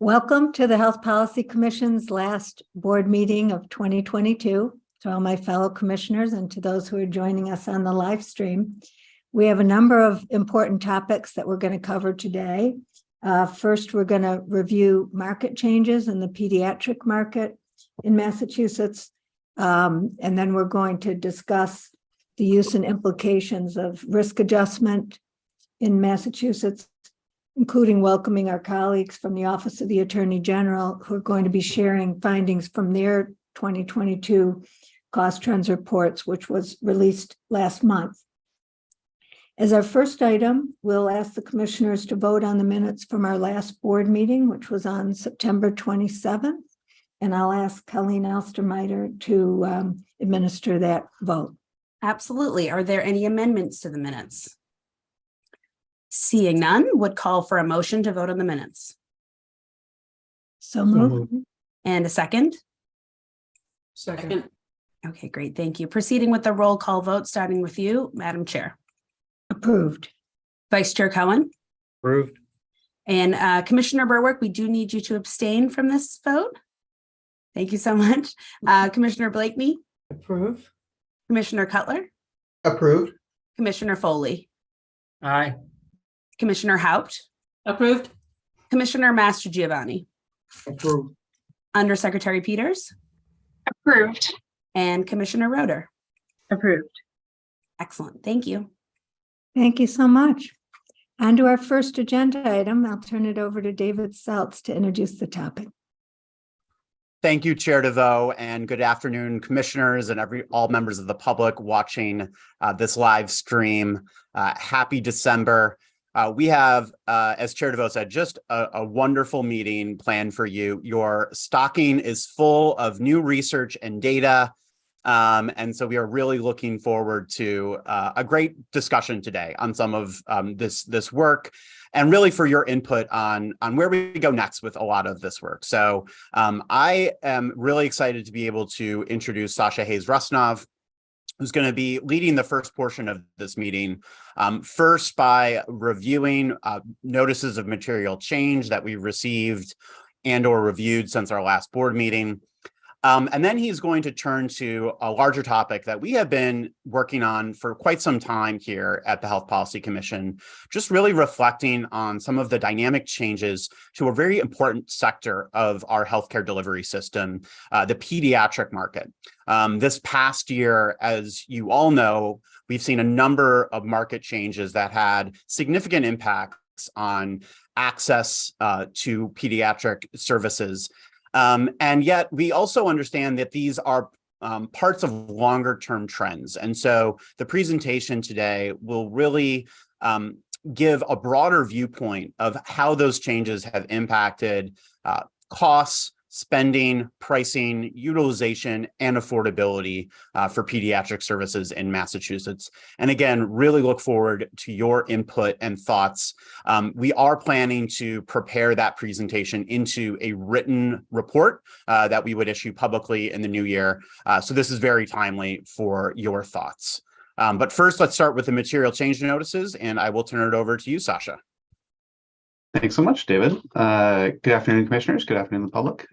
Welcome to the Health Policy Commission's last board meeting of 2022. To all my fellow commissioners and to those who are joining us on the live stream. We have a number of important topics that we're going to cover today. First, we're going to review market changes in the pediatric market in Massachusetts. And then we're going to discuss the use and implications of risk adjustment in Massachusetts, including welcoming our colleagues from the Office of the Attorney General, who are going to be sharing findings from their 2022 cost trends reports, which was released last month. As our first item, we'll ask the commissioners to vote on the minutes from our last board meeting, which was on September 27th. And I'll ask Colleen Alstermeider to administer that vote. Absolutely. Are there any amendments to the minutes? Seeing none, would call for a motion to vote on the minutes. So moved. And a second? Second. Okay, great. Thank you. Proceeding with the roll call vote, starting with you, Madam Chair. Approved. Vice Chair Cohen. Approved. And Commissioner Berwick, we do need you to abstain from this vote. Thank you so much. Commissioner Blakeney. Approve. Commissioner Cutler. Approved. Commissioner Foley. Aye. Commissioner Haupt. Approved. Commissioner Master Giovanni. Approved. Undersecretary Peters. Approved. And Commissioner Roeder. Approved. Excellent. Thank you. Thank you so much. On to our first agenda item. I'll turn it over to David Seltz to introduce the topic. Thank you, Chair DeVoe, and good afternoon, commissioners and all members of the public watching this live stream. Happy December. We have, as Chair DeVoe said, just a wonderful meeting planned for you. Your stocking is full of new research and data. And so we are really looking forward to a great discussion today on some of this work, and really for your input on where we go next with a lot of this work. So I am really excited to be able to introduce Sasha Hayes-Rusnov, who's going to be leading the first portion of this meeting, first by reviewing notices of material change that we received and or reviewed since our last board meeting. And then he's going to turn to a larger topic that we have been working on for quite some time here at the Health Policy Commission, just really reflecting on some of the dynamic changes to a very important sector of our healthcare delivery system, the pediatric market. This past year, as you all know, we've seen a number of market changes that had significant impacts on access to pediatric services. And yet we also understand that these are parts of longer term trends. And so the presentation today will really give a broader viewpoint of how those changes have impacted costs, spending, pricing, utilization, and affordability for pediatric services in Massachusetts. And again, really look forward to your input and thoughts. We are planning to prepare that presentation into a written report that we would issue publicly in the new year. So this is very timely for your thoughts. But first, let's start with the material change notices, and I will turn it over to you, Sasha. Thanks so much, David. Good afternoon, commissioners. Good afternoon, the public.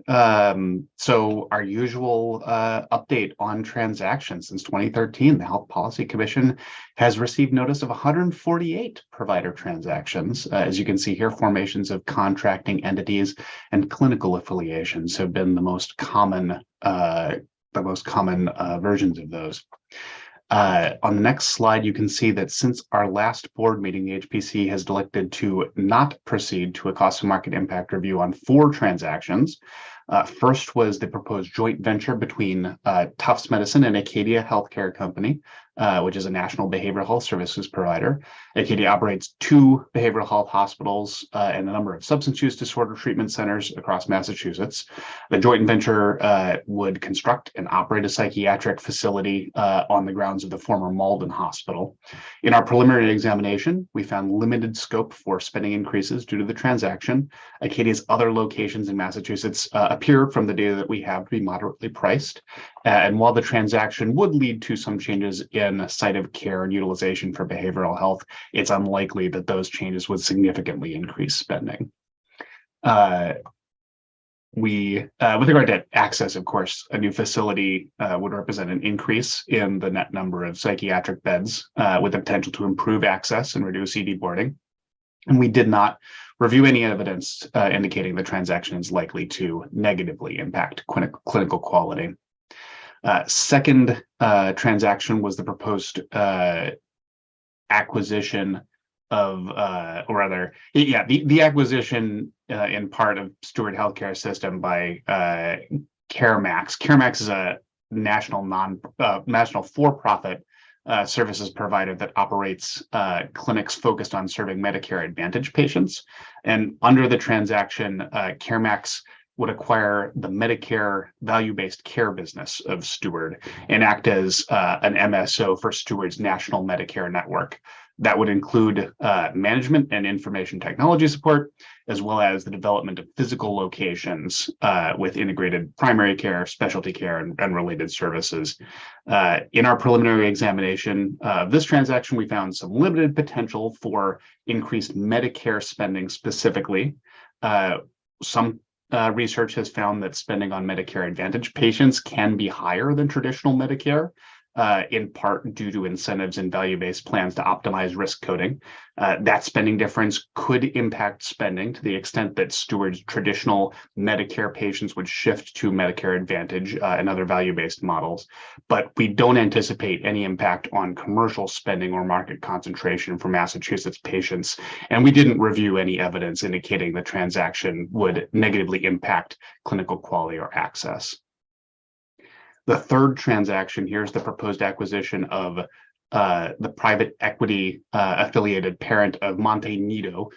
So our usual update on transactions since 2013, the Health Policy Commission has received notice of 148 provider transactions. As you can see here, formations of contracting entities and clinical affiliations have been the most common versions of those. On the next slide, you can see that since our last board meeting, the HPC has elected to not proceed to a cost of market impact review on 4 transactions. First was the proposed joint venture between Tufts Medicine and Acadia Healthcare Company, which is a national behavioral health services provider. Acadia operates 2 behavioral health hospitals and a number of substance use disorder treatment centers across Massachusetts. The joint venture would construct and operate a psychiatric facility on the grounds of the former Malden Hospital. In our preliminary examination, we found limited scope for spending increases due to the transaction. Acadia's other locations in Massachusetts appear from the data that we have to be moderately priced. And while the transaction would lead to some changes in site of care and utilization for behavioral health, it's unlikely that those changes would significantly increase spending. with regard to access, of course, a new facility would represent an increase in the net number of psychiatric beds with the potential to improve access and reduce ED boarding. And we did not review any evidence indicating the transaction is likely to negatively impact clinical quality. Second transaction was the proposed acquisition of, or rather, the acquisition in part of Steward Healthcare System by CareMax. CareMax is a national for-profit services provider that operates clinics focused on serving Medicare Advantage patients. And under the transaction, CareMax would acquire the Medicare value-based care business of Steward and act as an MSO for Steward's national Medicare network. That would include management and information technology support, as well as the development of physical locations with integrated primary care, specialty care, and related services. In our preliminary examination of this transaction, we found some limited potential for increased Medicare spending specifically. Some research has found that spending on Medicare Advantage patients can be higher than traditional Medicare, in part due to incentives in value-based plans to optimize risk coding. That spending difference could impact spending to the extent that Steward's traditional Medicare patients would shift to Medicare Advantage and other value-based models. But we don't anticipate any impact on commercial spending or market concentration for Massachusetts patients. And we didn't review any evidence indicating the transaction would negatively impact clinical quality or access. The third transaction here is the proposed acquisition of the private equity affiliated parent of Monte Nido,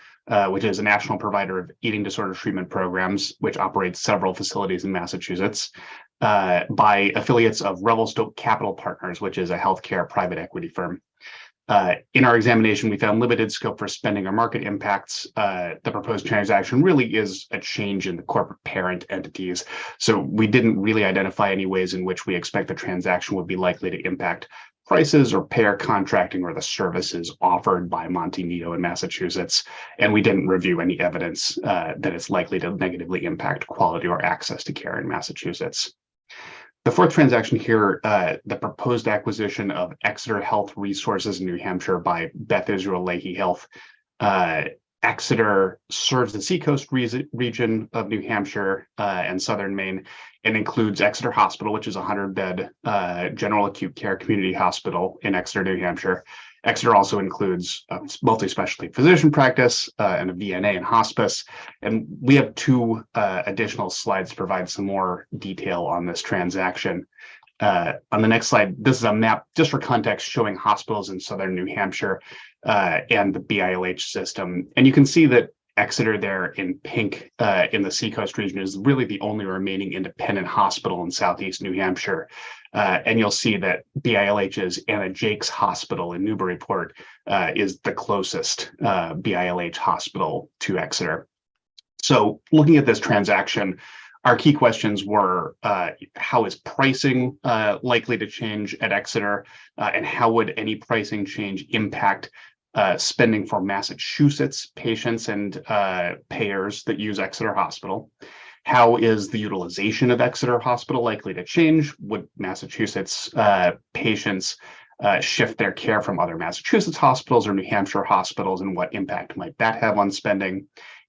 which is a national provider of eating disorder treatment programs, which operates several facilities in Massachusetts, by affiliates of Revelstoke Capital Partners, which is a healthcare private equity firm. In our examination, we found limited scope for spending or market impacts. The proposed transaction really is a change in the corporate parent entities. So we didn't really identify any ways in which we expect the transaction would be likely to impact prices or payer contracting or the services offered by Monte Nido in Massachusetts. And we didn't review any evidence that it's likely to negatively impact quality or access to care in Massachusetts. The fourth transaction here, the proposed acquisition of Exeter Health Resources in New Hampshire by Beth Israel Lahey Health. Exeter serves the Seacoast region of New Hampshire and southern Maine, and includes Exeter Hospital, which is a 100-bed general acute care community hospital in Exeter, New Hampshire. Exeter also includes a multi-specialty physician practice and a VNA and hospice. And we have two additional slides to provide some more detail on this transaction. On the next slide, this is a map just for context showing hospitals in southern New Hampshire and the BILH system. And you can see that Exeter there in pink in the Seacoast region is really the only remaining independent hospital in southeast New Hampshire. And you'll see that BILH's Anna Jakes Hospital in Newburyport is the closest BILH hospital to Exeter. So looking at this transaction, our key questions were, how is pricing likely to change at Exeter? And how would any pricing change impact spending for Massachusetts patients and payers that use Exeter Hospital? How is the utilization of Exeter Hospital likely to change? Would Massachusetts patients shift their care from other Massachusetts hospitals or New Hampshire hospitals, and what impact might that have on spending?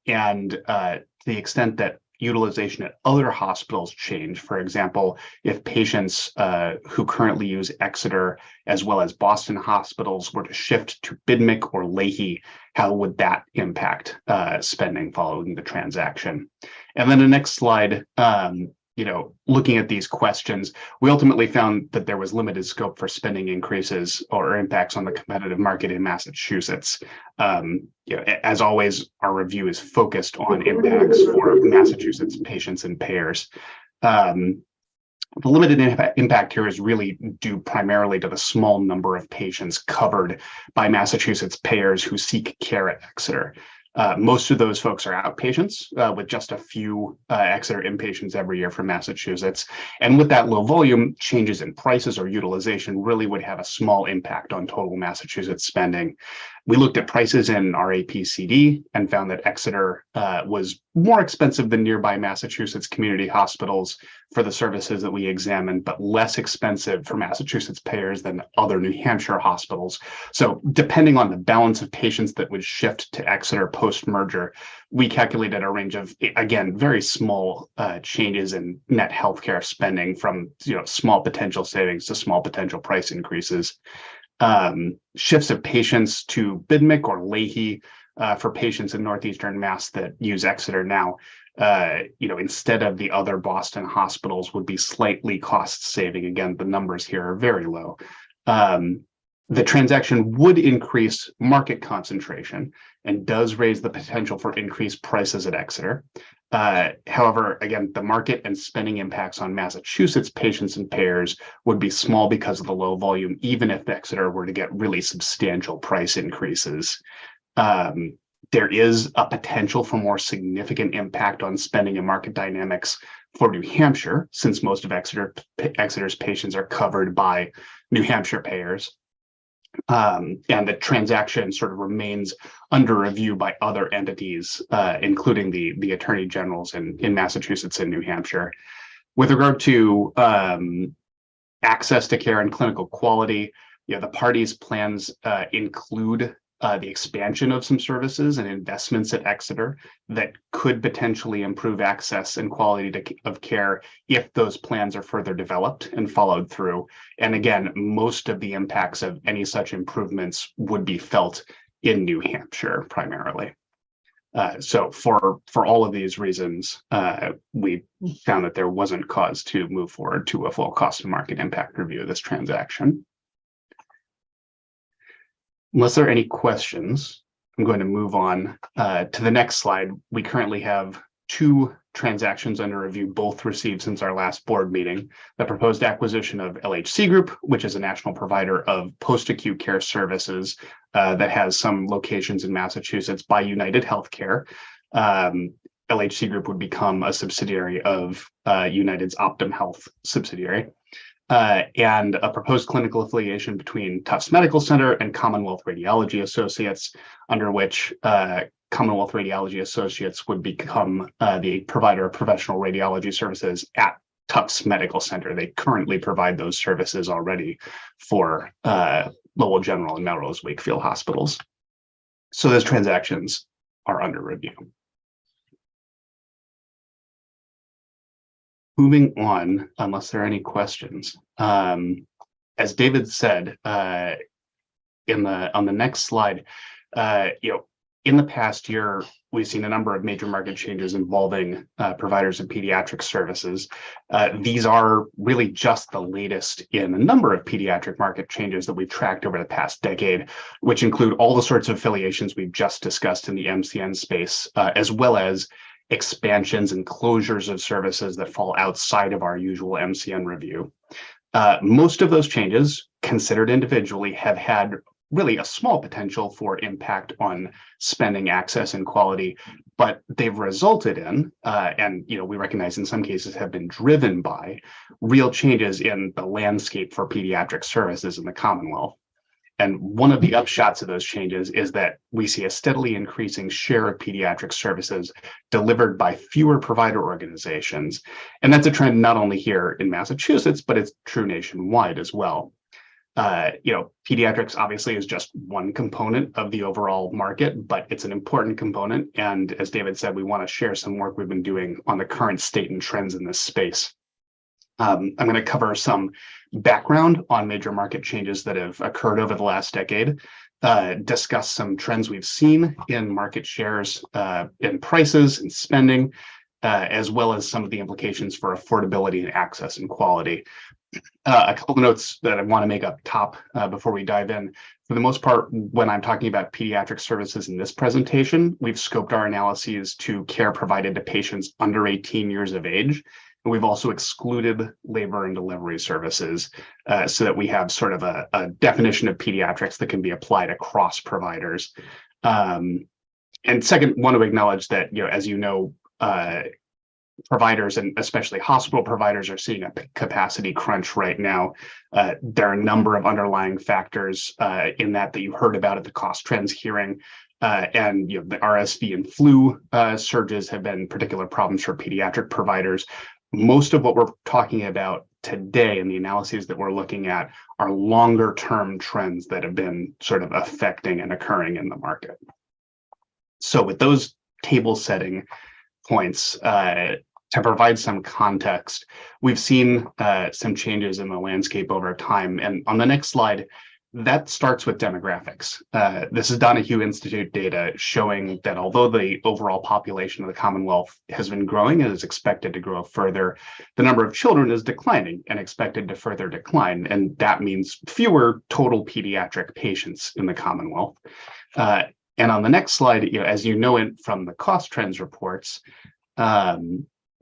And to the extent that utilization at other hospitals change, for example, if patients who currently use Exeter as well as Boston hospitals were to shift to Bidmick or Lahey, how would that impact spending following the transaction? And then the next slide, looking at these questions, we ultimately found that there was limited scope for spending increases or impacts on the competitive market in Massachusetts. As always, our review is focused on impacts for Massachusetts patients and payers. The limited impact here is really due primarily to the small number of patients covered by Massachusetts payers who seek care at Exeter. Most of those folks are outpatients, with just a few Exeter inpatients every year from Massachusetts. And with that low volume, changes in prices or utilization really would have a small impact on total Massachusetts spending. We looked at prices in our APCD and found that Exeter was more expensive than nearby Massachusetts community hospitals for the services that we examined, but less expensive for Massachusetts payers than other New Hampshire hospitals. So depending on the balance of patients that would shift to Exeter post-merger, we calculated a range of, again, very small changes in net healthcare spending, from small potential savings to small potential price increases. Shifts of patients to Bidmick or Leahy for patients in Northeastern Mass that use Exeter now, instead of the other Boston hospitals, would be slightly cost saving. Again, the numbers here are very low. The transaction would increase market concentration and does raise the potential for increased prices at Exeter. However, again, the market and spending impacts on Massachusetts patients and payers would be small because of the low volume, even if Exeter were to get really substantial price increases. There is a potential for more significant impact on spending and market dynamics for New Hampshire, since most of Exeter's patients are covered by New Hampshire payers. And the transaction sort of remains under review by other entities, including the attorney generals in Massachusetts and New Hampshire. With regard to access to care and clinical quality, the parties' plans include the expansion of some services and investments at Exeter that could potentially improve access and quality of care if those plans are further developed and followed through. And again, most of the impacts of any such improvements would be felt in New Hampshire primarily. So for all of these reasons, we found that there wasn't cause to move forward to a full cost and market impact review of this transaction. Unless there are any questions, I'm going to move on to the next slide. We currently have 2 transactions under review, both received since our last board meeting. The proposed acquisition of LHC Group, which is a national provider of post-acute care services that has some locations in Massachusetts, by United Healthcare. LHC Group would become a subsidiary of United's Optum Health subsidiary. And a proposed clinical affiliation between Tufts Medical Center and Commonwealth Radiology Associates, under which Commonwealth Radiology Associates would become the provider of professional radiology services at Tufts Medical Center. They currently provide those services already for Lowell General and Melrose Wakefield hospitals. So those transactions are under review. Moving on, unless there are any questions. As David said, on the next slide, in the past year, we've seen a number of major market changes involving providers of pediatric services. These are really just the latest in a number of pediatric market changes that we've tracked over the past decade, which include all the sorts of affiliations we've just discussed in the MCN space, as well as expansions and closures of services that fall outside of our usual MCN review. Most of those changes, considered individually, have had really a small potential for impact on spending, access, and quality, but they've resulted in, and we recognize in some cases have been driven by, real changes in the landscape for pediatric services in the Commonwealth. And one of the upshots of those changes is that we see a steadily increasing share of pediatric services delivered by fewer provider organizations. And that's a trend not only here in Massachusetts, but it's true nationwide as well. Pediatrics obviously is just one component of the overall market, but it's an important component. And as David said, we want to share some work we've been doing on the current state and trends in this space. I'm going to cover some background on major market changes that have occurred over the last decade, discuss some trends we've seen in market shares, in prices and spending, as well as some of the implications for affordability and access and quality. A couple of notes that I want to make up top before we dive in. For the most part, when I'm talking about pediatric services in this presentation, we've scoped our analyses to care provided to patients under 18 years of age. And we've also excluded labor and delivery services so that we have sort of a definition of pediatrics that can be applied across providers. And second, want to acknowledge that, as providers and especially hospital providers are seeing a capacity crunch right now. There are a number of underlying factors in that you heard about at the cost trends hearing. And the RSV and flu surges have been particular problems for pediatric providers. Most of what we're talking about today and the analyses that we're looking at are longer term trends that have been sort of affecting and occurring in the market. So with those table setting points, to provide some context, we've seen some changes in the landscape over time. And on the next slide, that starts with demographics. This is Donahue Institute data showing that although the overall population of the Commonwealth has been growing and is expected to grow further, the number of children is declining and expected to further decline. And that means fewer total pediatric patients in the Commonwealth. And on the next slide, as you know it from the cost trends reports,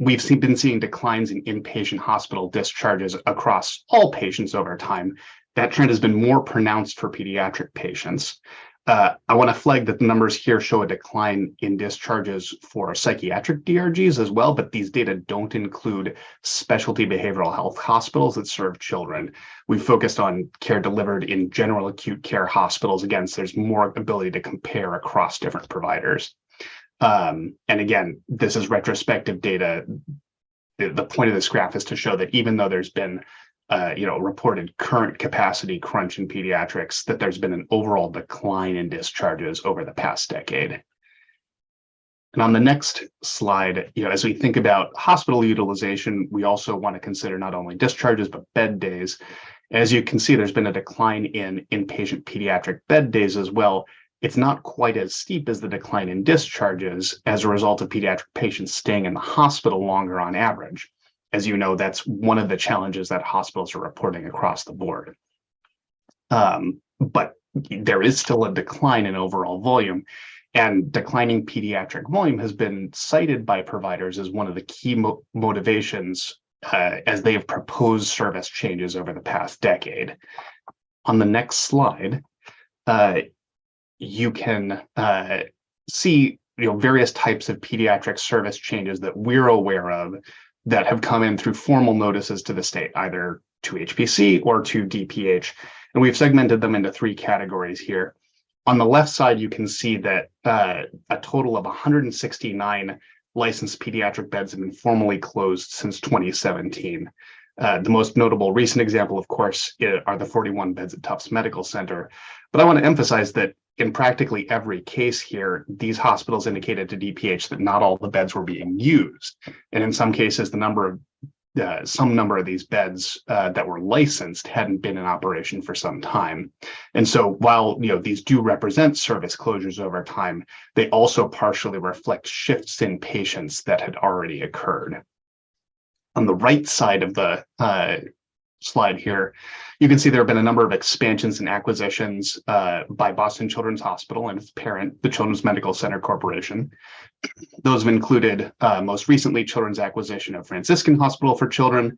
we've been seeing declines in inpatient hospital discharges across all patients over time. That trend has been more pronounced for pediatric patients. I want to flag that the numbers here show a decline in discharges for psychiatric DRGs as well, but these data don't include specialty behavioral health hospitals that serve children. We've focused on care delivered in general acute care hospitals. Again, so there's more ability to compare across different providers. And again, this is retrospective data. The point of this graph is to show that even though there's been reported current capacity crunch in pediatrics, that there's been an overall decline in discharges over the past decade. And on the next slide, as we think about hospital utilization, we also want to consider not only discharges, but bed days. As you can see, there's been a decline in inpatient pediatric bed days as well. It's not quite as steep as the decline in discharges as a result of pediatric patients staying in the hospital longer on average. As you know, that's one of the challenges that hospitals are reporting across the board. But there is still a decline in overall volume, and declining pediatric volume has been cited by providers as one of the key motivations as they have proposed service changes over the past decade. On the next slide, you can see various types of pediatric service changes that we're aware of that have come in through formal notices to the state, either to HPC or to DPH. And we've segmented them into three categories here. On the left side, you can see that a total of 169 licensed pediatric beds have been formally closed since 2017. The most notable recent example, of course, are the 41 beds at Tufts Medical Center. But I want to emphasize that in practically every case here, these hospitals indicated to DPH that not all the beds were being used. And in some cases, some number of these beds that were licensed hadn't been in operation for some time. And so while these do represent service closures over time, they also partially reflect shifts in patients that had already occurred. On the right side of the slide here, you can see there have been a number of expansions and acquisitions by Boston Children's Hospital and its parent, the Children's Medical Center Corporation. Those have included most recently Children's acquisition of Franciscan Hospital for Children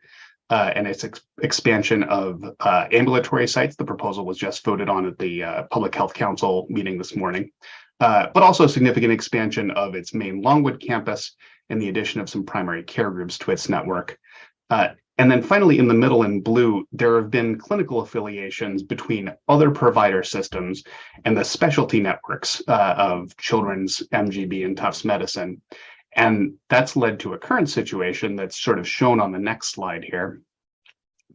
and its expansion of ambulatory sites. The proposal was just voted on at the Public Health Council meeting this morning, but also a significant expansion of its main Longwood campus and the addition of some primary care groups to its network. And then finally, in the middle in blue, there have been clinical affiliations between other provider systems and the specialty networks of Children's, MGB, and Tufts Medicine. And that's led to a current situation that's sort of shown on the next slide here,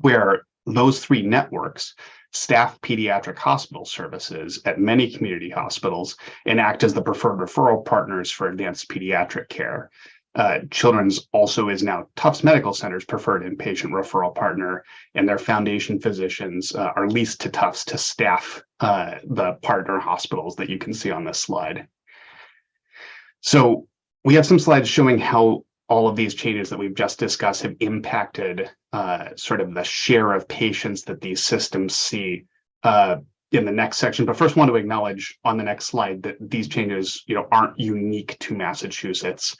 where those three networks staff pediatric hospital services at many community hospitals and act as the preferred referral partners for advanced pediatric care. Children's also is now Tufts Medical Center's preferred inpatient referral partner, and their foundation physicians are leased to Tufts to staff the partner hospitals that you can see on this slide. So we have some slides showing how all of these changes that we've just discussed have impacted sort of the share of patients that these systems see in the next section. But first, I want to acknowledge on the next slide that these changes, aren't unique to Massachusetts.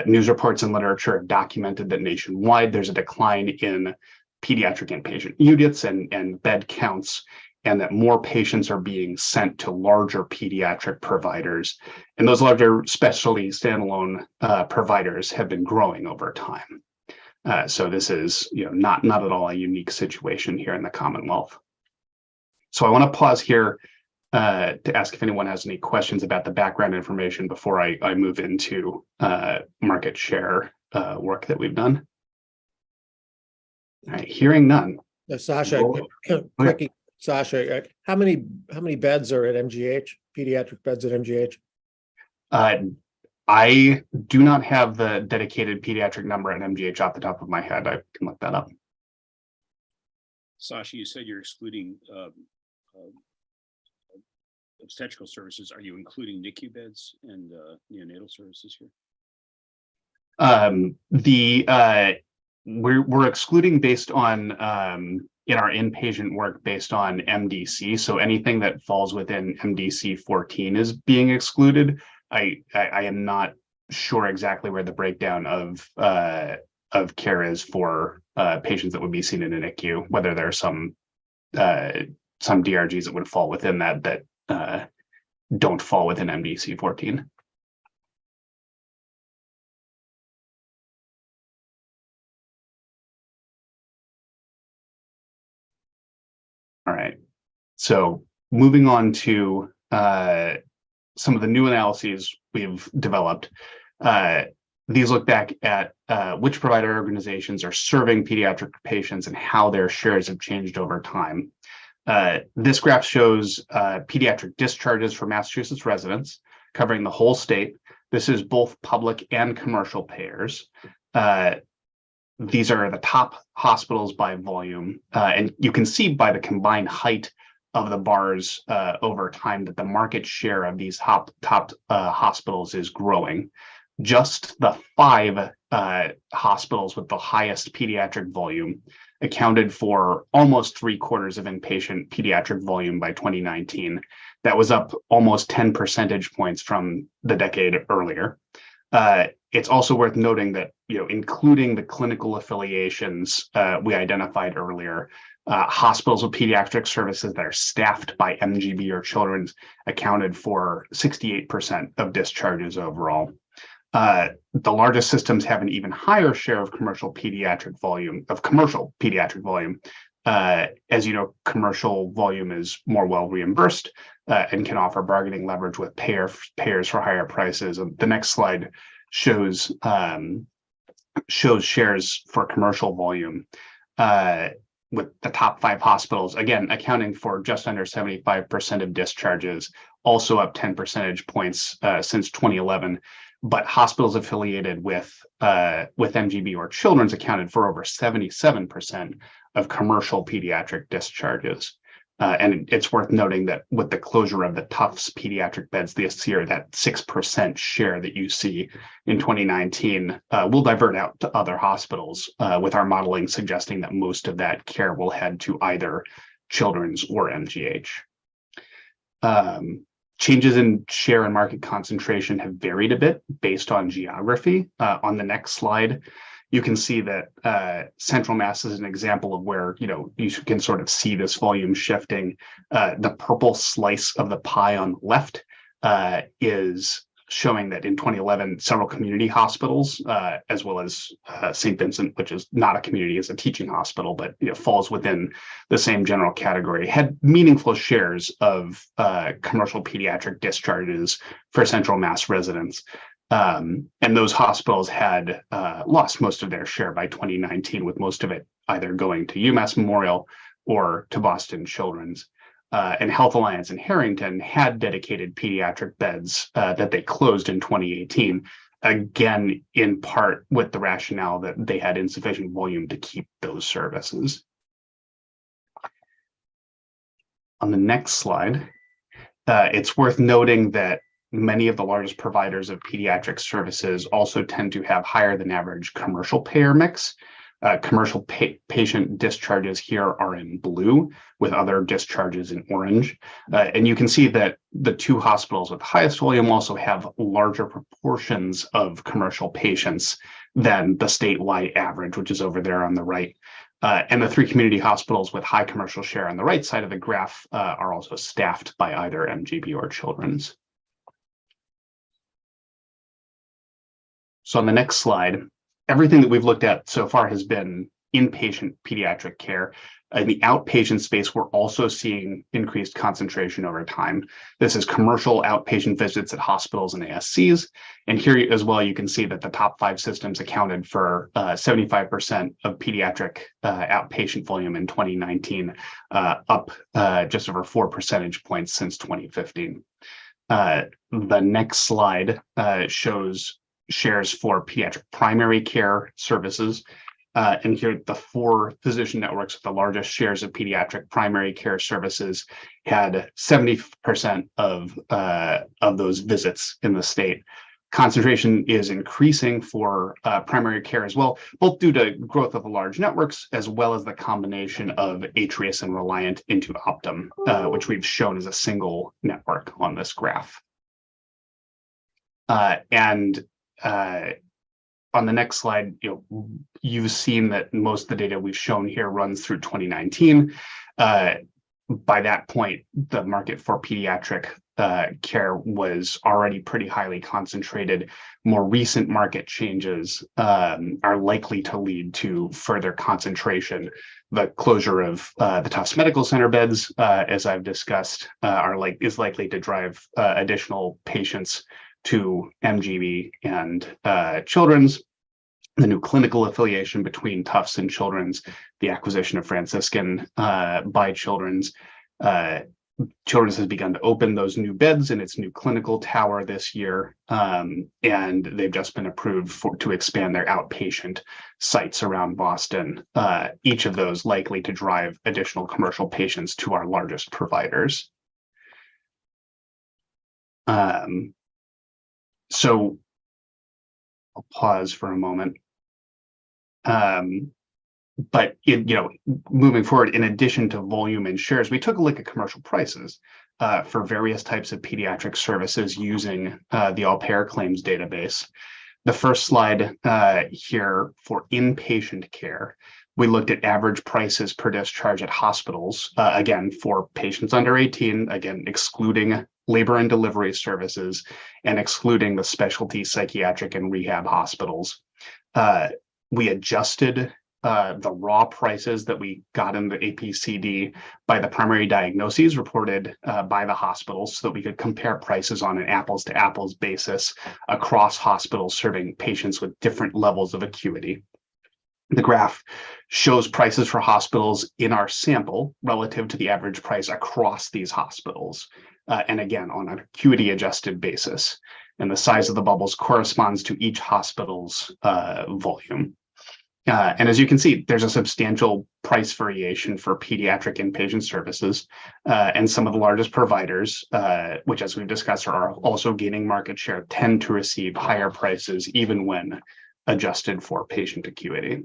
News reports and literature have documented that nationwide there's a decline in pediatric inpatient units and bed counts. and that more patients are being sent to larger pediatric providers. And those larger specialty standalone providers have been growing over time. So this is not at all a unique situation here in the Commonwealth. So I want to pause here to ask if anyone has any questions about the background information before I move into market share work that we've done. All right, hearing none. Sasha, quickie, Sasha, how many beds are at MGH? Pediatric beds at MGH? I do not have the dedicated pediatric number at MGH off the top of my head. I can look that up. Sasha, you said you're excluding obstetrical services. Are you including NICU beds and neonatal services here? We're excluding based on in our inpatient work based on MDC. So anything that falls within MDC 14 is being excluded. I am not sure exactly where the breakdown of care is for patients that would be seen in a NICU, whether there are some DRGs that would fall within that don't fall within MDC 14. All right, so moving on to some of the new analyses we've developed. These look back at which provider organizations are serving pediatric patients and how their shares have changed over time. This graph shows pediatric discharges for Massachusetts residents covering the whole state. This is both public and commercial payers. These are the top hospitals by volume, and you can see by the combined height of the bars over time that the market share of these top hospitals is growing. Just the 5 hospitals with the highest pediatric volume accounted for almost 3/4 of inpatient pediatric volume by 2019. That was up almost 10 percentage points from the decade earlier. It's also worth noting that, including the clinical affiliations we identified earlier, hospitals with pediatric services that are staffed by MGB or Children's accounted for 68% of discharges overall. The largest systems have an even higher share of commercial pediatric volume. As you know, commercial volume is more well reimbursed and can offer bargaining leverage with payers for higher prices. And the next slide shows shares for commercial volume with the top 5 hospitals, again, accounting for just under 75% of discharges, also up 10 percentage points since 2011. But hospitals affiliated with MGB or Children's accounted for over 77% of commercial pediatric discharges. And it's worth noting that with the closure of the Tufts pediatric beds this year, that 6% share that you see in 2019 will divert out to other hospitals, with our modeling suggesting that most of that care will head to either Children's or MGH. Changes in share and market concentration have varied a bit based on geography. On the next slide, you can see that Central Mass is an example of where you can sort of see this volume shifting. The purple slice of the pie on the left is showing that in 2011, several community hospitals, as well as St. Vincent, which is not a community, is a teaching hospital, but falls within the same general category, had meaningful shares of commercial pediatric discharges for Central Mass residents. And those hospitals had lost most of their share by 2019, with most of it either going to UMass Memorial or to Boston Children's. And Health Alliance in Harrington had dedicated pediatric beds that they closed in 2018, again, in part with the rationale that they had insufficient volume to keep those services. On the next slide, it's worth noting that many of the largest providers of pediatric services also tend to have higher than average commercial payer mix. Commercial patient discharges here are in blue, with other discharges in orange. And you can see that the 2 hospitals with the highest volume also have larger proportions of commercial patients than the statewide average, which is over there on the right. And the 3 community hospitals with high commercial share on the right side of the graph are also staffed by either MGB or Children's. So on the next slide, everything that we've looked at so far has been inpatient pediatric care. In the outpatient space, we're also seeing increased concentration over time. This is commercial outpatient visits at hospitals and ASCs. And here as well, you can see that the top 5 systems accounted for 75% of pediatric outpatient volume in 2019, up just over 4 percentage points since 2015. The next slide shows shares for pediatric primary care services. And here, the 4 physician networks with the largest shares of pediatric primary care services had 70% of those visits in the state. Concentration is increasing for primary care as well, both due to growth of the large networks, as well as the combination of Atrius and Reliant into Optum, which we've shown as a single network on this graph. On the next slide, you've seen that most of the data we've shown here runs through 2019. By that point, the market for pediatric care was already pretty highly concentrated. More recent market changes are likely to lead to further concentration. The closure of the Tufts Medical Center beds, as I've discussed, is likely to drive additional patients to MGB and Children's. The new clinical affiliation between Tufts and Children's, the acquisition of Franciscan by Children's. Children's has begun to open those new beds in its new clinical tower this year, and they've just been approved to expand their outpatient sites around Boston, each of those likely to drive additional commercial patients to our largest providers. So I'll pause for a moment. But moving forward, in addition to volume and shares, we took a look at commercial prices for various types of pediatric services using the all-payer claims database. The first slide here for inpatient care, we looked at average prices per discharge at hospitals, again, for patients under 18, again, excluding labor and delivery services and excluding the specialty psychiatric and rehab hospitals. We adjusted the raw prices that we got in the APCD by the primary diagnoses reported by the hospitals so that we could compare prices on an apples to apples basis across hospitals serving patients with different levels of acuity. The graph shows prices for hospitals in our sample relative to the average price across these hospitals. And again, on an acuity adjusted basis. And the size of the bubbles corresponds to each hospital's volume. And as you can see, there's a substantial price variation for pediatric inpatient services. And some of the largest providers, which as we've discussed are also gaining market share, tend to receive higher prices even when adjusted for patient acuity.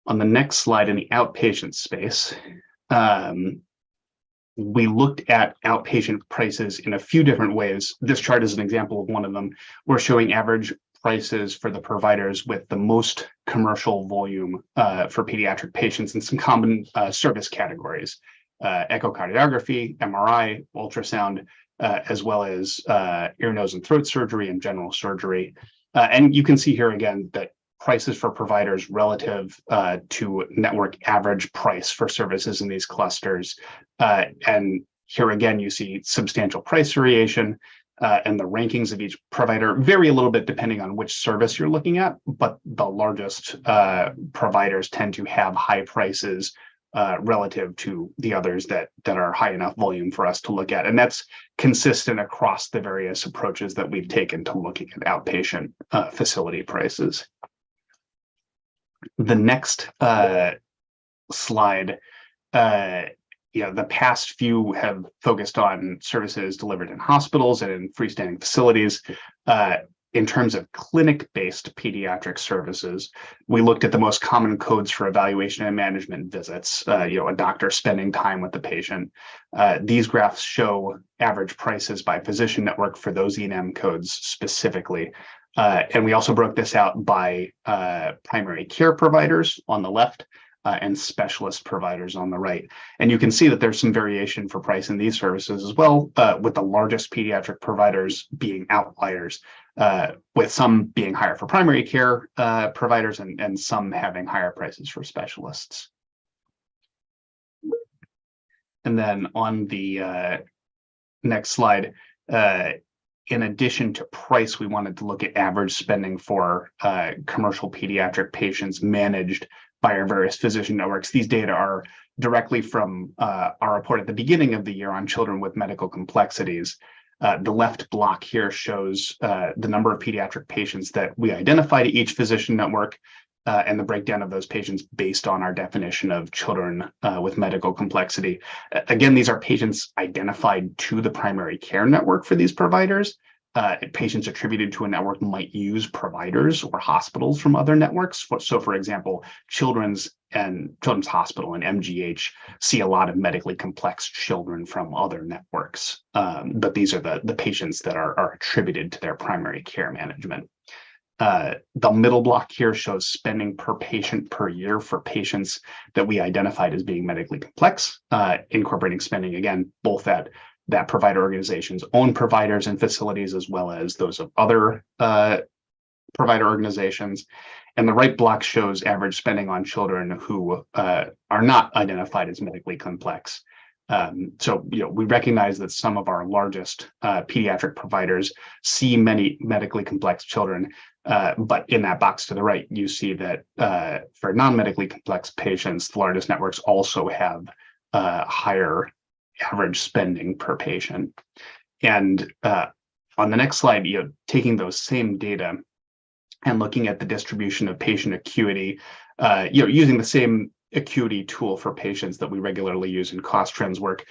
On the next slide in the outpatient space, we looked at outpatient prices in a few different ways. This chart is an example of one of them. We're showing average prices for the providers with the most commercial volume for pediatric patients in some common service categories, echocardiography, MRI, ultrasound, as well as ear, nose, and throat surgery and general surgery. And you can see here again that prices for providers relative to network average price for services in these clusters. And here again, you see substantial price variation and the rankings of each provider vary a little bit depending on which service you're looking at, but the largest providers tend to have high prices relative to the others that are high enough volume for us to look at. And that's consistent across the various approaches that we've taken to looking at outpatient facility prices. The next slide, the past few have focused on services delivered in hospitals and in freestanding facilities. In terms of clinic-based pediatric services, we looked at the most common codes for evaluation and management visits, a doctor spending time with the patient. These graphs show average prices by physician network for those E&M codes specifically. And we also broke this out by primary care providers on the left and specialist providers on the right. And you can see that there's some variation for price in these services as well, with the largest pediatric providers being outliers, with some being higher for primary care providers and some having higher prices for specialists. And then on the next slide, in addition to price, we wanted to look at average spending for commercial pediatric patients managed by our various physician networks. These data are directly from our report at the beginning of the year on children with medical complexities. The left block here shows the number of pediatric patients that we identified at each physician network and the breakdown of those patients based on our definition of children with medical complexity. Again, these are patients identified to the primary care network for these providers. Patients attributed to a network might use providers or hospitals from other networks. So, for example, Children's Hospital and MGH see a lot of medically complex children from other networks, but these are the patients that are attributed to their primary care management. The middle block here shows spending per patient per year for patients that we identified as being medically complex, incorporating spending again, both at that provider organization's own providers and facilities, as well as those of other provider organizations. And the right block shows average spending on children who are not identified as medically complex. So, we recognize that some of our largest pediatric providers see many medically complex children, but in that box to the right, you see that for non-medically complex patients, the largest networks also have higher average spending per patient. And on the next slide, taking those same data and looking at the distribution of patient acuity, using the same acuity tool for patients that we regularly use in cost trends work,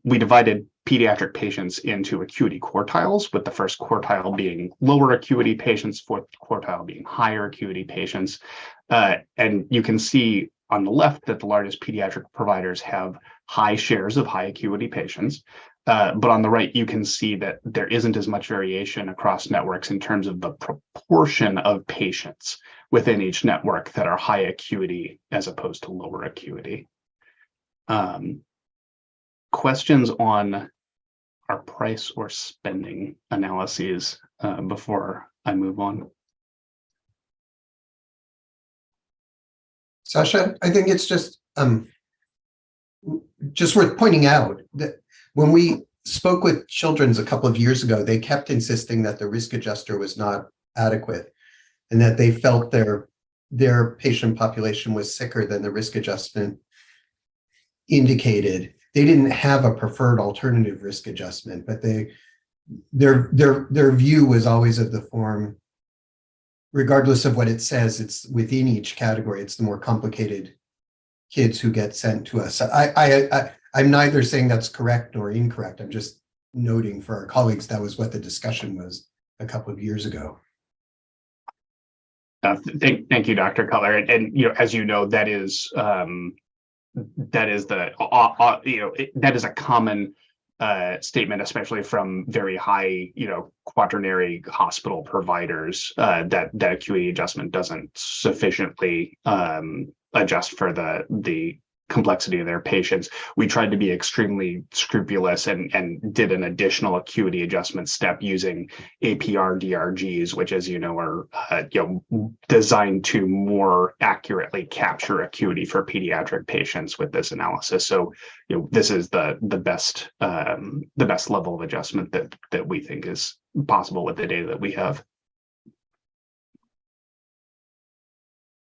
we divided pediatric patients into acuity quartiles, with the first quartile being lower acuity patients, fourth quartile being higher acuity patients. And you can see on the left that the largest pediatric providers have high shares of high acuity patients. But on the right, you can see that there isn't as much variation across networks in terms of the proportion of patients within each network that are high acuity as opposed to lower acuity. Questions on our price or spending analyses before I move on? Sasha, I think it's just worth pointing out that when we spoke with Children's a couple of years ago, they kept insisting that the risk adjuster was not adequate and that they felt their patient population was sicker than the risk adjustment indicated. They didn't have a preferred alternative risk adjustment, but their view was always of the form, regardless of what it says, it's within each category, it's the more complicated kids who get sent to us. I'm neither saying that's correct nor incorrect. I'm just noting for our colleagues that was what the discussion was a couple of years ago. Thank you, Dr. Cutler. And as you know, that is that is a common statement, especially from very high, quaternary hospital providers, that acuity adjustment doesn't sufficiently adjust for the complexity of their patients. We tried to be extremely scrupulous and did an additional acuity adjustment step using APR DRGs, which, as you know, are designed to more accurately capture acuity for pediatric patients with this analysis. So, this is the best level of adjustment that we think is possible with the data that we have.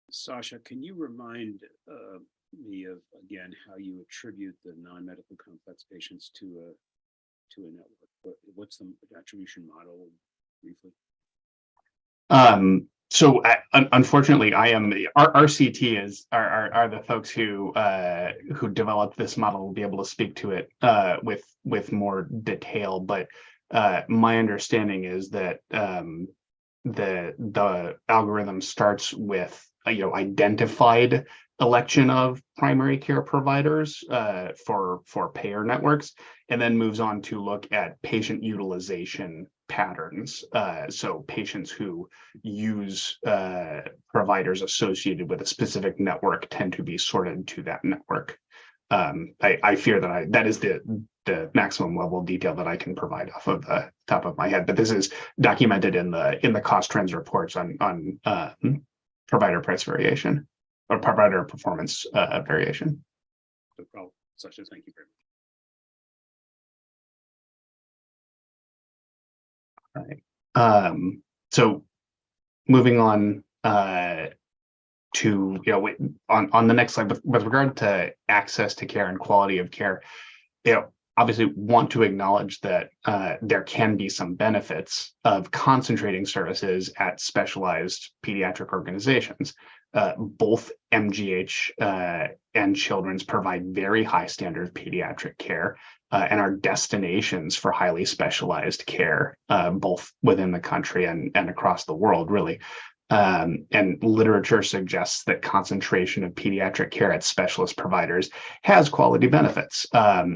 Sasha, can you remind me of, again, how you attribute the non-medical complex patients to a network? What's the attribution model briefly? So unfortunately, our RCT are the folks who developed this model will be able to speak to it with more detail. But my understanding is that the algorithm starts with identified election of primary care providers for payer networks, and then moves on to look at patient utilization patterns. So patients who use providers associated with a specific network tend to be sorted to that network. I fear that that is the maximum level of detail that I can provide off of the top of my head, but this is documented in the cost trends reports on provider price variation or provider performance variation. No problem. Sasha, thank you very much. All right. So moving on to, on the next slide, with regard to access to care and quality of care, obviously want to acknowledge that there can be some benefits of concentrating services at specialized pediatric organizations. Both MGH and Children's provide very high standard of pediatric care and are destinations for highly specialized care, both within the country and across the world, really. And literature suggests that concentration of pediatric care at specialist providers has quality benefits,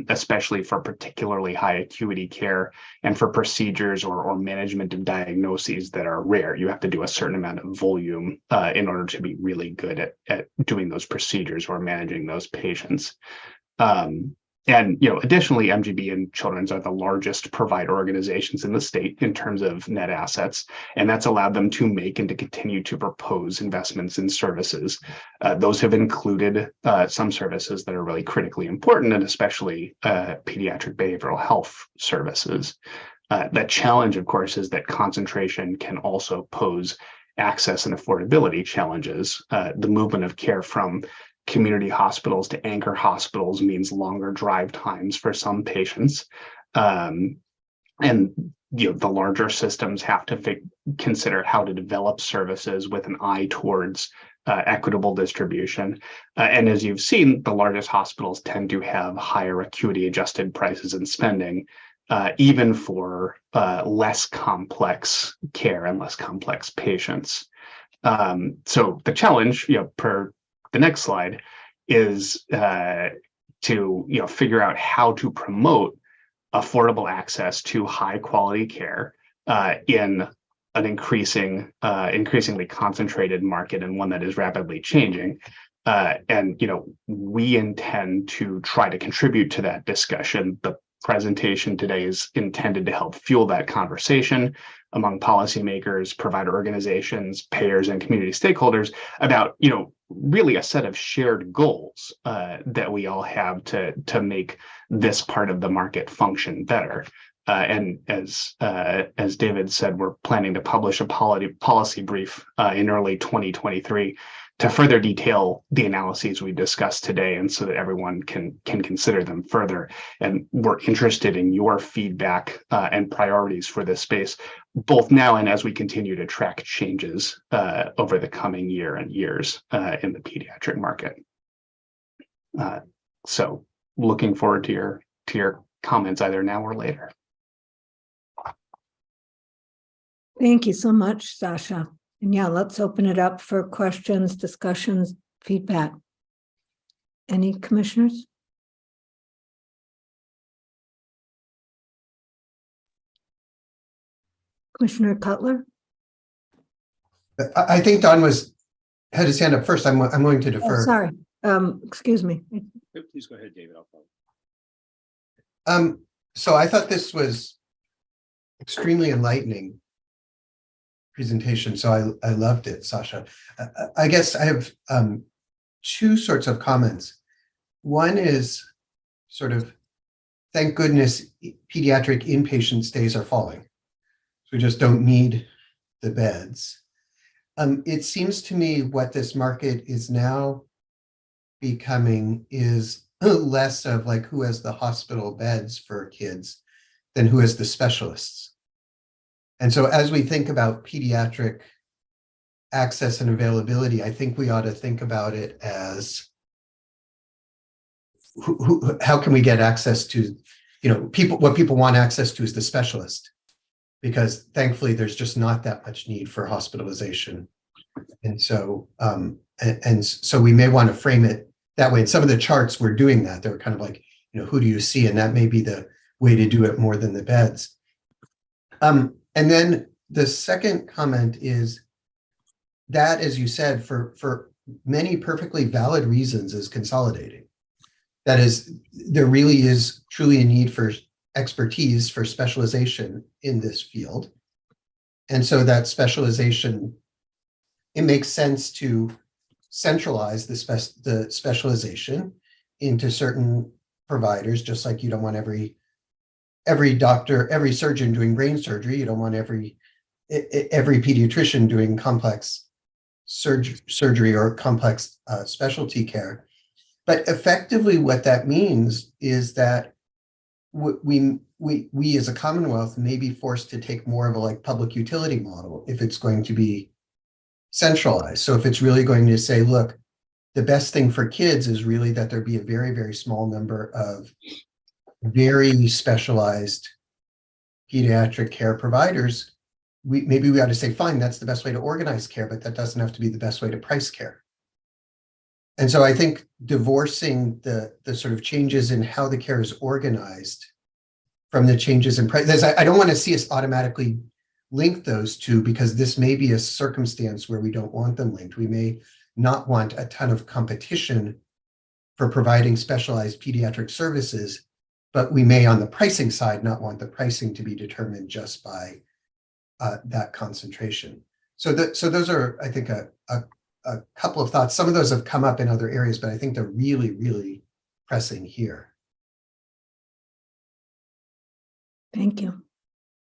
especially for particularly high acuity care and for procedures or management of diagnoses that are rare. You have to do a certain amount of volume in order to be really good at doing those procedures or managing those patients. And additionally, MGB and Children's are the largest provider organizations in the state in terms of net assets, and that's allowed them to make and to continue to propose investments in services. Those have included some services that are really critically important, and especially pediatric behavioral health services. The challenge, of course, is that concentration can also pose access and affordability challenges. The movement of care from community hospitals to anchor hospitals means longer drive times for some patients. And the larger systems have to consider how to develop services with an eye towards equitable distribution. And as you've seen, the largest hospitals tend to have higher acuity adjusted prices and spending, even for less complex care and less complex patients. So the challenge, per the next slide, is to figure out how to promote affordable access to high quality care in an increasingly concentrated market, and one that is rapidly changing. And we intend to try to contribute to that discussion. The presentation today is intended to help fuel that conversation among policymakers, provider organizations, payers, and community stakeholders about, really a set of shared goals that we all have to make this part of the market function better. And as David said, we're planning to publish a policy brief in early 2023 to further detail the analyses we discussed today, and so that everyone can consider them further. And we're interested in your feedback and priorities for this space, both now and as we continue to track changes over the coming year and years in the pediatric market. So looking forward to your comments either now or later. Thank you so much, Sasha. And yeah, let's open it up for questions, discussions, feedback. Any commissioners? Commissioner Cutler? I think Don had his hand up first. I'm going to defer. Oh, sorry. Excuse me. Please go ahead, David. I'll follow. So I thought this was extremely enlightening presentation. So I loved it, Sasha. I guess I have two sorts of comments. One is sort of, thank goodness pediatric inpatient stays are falling. So we just don't need the beds. It seems to me what this market is now becoming is less of like who has the hospital beds for kids than who has the specialists. And so as we think about pediatric access and availability, I think we ought to think about it as how can we get access to, what people want access to is the specialist, because thankfully there's just not that much need for hospitalization. And so, so we may want to frame it that way. And some of the charts were doing that. They were kind of like, who do you see? And that may be the way to do it more than the beds. And then the second comment is that, as you said, for many perfectly valid reasons, is consolidating. That is, there really is truly a need for expertise, for specialization in this field. And so that specialization, it makes sense to centralize the specialization into certain providers, just like you don't want every doctor, every surgeon doing brain surgery. You don't want every pediatrician doing complex surgery or complex specialty care. But effectively, what that means is that we as a Commonwealth may be forced to take more of a like public utility model if it's going to be centralized. So if it's really going to say, look, the best thing for kids is really that there be a very, very small number of very specialized pediatric care providers, maybe we ought to say, fine, that's the best way to organize care, but that doesn't have to be the best way to price care. And so I think divorcing the sort of changes in how the care is organized from the changes in price, I don't want to see us automatically link those two, because this may be a circumstance where we don't want them linked. We may not want a ton of competition for providing specialized pediatric services, but we may on the pricing side not want the pricing to be determined just by that concentration. So those are, I think, a couple of thoughts. Some of those have come up in other areas, but I think they're really, really pressing here. Thank you.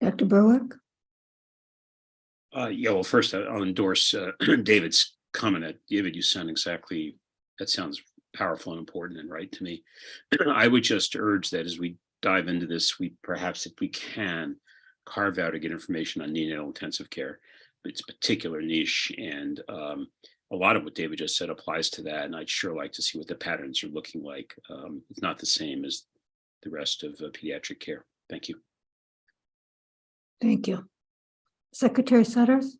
Dr. Berwick? Yeah, well, first I'll endorse David's comment. David, you sound exactly, that sounds powerful and important and right to me. I would just urge that as we dive into this, we perhaps, if we can, carve out or get information on neonatal intensive care. It's a particular niche, and a lot of what David just said applies to that, and I'd sure like to see what the patterns are looking like. It's not the same as the rest of pediatric care. Thank you. Thank you. Secretary Sutters?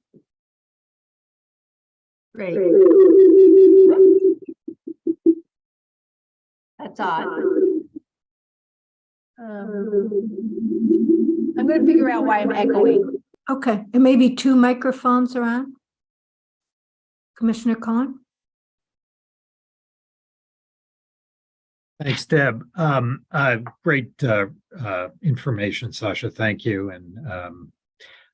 Great. That's odd. I'm going to figure out why I'm echoing. Okay, and maybe two microphones are on. Commissioner Cohen? Thanks, Deb. Great information, Sasha. Thank you. And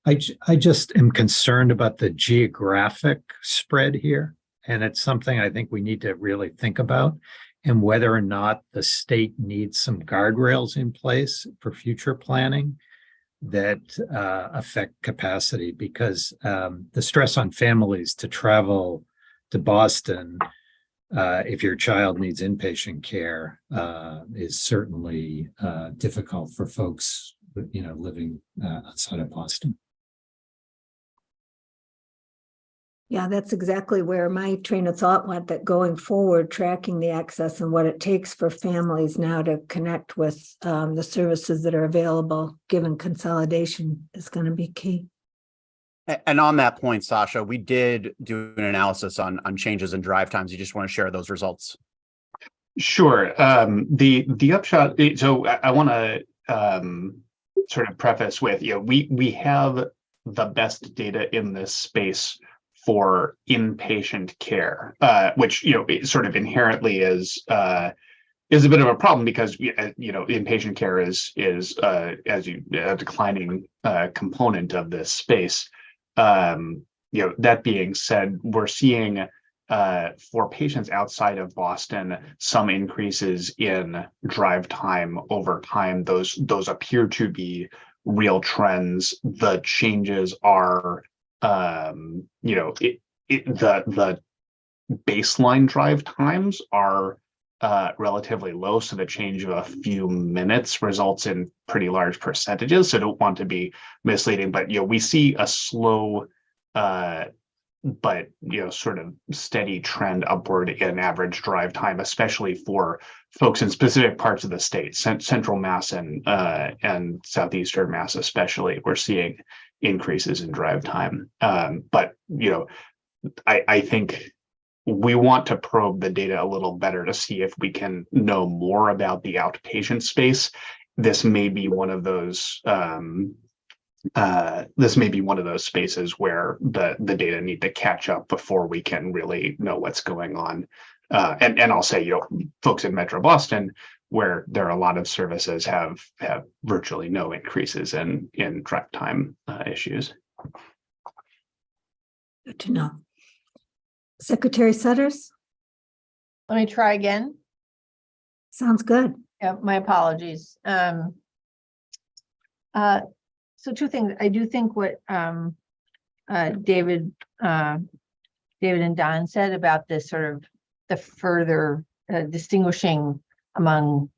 I just am concerned about the geographic spread here. And it's something I think we need to really think about, and whether or not the state needs some guardrails in place for future planning that affect capacity, because the stress on families to travel to Boston if your child needs inpatient care is certainly difficult for folks, living outside of Boston. Yeah, that's exactly where my train of thought went, that going forward, tracking the access and what it takes for families now to connect with the services that are available, given consolidation, is going to be key. And on that point, Sasha, we did do an analysis on changes in drive times. You just want to share those results? Sure. The upshot. So I want to sort of preface with, we have the best data in this space for inpatient care, which it sort of inherently is a bit of a problem, because inpatient care is as a declining component of this space. That being said, we're seeing for patients outside of Boston some increases in drive time over time. Those appear to be real trends. The changes are the baseline drive times are relatively low, so the change of a few minutes results in pretty large percentages. So don't want to be misleading, but we see a slow but sort of steady trend upward in average drive time, especially for folks in specific parts of the state, central Mass and southeastern Mass especially. We're seeing increases in drive time, but I think we want to probe the data a little better to see if we can know more about the outpatient space. This may be one of those this may be one of those spaces where the data need to catch up before we can really know what's going on. And I'll say, folks in Metro Boston, where there are a lot of services have virtually no increases in drive time issues. Good to know. Secretary Sutters, Let me try again. sounds good. Yeah, my apologies. So two things. I do think what David and Don said about this sort of the further distinguishing among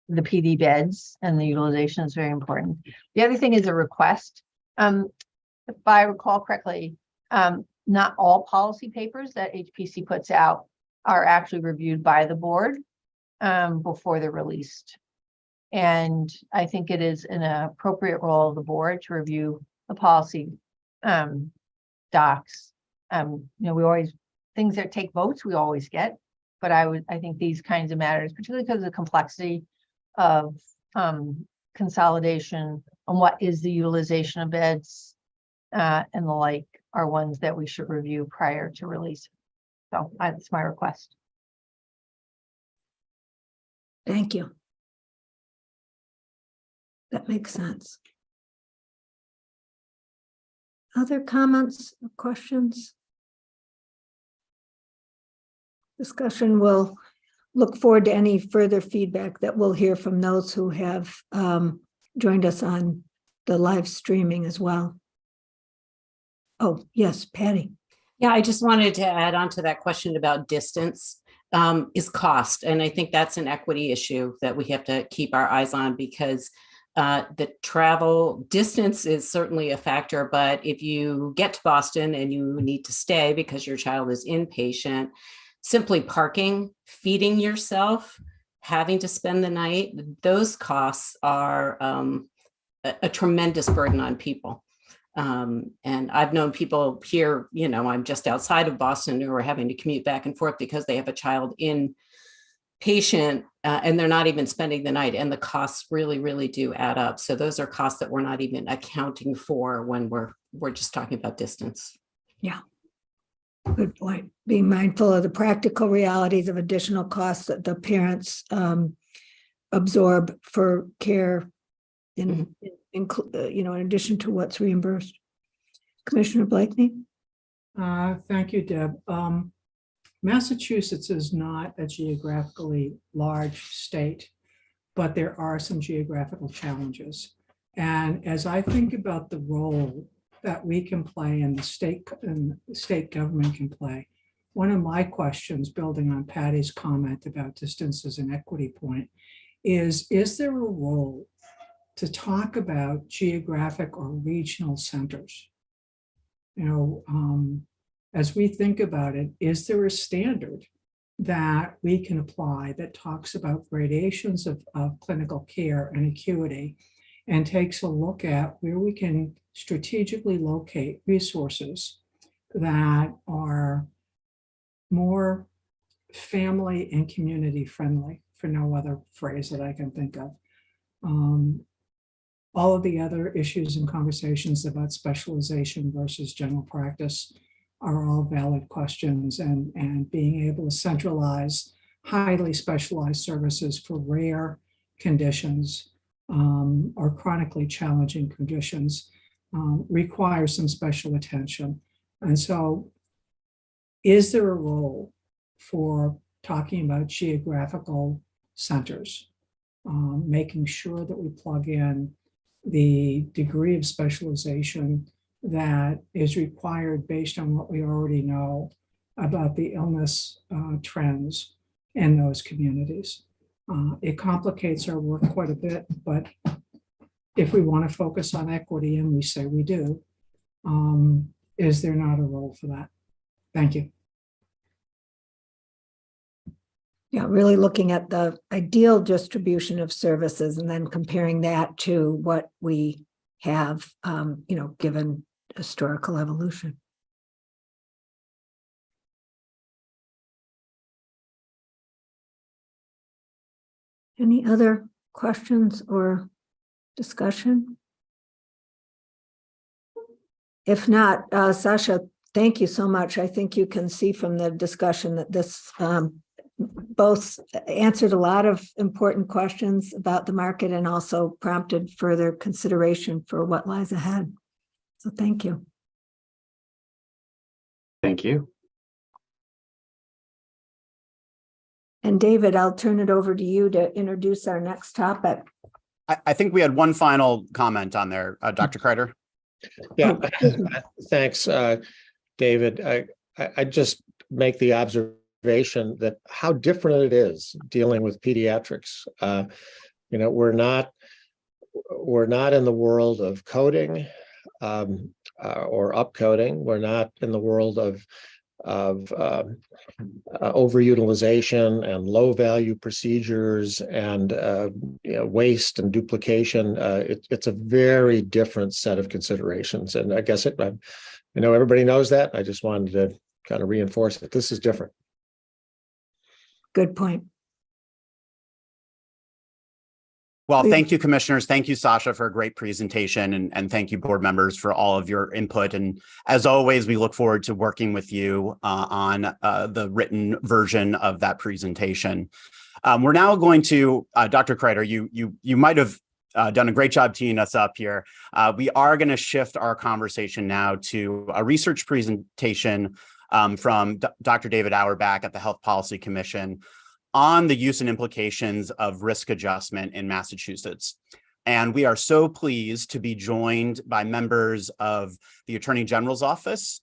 the PD beds and the utilization is very important. The other thing is a request. If I recall correctly, not all policy papers that HPC puts out are actually reviewed by the board before they're released. And I think it is an appropriate role of the board to review the policy docs. We always, things that take votes, we always get, but I think these kinds of matters, particularly because of the complexity of consolidation on what is the utilization of beds and the like, are ones that we should review prior to release. So that's my request. Thank you. That makes sense. Other comments or questions? Discussion will look forward to any further feedback that we'll hear from those who have joined us on the live streaming as well. Oh, yes, Patty. Yeah, I just wanted to add on to that question about distance is cost. And I think that's an equity issue that we have to keep our eyes on, because the travel distance is certainly a factor. But if you get to Boston and you need to stay because your child is inpatient, simply parking, feeding yourself, having to spend the night, those costs are a tremendous burden on people. And I've known people here, I'm just outside of Boston, who are having to commute back and forth because they have a child inpatient and they're not even spending the night, and the costs really, really do add up. So those are costs that we're not even accounting for when we're just talking about distance. Yeah. Good point. Being mindful of the practical realities of additional costs that the parents absorb for care in addition to what's reimbursed. Commissioner Blakeney. Thank you, Deb. Massachusetts is not a geographically large state, but there are some geographical challenges. And as I think about the role that we can play and the state government can play, one of my questions, building on Patty's comment about distance as an equity point, is there a role to talk about geographic or regional centers? As we think about it, is there a standard that we can apply that talks about gradations of clinical care and acuity, and takes a look at where we can strategically locate resources that are more family and community friendly, for no other phrase that I can think of. All of the other issues and conversations about specialization versus general practice are all valid questions, and being able to centralize highly specialized services for rare conditions or chronically challenging conditions requires some special attention. And so, is there a role for talking about geographical centers, making sure that we plug in the degree of specialization that is required based on what we already know about the illness trends in those communities? It complicates our work quite a bit, but if we want to focus on equity, and we say we do, is there not a role for that? Thank you. Yeah, really looking at the ideal distribution of services and then comparing that to what we have, given historical evolution. Any other questions or discussion? If not, Sasha, thank you so much. I think you can see from the discussion that this both answered a lot of important questions about the market and also prompted further consideration for what lies ahead. So thank you. Thank you. And David, I'll turn it over to you to introduce our next topic. I think we had one final comment on there, Dr. Kreider. Yeah, thanks, David. I just make the observation that how different it is dealing with pediatrics. You know, we're not in the world of coding or upcoding. We're not in the world of overutilization and low value procedures and waste and duplication. It's a very different set of considerations, and I guess everybody knows that. I just wanted to kind of reinforce that this is different. Good point. Well, thank you, commissioners. Thank you, Sasha, for a great presentation. And thank you, board members, for all of your input. And as always, we look forward to working with you on the written version of that presentation. We're now going to, Dr. Kreider, you might have done a great job teeing us up here. We are going to shift our conversation now to a research presentation from Dr. David Auerbach at the Health Policy Commission on the use and implications of risk adjustment in Massachusetts. And we are so pleased to be joined by members of the Attorney General's Office,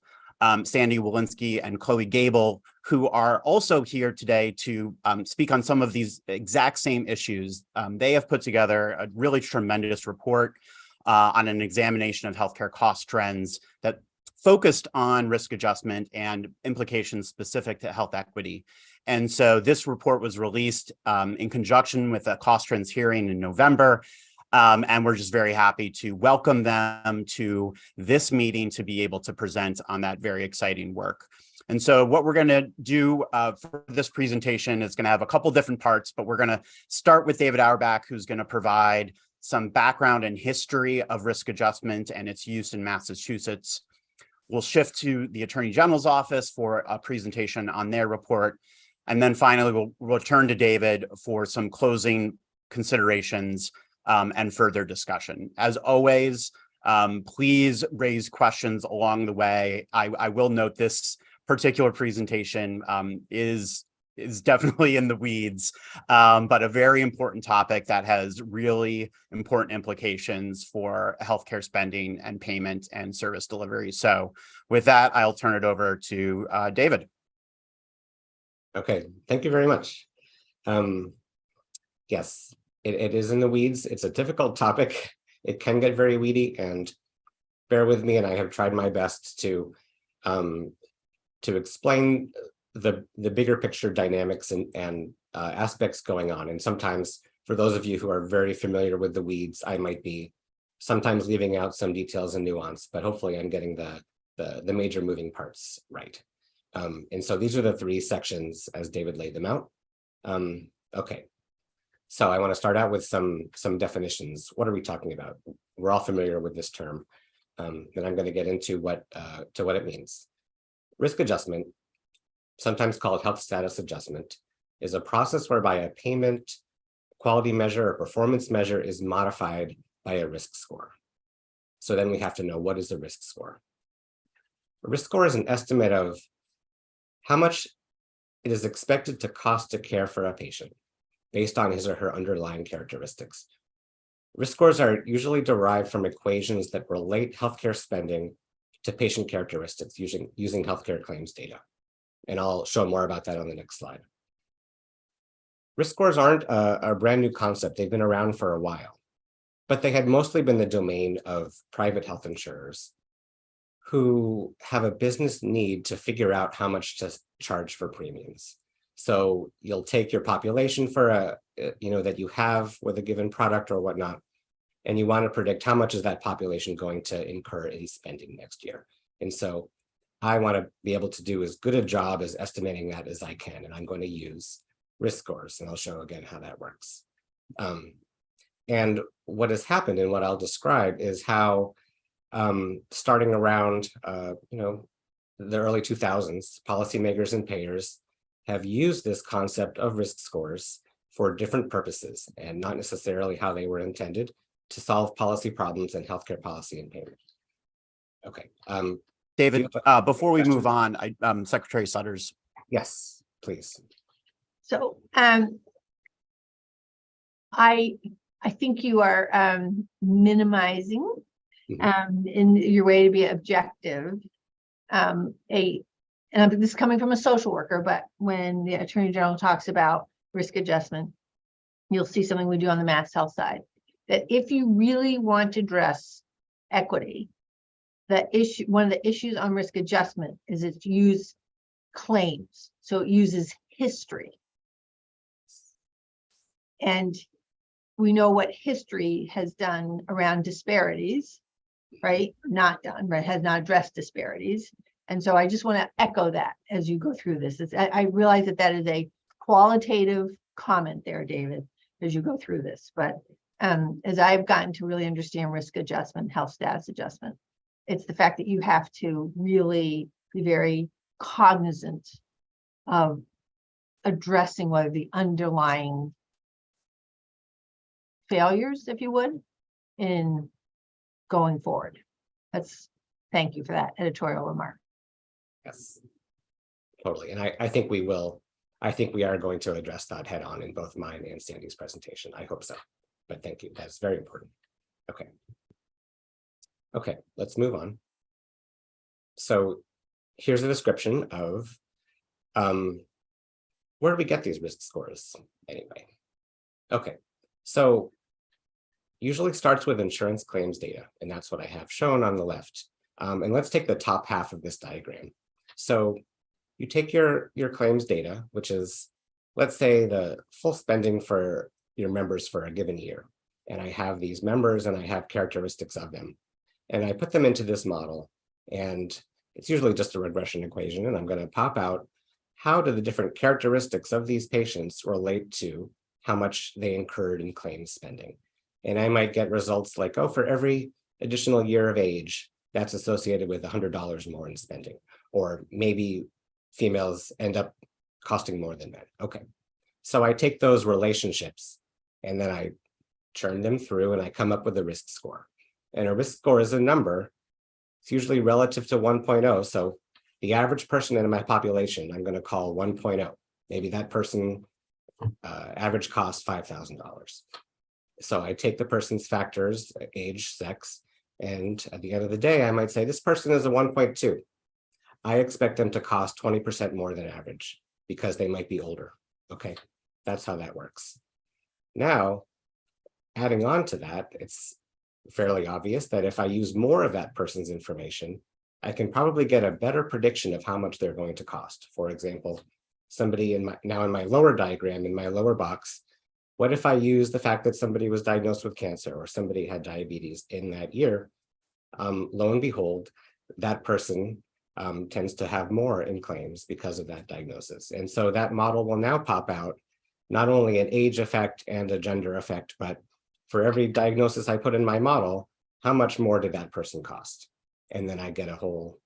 Sandy Walensky and Chloe Gable, who are also here today to speak on some of these exact same issues. They have put together a really tremendous report on an examination of healthcare cost trends that focused on risk adjustment and implications specific to health equity. And so this report was released in conjunction with a cost trends hearing in November. And we're just very happy to welcome them to this meeting to be able to present on that very exciting work. And so what we're going to do for this presentation is going to have a couple different parts, but we're going to start with David Auerbach, who's going to provide some background and history of risk adjustment and its use in Massachusetts. We'll shift to the Attorney General's Office for a presentation on their report. And then finally, we'll return to David for some closing considerations and further discussion. As always, please raise questions along the way. I will note this particular presentation is definitely in the weeds, but a very important topic that has really important implications for healthcare spending and payment and service delivery. So with that, I'll turn it over to David. Okay, thank you very much. Yes, it is in the weeds. It's a difficult topic. It can get very weedy, and bear with me, and I have tried my best to explain the bigger picture dynamics and aspects going on. And sometimes, for those of you who are very familiar with the weeds, I might be sometimes leaving out some details and nuance, but hopefully I'm getting the major moving parts right. And so these are the three sections as David laid them out. Okay, so I want to start out with some definitions. What are we talking about? We're all familiar with this term. Then I'm going to get into what it means. Risk adjustment, sometimes called health status adjustment, is a process whereby a payment, quality measure, or performance measure is modified by a risk score. So then we have to know, what is a risk score? A risk score is an estimate of how much it is expected to cost to care for a patient based on his or her underlying characteristics. Risk scores are usually derived from equations that relate healthcare spending to patient characteristics using healthcare claims data. And I'll show more about that on the next slide. Risk scores aren't a brand new concept. They've been around for a while, but they had mostly been the domain of private health insurers who have a business need to figure out how much to charge for premiums. So you'll take your population for that you have with a given product or whatnot, and you want to predict how much is that population going to incur in spending next year. And so I want to be able to do as good a job as estimating that as I can, and I'm going to use risk scores, and I'll show again how that works. And what has happened and what I'll describe is how starting around, the early 2000s, policymakers and payers have used this concept of risk scores for different purposes and not necessarily how they were intended to solve policy problems in healthcare policy and payment. Okay. David, before we move on, Secretary Sutters. Yes, please. So I think you are minimizing in your way to be objective. And this is coming from a social worker, but when the Attorney General talks about risk adjustment, you'll see something we do on the Mass Health side, that if you really want to address equity, one of the issues on risk adjustment is it's use claims. So it uses history. And we know what history has done around disparities, right? Not done, right? Has not addressed disparities. And so I just want to echo that as you go through this. I realize that is a qualitative comment there, David, as you go through this. But as I've gotten to really understand risk adjustment, health status adjustment, it's the fact that you have to really be very cognizant of addressing whether the underlying failures, if you would, in going forward. Thank you for that editorial remark. Yes, totally. And I think we will. I think we are going to address that head on in both mine and Sandy's presentation. I hope so. But thank you. That's very important. Okay. Okay, let's move on. So here's a description of where do we get these risk scores anyway? Okay, so usually starts with insurance claims data, and that's what I have shown on the left. And let's take the top half of this diagram. So you take your claims data, which is, let's say, the full spending for your members for a given year. And I have these members and I have characteristics of them. And I put them into this model, and it's usually just a regression equation. And I'm going to pop out how do the different characteristics of these patients relate to how much they incurred in claims spending. And I might get results like, oh, for every additional year of age, that's associated with $100 more in spending. Or maybe females end up costing more than men. Okay. So I take those relationships and then I churn them through and I come up with a risk score. And a risk score is a number. It's usually relative to 1.0. So the average person in my population, I'm going to call 1.0. Maybe that person average cost $5,000. So I take the person's factors, age, sex, and at the end of the day, I might say this person is a 1.2. I expect them to cost 20% more than average because they might be older. Okay, that's how that works. Now, adding on to that, it's fairly obvious that if I use more of that person's information, I can probably get a better prediction of how much they're going to cost. For example, somebody in my lower diagram, in my lower box, what if I use the fact that somebody was diagnosed with cancer or somebody had diabetes in that year? Lo and behold, that person tends to have more in claims because of that diagnosis. And so that model will now pop out not only an age effect and a gender effect, but for every diagnosis I put in my model, how much more did that person cost? And then I get a whole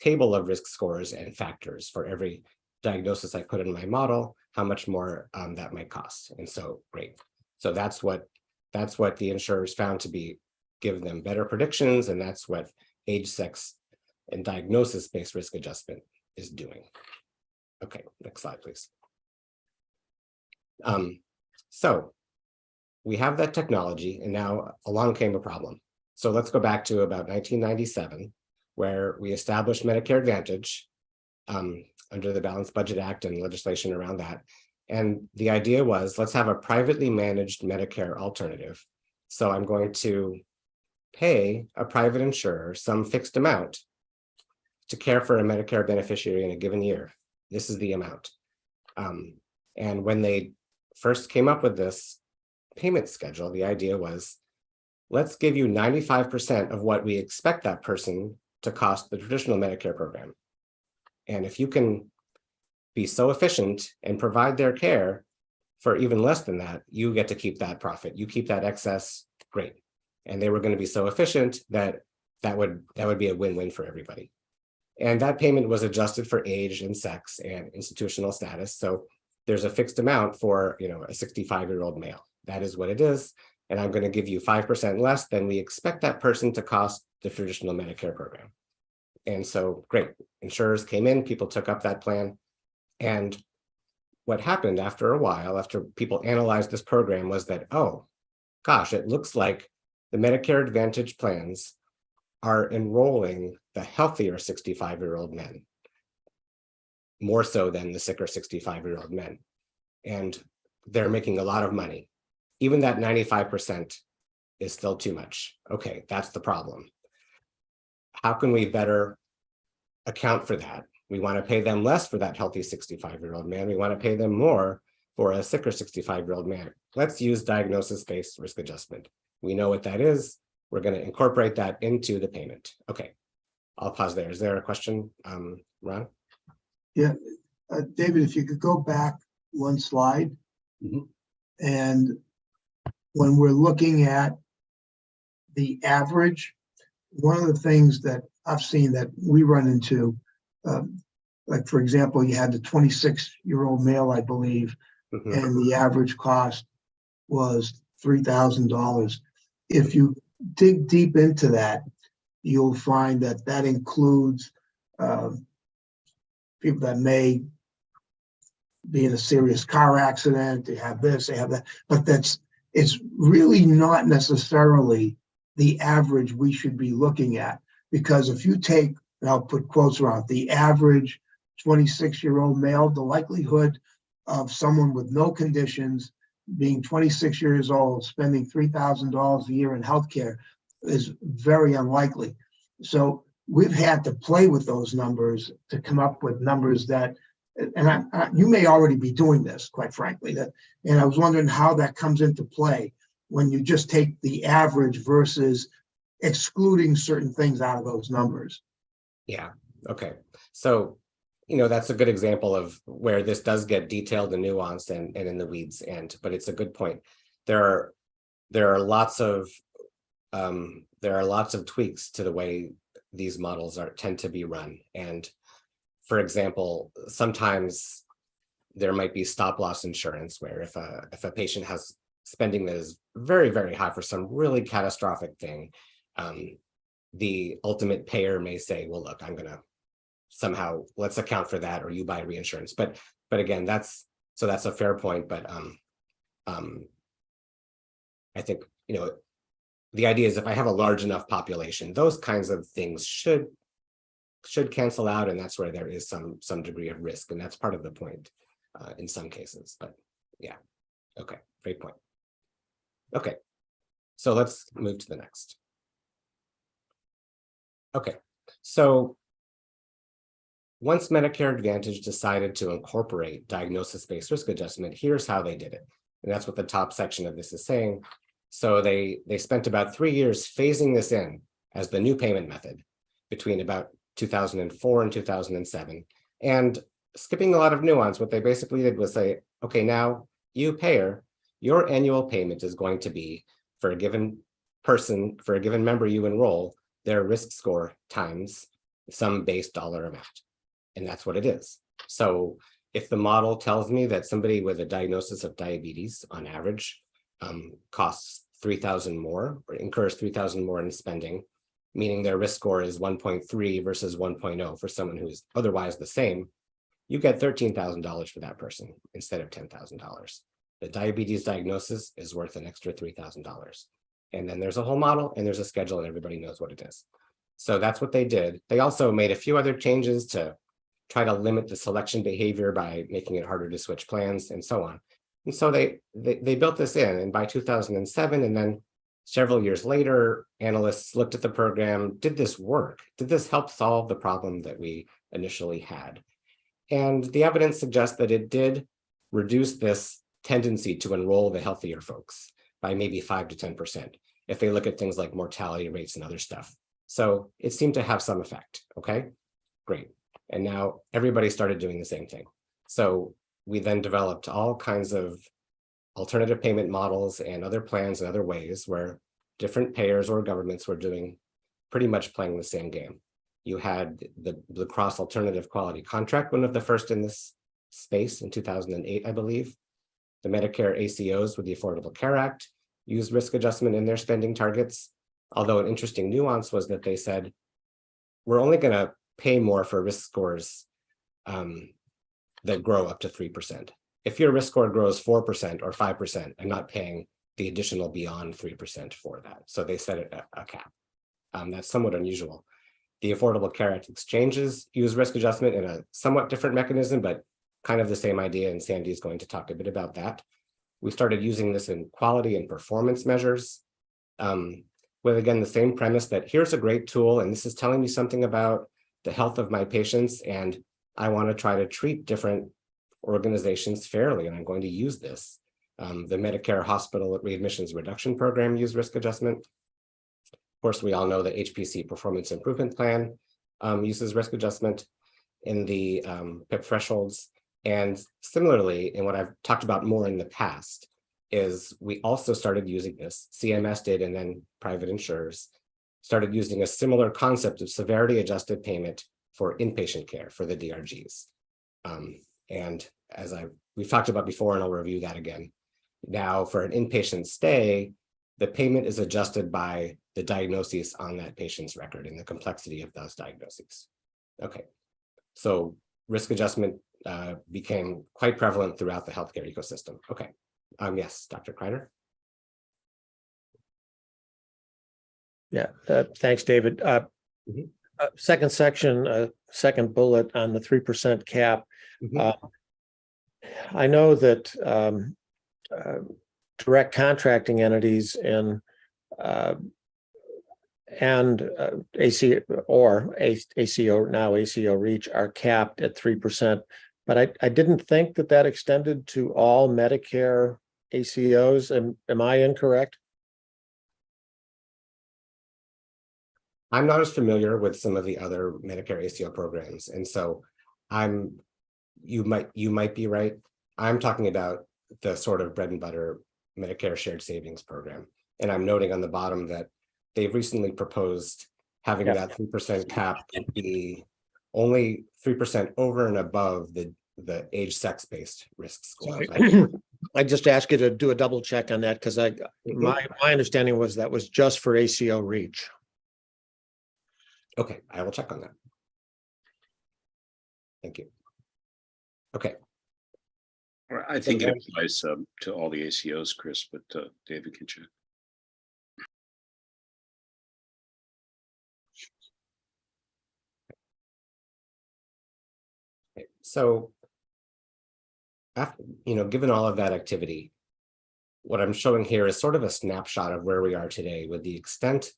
table of risk scores and factors for every diagnosis I put in my model, how much more that might cost. And so great. So that's what the insurers found to give them better predictions, and that's what age, sex, and diagnosis-based risk adjustment is doing. Okay, next slide, please. So we have that technology, and now along came a problem. So let's go back to about 1997, where we established Medicare Advantage under the Balanced Budget Act and legislation around that. And the idea was, let's have a privately managed Medicare alternative. So I'm going to pay a private insurer some fixed amount to care for a Medicare beneficiary in a given year. This is the amount. And when they first came up with this payment schedule, the idea was, let's give you 95% of what we expect that person to cost the traditional Medicare program. And if you can be so efficient and provide their care for even less than that, you get to keep that profit. You keep that excess, great. And they were going to be so efficient that That would be a win-win for everybody. And that payment was adjusted for age and sex and institutional status. So there's a fixed amount for, a 65-year-old male. That is what it is. And I'm going to give you 5% less than we expect that person to cost the traditional Medicare program. And so, great, insurers came in, people took up that plan. And what happened after a while, after people analyzed this program, was that, oh, gosh, it looks like the Medicare Advantage plans are enrolling the healthier 65-year-old men more so than the sicker 65-year-old men. And they're making a lot of money. Even that 95% is still too much. Okay, that's the problem. How can we better account for that? We want to pay them less for that healthy 65-year-old man. We want to pay them more for a sicker 65-year-old man. Let's use diagnosis-based risk adjustment. We know what that is. We're going to incorporate that into the payment. Okay, I'll pause there. Is there a question, Ron? Yeah, David, if you could go back one slide. Mhm. And when we're looking at the average, one of the things that I've seen that we run into, like for example, you had the 26-year-old male, I believe, Mhm. and the average cost was $3,000. If you dig deep into that, you'll find that that includes people that may be in a serious car accident, they have this, they have that, but it's really not necessarily the average we should be looking at. Because if you take, and I'll put quotes around, the average 26-year-old male, the likelihood of someone with no conditions being 26 years old, spending $3,000 a year in healthcare is very unlikely. So we've had to play with those numbers to come up with numbers that, and you may already be doing this, quite frankly, and I was wondering how that comes into play when you just take the average versus excluding certain things out of those numbers. Yeah, okay. So, that's a good example of where this does get detailed and nuanced and in the weeds, but it's a good point. There are lots of tweaks to the way these models tend to be run. And for example, sometimes there might be stop loss insurance where if a patient has spending that is very, very high for some really catastrophic thing, the ultimate payer may say, well, look, I'm going to somehow, let's account for that, or you buy reinsurance. But again, that's a fair point. But I think, the idea is if I have a large enough population, those kinds of things should cancel out, and that's where there is some degree of risk, and that's part of the point in some cases. But yeah, okay, great point. Okay, so let's move to the next. Okay, so once Medicare Advantage decided to incorporate diagnosis-based risk adjustment, here's how they did it, and that's what the top section of this is saying. So they spent about 3 years phasing this in as the new payment method between about 2004 and 2007. And skipping a lot of nuance, what they basically did was say, okay, now you payer, your annual payment is going to be for a given person, for a given member you enroll, their risk score times some base dollar amount. And that's what it is. So if the model tells me that somebody with a diagnosis of diabetes on average costs $3,000 more or incurs $3,000 more in spending, meaning their risk score is 1.3 versus 1.0 for someone who's otherwise the same, you get $13,000 for that person instead of $10,000. The diabetes diagnosis is worth an extra $3,000. And then there's a whole model and there's a schedule and everybody knows what it is. So that's what they did. They also made a few other changes to try to limit the selection behavior by making it harder to switch plans and so on. And so they built this in, and by 2007, and then several years later, analysts looked at the program. Did this work? Did this help solve the problem that we initially had? And the evidence suggests that it did reduce this tendency to enroll the healthier folks by maybe 5 to 10%, if they look at things like mortality rates and other stuff. So it seemed to have some effect, okay? Great. And now everybody started doing the same thing. So we then developed all kinds of alternative payment models and other plans and other ways where different payers or governments were doing pretty much playing the same game. You had the Blue Cross Alternative Quality Contract, one of the first in this space in 2008, I believe. The Medicare ACOs with the Affordable Care Act used risk adjustment in their spending targets. Although an interesting nuance was that they said, we're only going to pay more for risk scores that grow up to 3%. If your risk score grows 4% or 5%, I'm not paying the additional beyond 3% for that. So they set it at a cap. That's somewhat unusual. The Affordable Care Act exchanges use risk adjustment in a somewhat different mechanism, but kind of the same idea, and Sandy is going to talk a bit about that. We started using this in quality and performance measures with, again, the same premise that here's a great tool, and this is telling me something about the health of my patients, and I want to try to treat different organizations fairly, and I'm going to use this. The Medicare Hospital Readmissions Reduction Program used risk adjustment. Of course, we all know the HPC Performance Improvement Plan uses risk adjustment in the PIP thresholds. And similarly, in what I've talked about more in the past, is we also started using this, CMS did, and then private insurers started using a similar concept of severity adjusted payment for inpatient care for the DRGs. And as we've talked about before, and I'll review that again. Now for an inpatient stay, the payment is adjusted by the diagnoses on that patient's record and the complexity of those diagnoses. Okay, so risk adjustment became quite prevalent throughout the healthcare ecosystem. Okay, yes, Dr. Kreider. Yeah, thanks, David. Second section, second bullet on the 3% cap. I know that direct contracting entities and ACO, now ACO REACH, are capped at 3%, but I didn't think that extended to all Medicare ACOs. Am I incorrect? I'm not as familiar with some of the other Medicare ACO programs, and so you might be right. I'm talking about the sort of bread and butter Medicare shared savings program, and I'm noting on the bottom that they've recently proposed having that 3% cap be only 3% over and above the age sex based risk score. I just asked you to do a double check on that, because my understanding was that was just for ACO REACH. Okay, I will check on that. Thank you. Okay. I think it applies to all the ACOs, Chris, but David can check. So, after, given all of that activity, what I'm showing here is sort of a snapshot of where we are today with the extent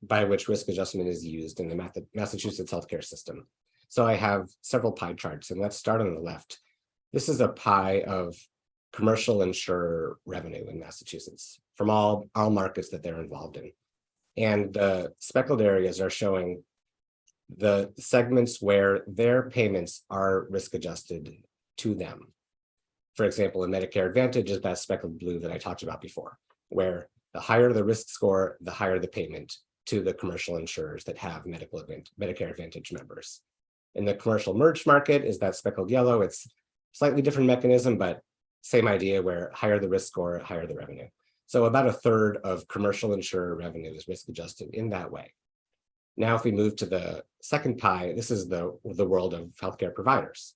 by which risk adjustment is used in the Massachusetts healthcare system. So I have several pie charts, and let's start on the left. This is a pie of commercial insurer revenue in Massachusetts from all markets that they're involved in. And the speckled areas are showing the segments where their payments are risk adjusted to them. For example, in Medicare Advantage is that speckled blue that I talked about before, where the higher the risk score, the higher the payment to the commercial insurers that have Medicare Advantage members. In the commercial merged market is that speckled yellow. It's slightly different mechanism, but same idea, where higher the risk score, higher the revenue. So about a third of commercial insurer revenue is risk adjusted in that way. Now, if we move to the second pie, this is the world of healthcare providers,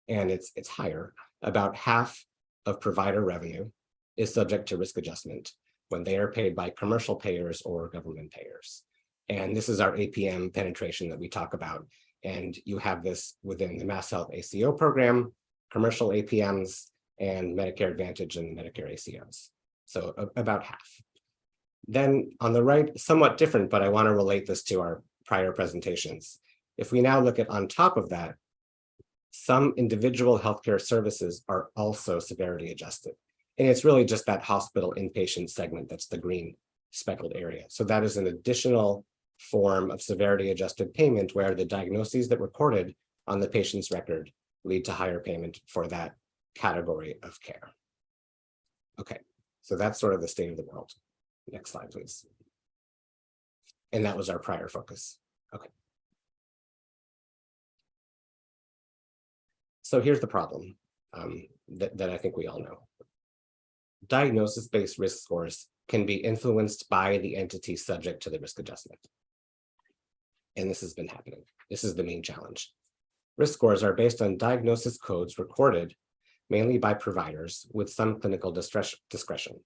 and it's higher. About half of provider revenue is subject to risk adjustment when they are paid by commercial payers or government payers. And this is our APM penetration that we talk about. And you have this within the Mass Health ACO program, commercial APMs, and Medicare Advantage and Medicare ACOs. So about half. Then on the right, somewhat different, but I want to relate this to our prior presentations. If we now look at on top of that, some individual healthcare services are also severity adjusted. And it's really just that hospital inpatient segment that's the green speckled area. So that is an additional form of severity adjusted payment where the diagnoses that recorded on the patient's record lead to higher payment for that category of care. Okay, so that's sort of the state of the world. Next slide, please. And that was our prior focus. Okay. So here's the problem that I think we all know. Diagnosis-based risk scores can be influenced by the entity subject to the risk adjustment. And this has been happening. This is the main challenge. Risk scores are based on diagnosis codes recorded mainly by providers with some clinical discretion.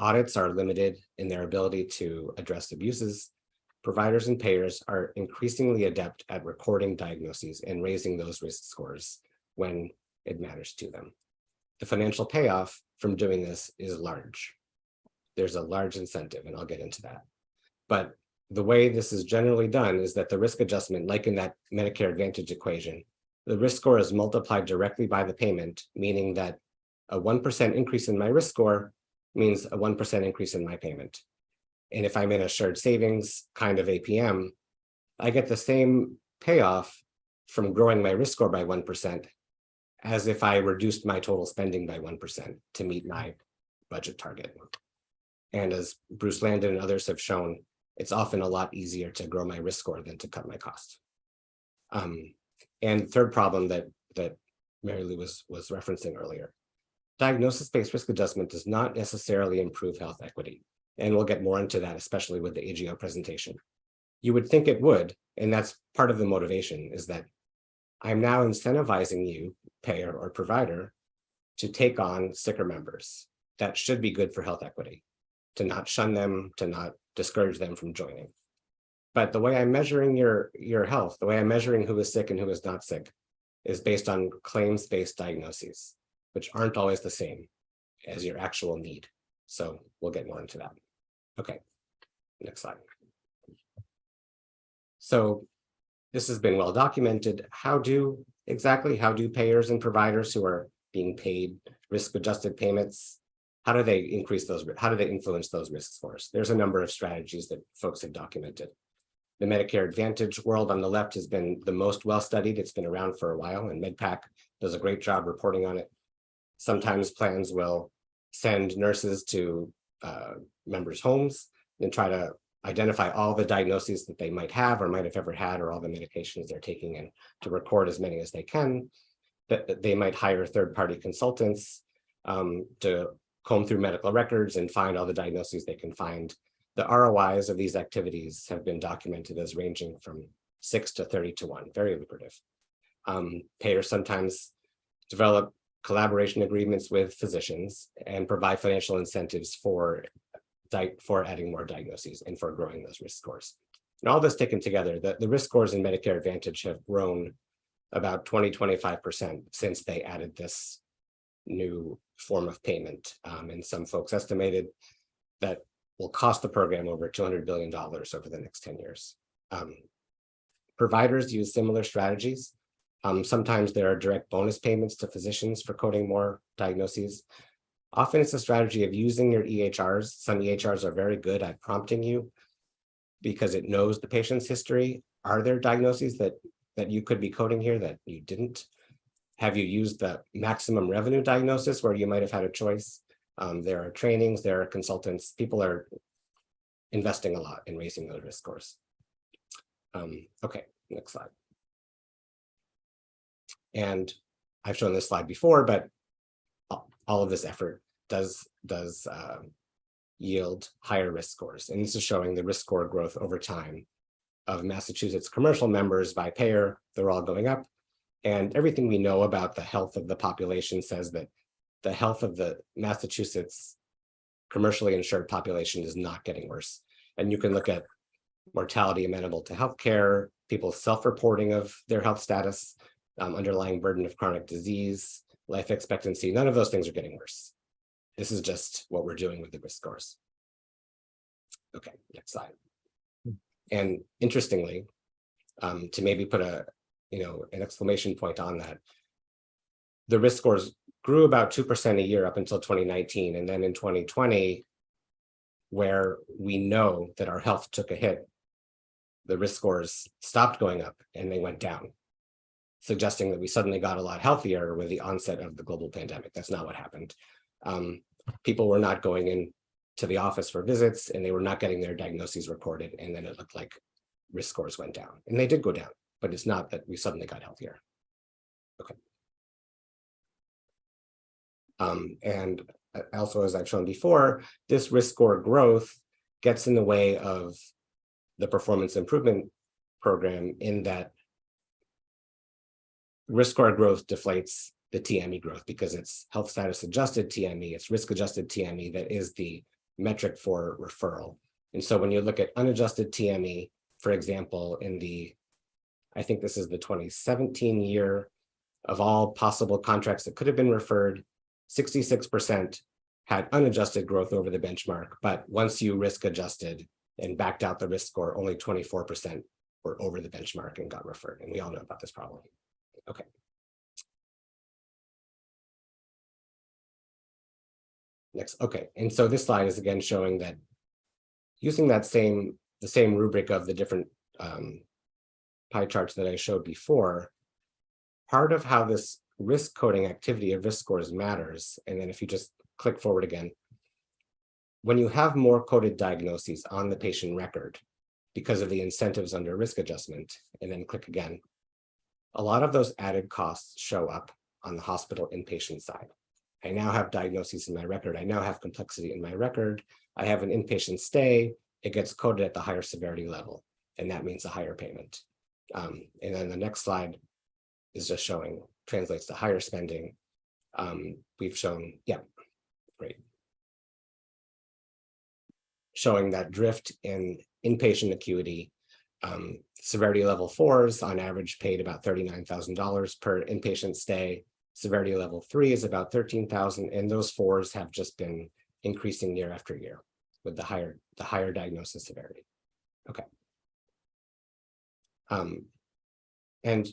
Audits are limited in their ability to address abuses. Providers and payers are increasingly adept at recording diagnoses and raising those risk scores when it matters to them. The financial payoff from doing this is large. There's a large incentive, and I'll get into that. But the way this is generally done is that the risk adjustment, like in that Medicare Advantage equation, the risk score is multiplied directly by the payment, meaning that a 1% increase in my risk score means a 1% increase in my payment. And if I'm in a shared savings kind of APM, I get the same payoff from growing my risk score by 1% as if I reduced my total spending by 1% to meet my budget target. And as Bruce Landon and others have shown, it's often a lot easier to grow my risk score than to cut my cost. And third problem that Mary Lou was referencing earlier, diagnosis-based risk adjustment does not necessarily improve health equity. And we'll get more into that, especially with the AGO presentation. You would think it would, and that's part of the motivation, is that I'm now incentivizing you, payer or provider, to take on sicker members. That should be good for health equity, to not shun them, to not discourage them from joining. But the way I'm measuring your health, the way I'm measuring who is sick and who is not sick, is based on claims-based diagnoses, which aren't always the same as your actual need. So we'll get more into that. Okay, next slide. So this has been well documented. How do payers and providers who are being paid risk-adjusted payments, how do they increase those? How do they influence those risk scores? There's a number of strategies that folks have documented. The Medicare Advantage world on the left has been the most well-studied. It's been around for a while, and MedPAC does a great job reporting on it. Sometimes plans will send nurses to members' homes and try to identify all the diagnoses that they might have or might have ever had, or all the medications they're taking, and to record as many as they can. That they might hire third-party consultants to comb through medical records and find all the diagnoses they can find. The ROIs of these activities have been documented as ranging from 6 to 30 to 1, very lucrative. Payers sometimes develop collaboration agreements with physicians and provide financial incentives for adding more diagnoses and for growing those risk scores. And all this taken together, the risk scores in Medicare Advantage have grown about 20–25% since they added this new form of payment. And some folks estimated that will cost the program over $200 billion over the next 10 years. Providers use similar strategies. Sometimes there are direct bonus payments to physicians for coding more diagnoses. Often it's a strategy of using your EHRs. Some EHRs are very good at prompting you because it knows the patient's history. Are there diagnoses that you could be coding here that you didn't? Have you used the maximum revenue diagnosis where you might have had a choice? There are trainings, there are consultants. People are investing a lot in raising those risk scores. Okay, next slide. And I've shown this slide before, but all of this effort does yield higher risk scores. And this is showing the risk score growth over time of Massachusetts commercial members by payer. They're all going up. And everything we know about the health of the population says that the health of the Massachusetts commercially insured population is not getting worse. And you can look at mortality amenable to healthcare, people's self-reporting of their health status, underlying burden of chronic disease, life expectancy. None of those things are getting worse. This is just what we're doing with the risk scores. Okay, next slide. And interestingly, to maybe put an exclamation point on that, the risk scores grew about 2% a year up until 2019. And then in 2020, where we know that our health took a hit, the risk scores stopped going up and they went down, suggesting that we suddenly got a lot healthier with the onset of the global pandemic. That's not what happened. People were not going in to the office for visits and they were not getting their diagnoses recorded. And then it looked like risk scores went down, and they did go down, but it's not that we suddenly got healthier. Okay. And also, as I've shown before, this risk score growth gets in the way of the performance improvement program in that risk score growth deflates the TME growth because it's health status adjusted TME, it's risk adjusted TME that is the metric for referral. And so when you look at unadjusted TME, for example, in the, I think this is the 2017 year of all possible contracts that could have been referred, 66% had unadjusted growth over the benchmark, but once you risk adjusted and backed out the risk score, only 24% were over the benchmark and got referred. And we all know about this problem. Okay. Next, okay. And so this slide is again showing that using that the same rubric of the different pie charts that I showed before, part of how this risk coding activity of risk scores matters. And then if you just click forward again, when you have more coded diagnoses on the patient record because of the incentives under risk adjustment, and then click again, a lot of those added costs show up on the hospital inpatient side. I now have diagnoses in my record. I now have complexity in my record. I have an inpatient stay. It gets coded at the higher severity level, and that means a higher payment. And then the next slide is just showing, translates to higher spending. We've shown, yeah, great. Showing that drift in inpatient acuity. Severity level 4s on average paid about $39,000 per inpatient stay. Severity level 3 is about $13,000, and those 4s have just been increasing year after year with the higher diagnosis severity. Okay. And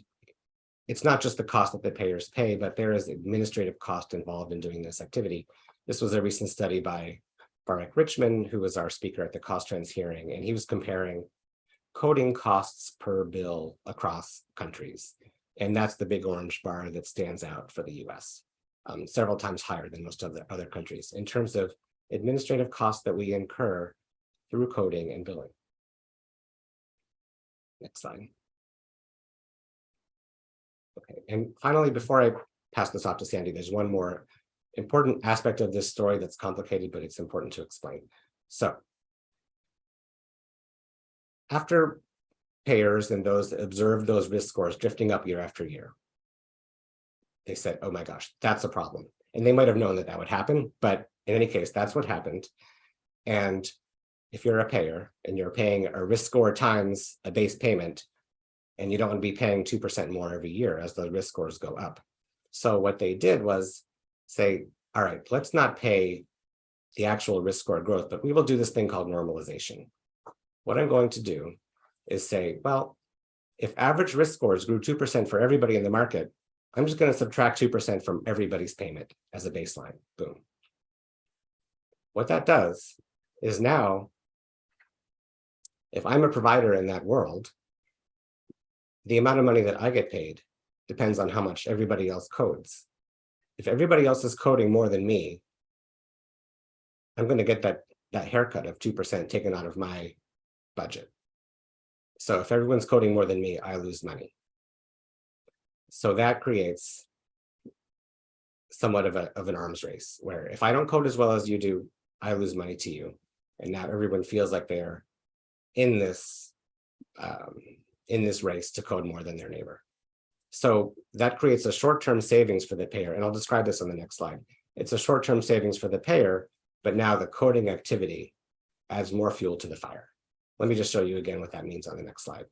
it's not just the cost that the payers pay, but there is administrative cost involved in doing this activity. This was a recent study by Barak Richmond, who was our speaker at the cost trends hearing, and he was comparing coding costs per bill across countries. And that's the big orange bar that stands out for the US, several times higher than most of the other countries in terms of administrative costs that we incur through coding and billing. Next slide. Okay, and finally, before I pass this off to Sandy, there's one more important aspect of this story that's complicated, but it's important to explain. So, after payers and those that observed those risk scores drifting up year after year, they said, oh my gosh, that's a problem. And they might have known that that would happen, but in any case, that's what happened. And if you're a payer and you're paying a risk score times a base payment, and you don't want to be paying 2% more every year as the risk scores go up. So what they did was say, all right, let's not pay the actual risk score growth, but we will do this thing called normalization. What I'm going to do is say, well, if average risk scores grew 2% for everybody in the market, I'm just going to subtract 2% from everybody's payment as a baseline. Boom. What that does is now, if I'm a provider in that world, the amount of money that I get paid depends on how much everybody else codes. If everybody else is coding more than me, I'm going to get that haircut of 2% taken out of my budget. So if everyone's coding more than me, I lose money. So that creates somewhat of an arms race, where if I don't code as well as you do, I lose money to you. And now everyone feels like they're in this race to code more than their neighbor. So that creates a short-term savings for the payer. And I'll describe this on the next slide. It's a short-term savings for the payer, but now the coding activity adds more fuel to the fire. Let me just show you again what that means on the next slide.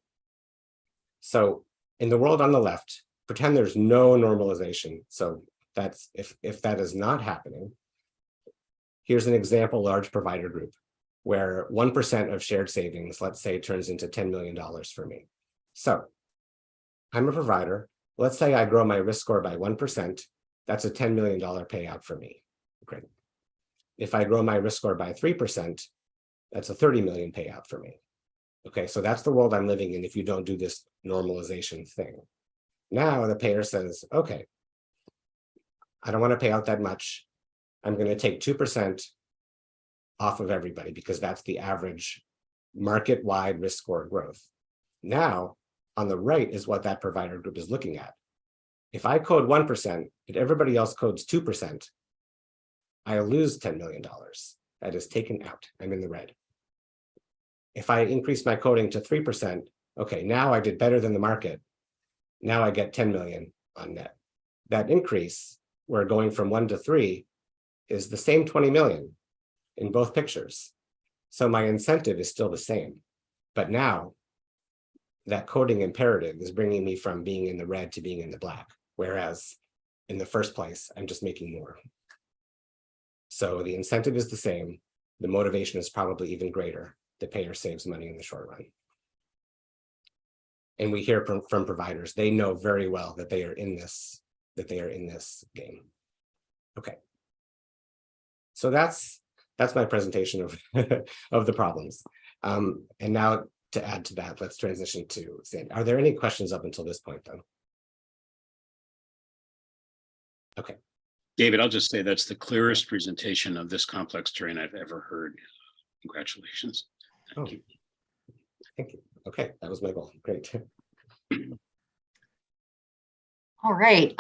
So in the world on the left, pretend there's no normalization. So that's if that is not happening, here's an example large provider group where 1% of shared savings, let's say, turns into $10 million for me. So I'm a provider. Let's say I grow my risk score by 1%. That's a $10 million payout for me. Great. If I grow my risk score by 3%, that's a 30 million payout for me. Okay, so that's the world I'm living in if you don't do this normalization thing. Now the payer says, okay, I don't want to pay out that much. I'm going to take 2% off of everybody because that's the average market-wide risk score growth. Now, on the right is what that provider group is looking at. If I code 1%, and everybody else codes 2%, I lose $10 million. That is taken out. I'm in the red. If I increase my coding to 3%, okay, now I did better than the market. Now I get 10 million on net. That increase, where going from 1 to 3, is the same 20 million in both pictures. So my incentive is still the same. But now that coding imperative is bringing me from being in the red to being in the black. Whereas in the first place, I'm just making more. So the incentive is the same. The motivation is probably even greater. The payer saves money in the short run. And we hear from providers, they know very well that they are in this game. Okay. So that's my presentation of, of the problems. And now to add to that, let's transition to Sandy. Are there any questions up until this point though? Okay. David, I'll just say that's the clearest presentation of this complex terrain I've ever heard. Congratulations. Thank you. Thank you. Okay, that was my goal. Great. All right.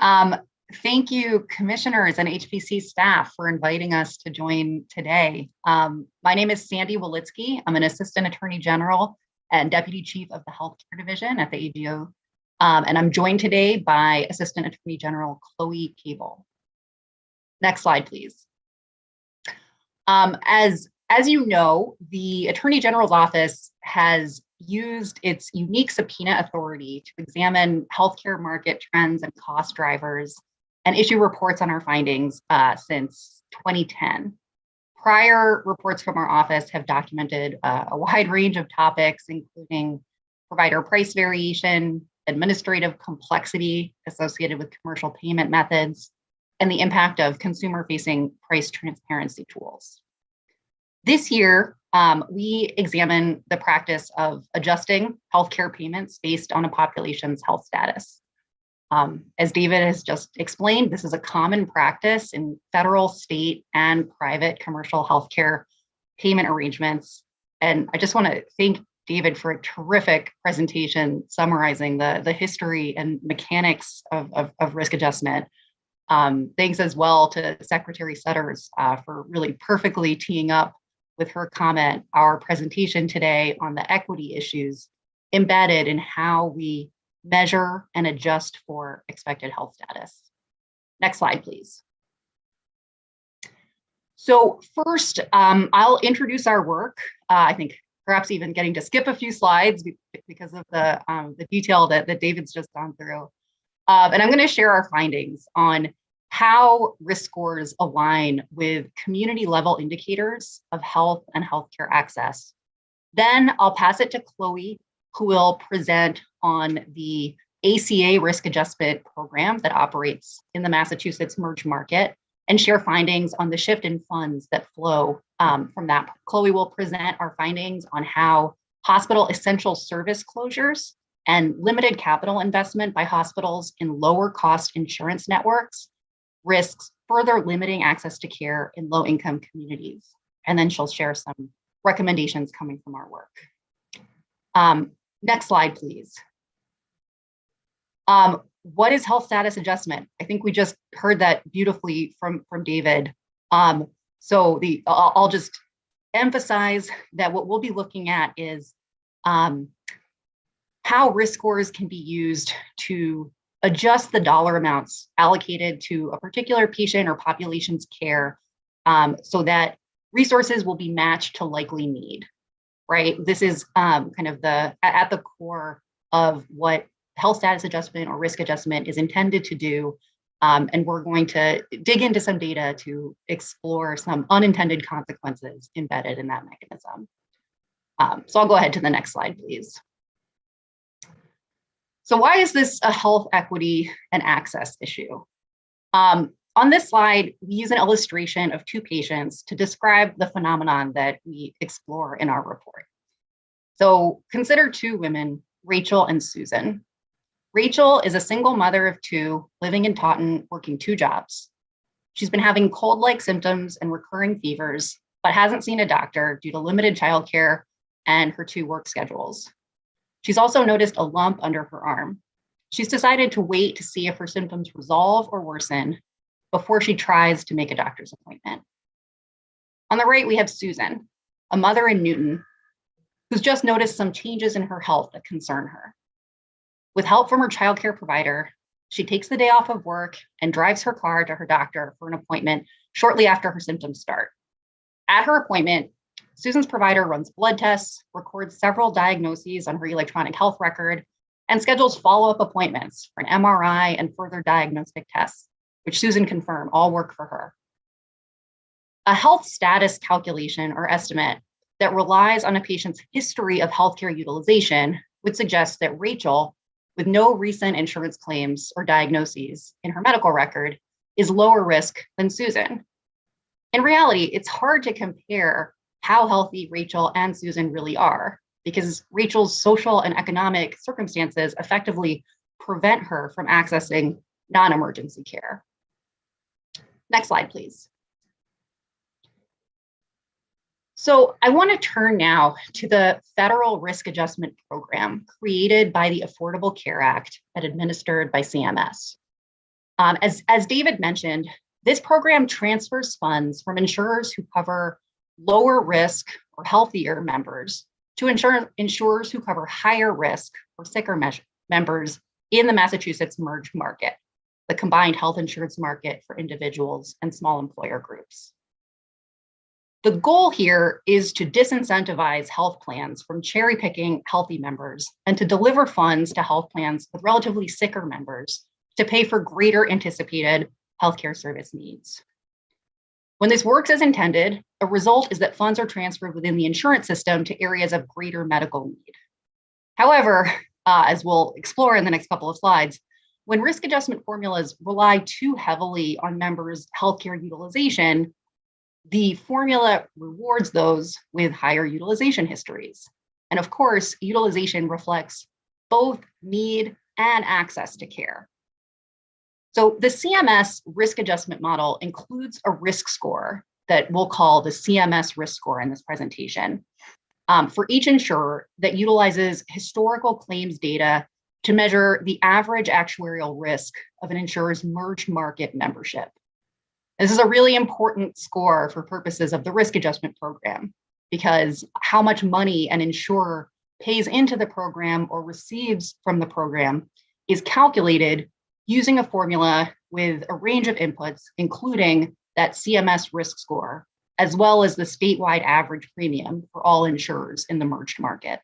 Thank you, commissioners and HPC staff, for inviting us to join today. My name is Sandy Walitsky. I'm an Assistant Attorney General and Deputy Chief of the Healthcare Division at the AGO. And I'm joined today by Assistant Attorney General Chloe Cable. Next slide, please. As you know, the Attorney General's office has used its unique subpoena authority to examine healthcare market trends and cost drivers and issue reports on our findings since 2010. Prior reports from our office have documented a wide range of topics, including provider price variation, administrative complexity associated with commercial payment methods, and the impact of consumer-facing price transparency tools. This year, we examine the practice of adjusting healthcare payments based on a population's health status. As David has just explained, this is a common practice in federal, state, and private commercial healthcare payment arrangements. And I just want to thank David for a terrific presentation summarizing the history and mechanics of risk adjustment. Thanks as well to Secretary Sutters for really perfectly teeing up with her comment our presentation today on the equity issues embedded in how we measure and adjust for expected health status. Next slide, please. So first, I'll introduce our work. I think perhaps even getting to skip a few slides because of the detail that David's just gone through. And I'm going to share our findings on how risk scores align with community level indicators of health and healthcare access. Then I'll pass it to Chloe, who will present on the ACA risk adjustment program that operates in the Massachusetts merged market and share findings on the shift in funds that flow from that. Chloe will present our findings on how hospital essential service closures and limited capital investment by hospitals in lower cost insurance networks risks further limiting access to care in low income communities. And then she'll share some recommendations coming from our work. Next slide, please. What is health status adjustment? I think we just heard that beautifully from David. So I'll just emphasize that what we'll be looking at is how risk scores can be used to adjust the dollar amounts allocated to a particular patient or population's care so that resources will be matched to likely need, right? This is kind of at the core of what health status adjustment or risk adjustment is intended to do. And we're going to dig into some data to explore some unintended consequences embedded in that mechanism. So I'll go ahead to the next slide, please. So why is this a health equity and access issue? On this slide, we use an illustration of two patients to describe the phenomenon that we explore in our report. So consider two women, Rachel and Susan. Rachel is a single mother of two living in Taunton, working two jobs. She's been having cold-like symptoms and recurring fevers but hasn't seen a doctor due to limited childcare and her 2 work schedules. She's also noticed a lump under her arm. She's decided to wait to see if her symptoms resolve or worsen before she tries to make a doctor's appointment. On the right, we have Susan, a mother in Newton, who's just noticed some changes in her health that concern her. With help from her childcare provider, she takes the day off of work and drives her car to her doctor for an appointment shortly after her symptoms start. At her appointment, Susan's provider runs blood tests, records several diagnoses on her electronic health record, and schedules follow-up appointments for an MRI and further diagnostic tests, which Susan confirmed all work for her. A health status calculation or estimate that relies on a patient's history of healthcare utilization would suggest that Rachel, with no recent insurance claims or diagnoses in her medical record, is lower risk than Susan. In reality, it's hard to compare how healthy Rachel and Susan really are, because Rachel's social and economic circumstances effectively prevent her from accessing non-emergency care. Next slide, please. So I want to turn now to the Federal Risk Adjustment Program created by the Affordable Care Act and administered by CMS. As David mentioned, this program transfers funds from insurers who cover lower risk or healthier members to insurers who cover higher risk or sicker members in the Massachusetts merged market, the combined health insurance market for individuals and small employer groups. The goal here is to disincentivize health plans from cherry picking healthy members and to deliver funds to health plans with relatively sicker members to pay for greater anticipated healthcare service needs. When this works as intended, a result is that funds are transferred within the insurance system to areas of greater medical need. However, as we'll explore in the next couple of slides, when risk adjustment formulas rely too heavily on members' healthcare utilization, the formula rewards those with higher utilization histories. And of course, utilization reflects both need and access to care. So the CMS risk adjustment model includes a risk score that we'll call the CMS risk score in this presentation for each insurer that utilizes historical claims data to measure the average actuarial risk of an insurer's merged market membership. This is a really important score for purposes of the risk adjustment program, because how much money an insurer pays into the program or receives from the program is calculated using a formula with a range of inputs, including that CMS risk score, as well as the statewide average premium for all insurers in the merged market.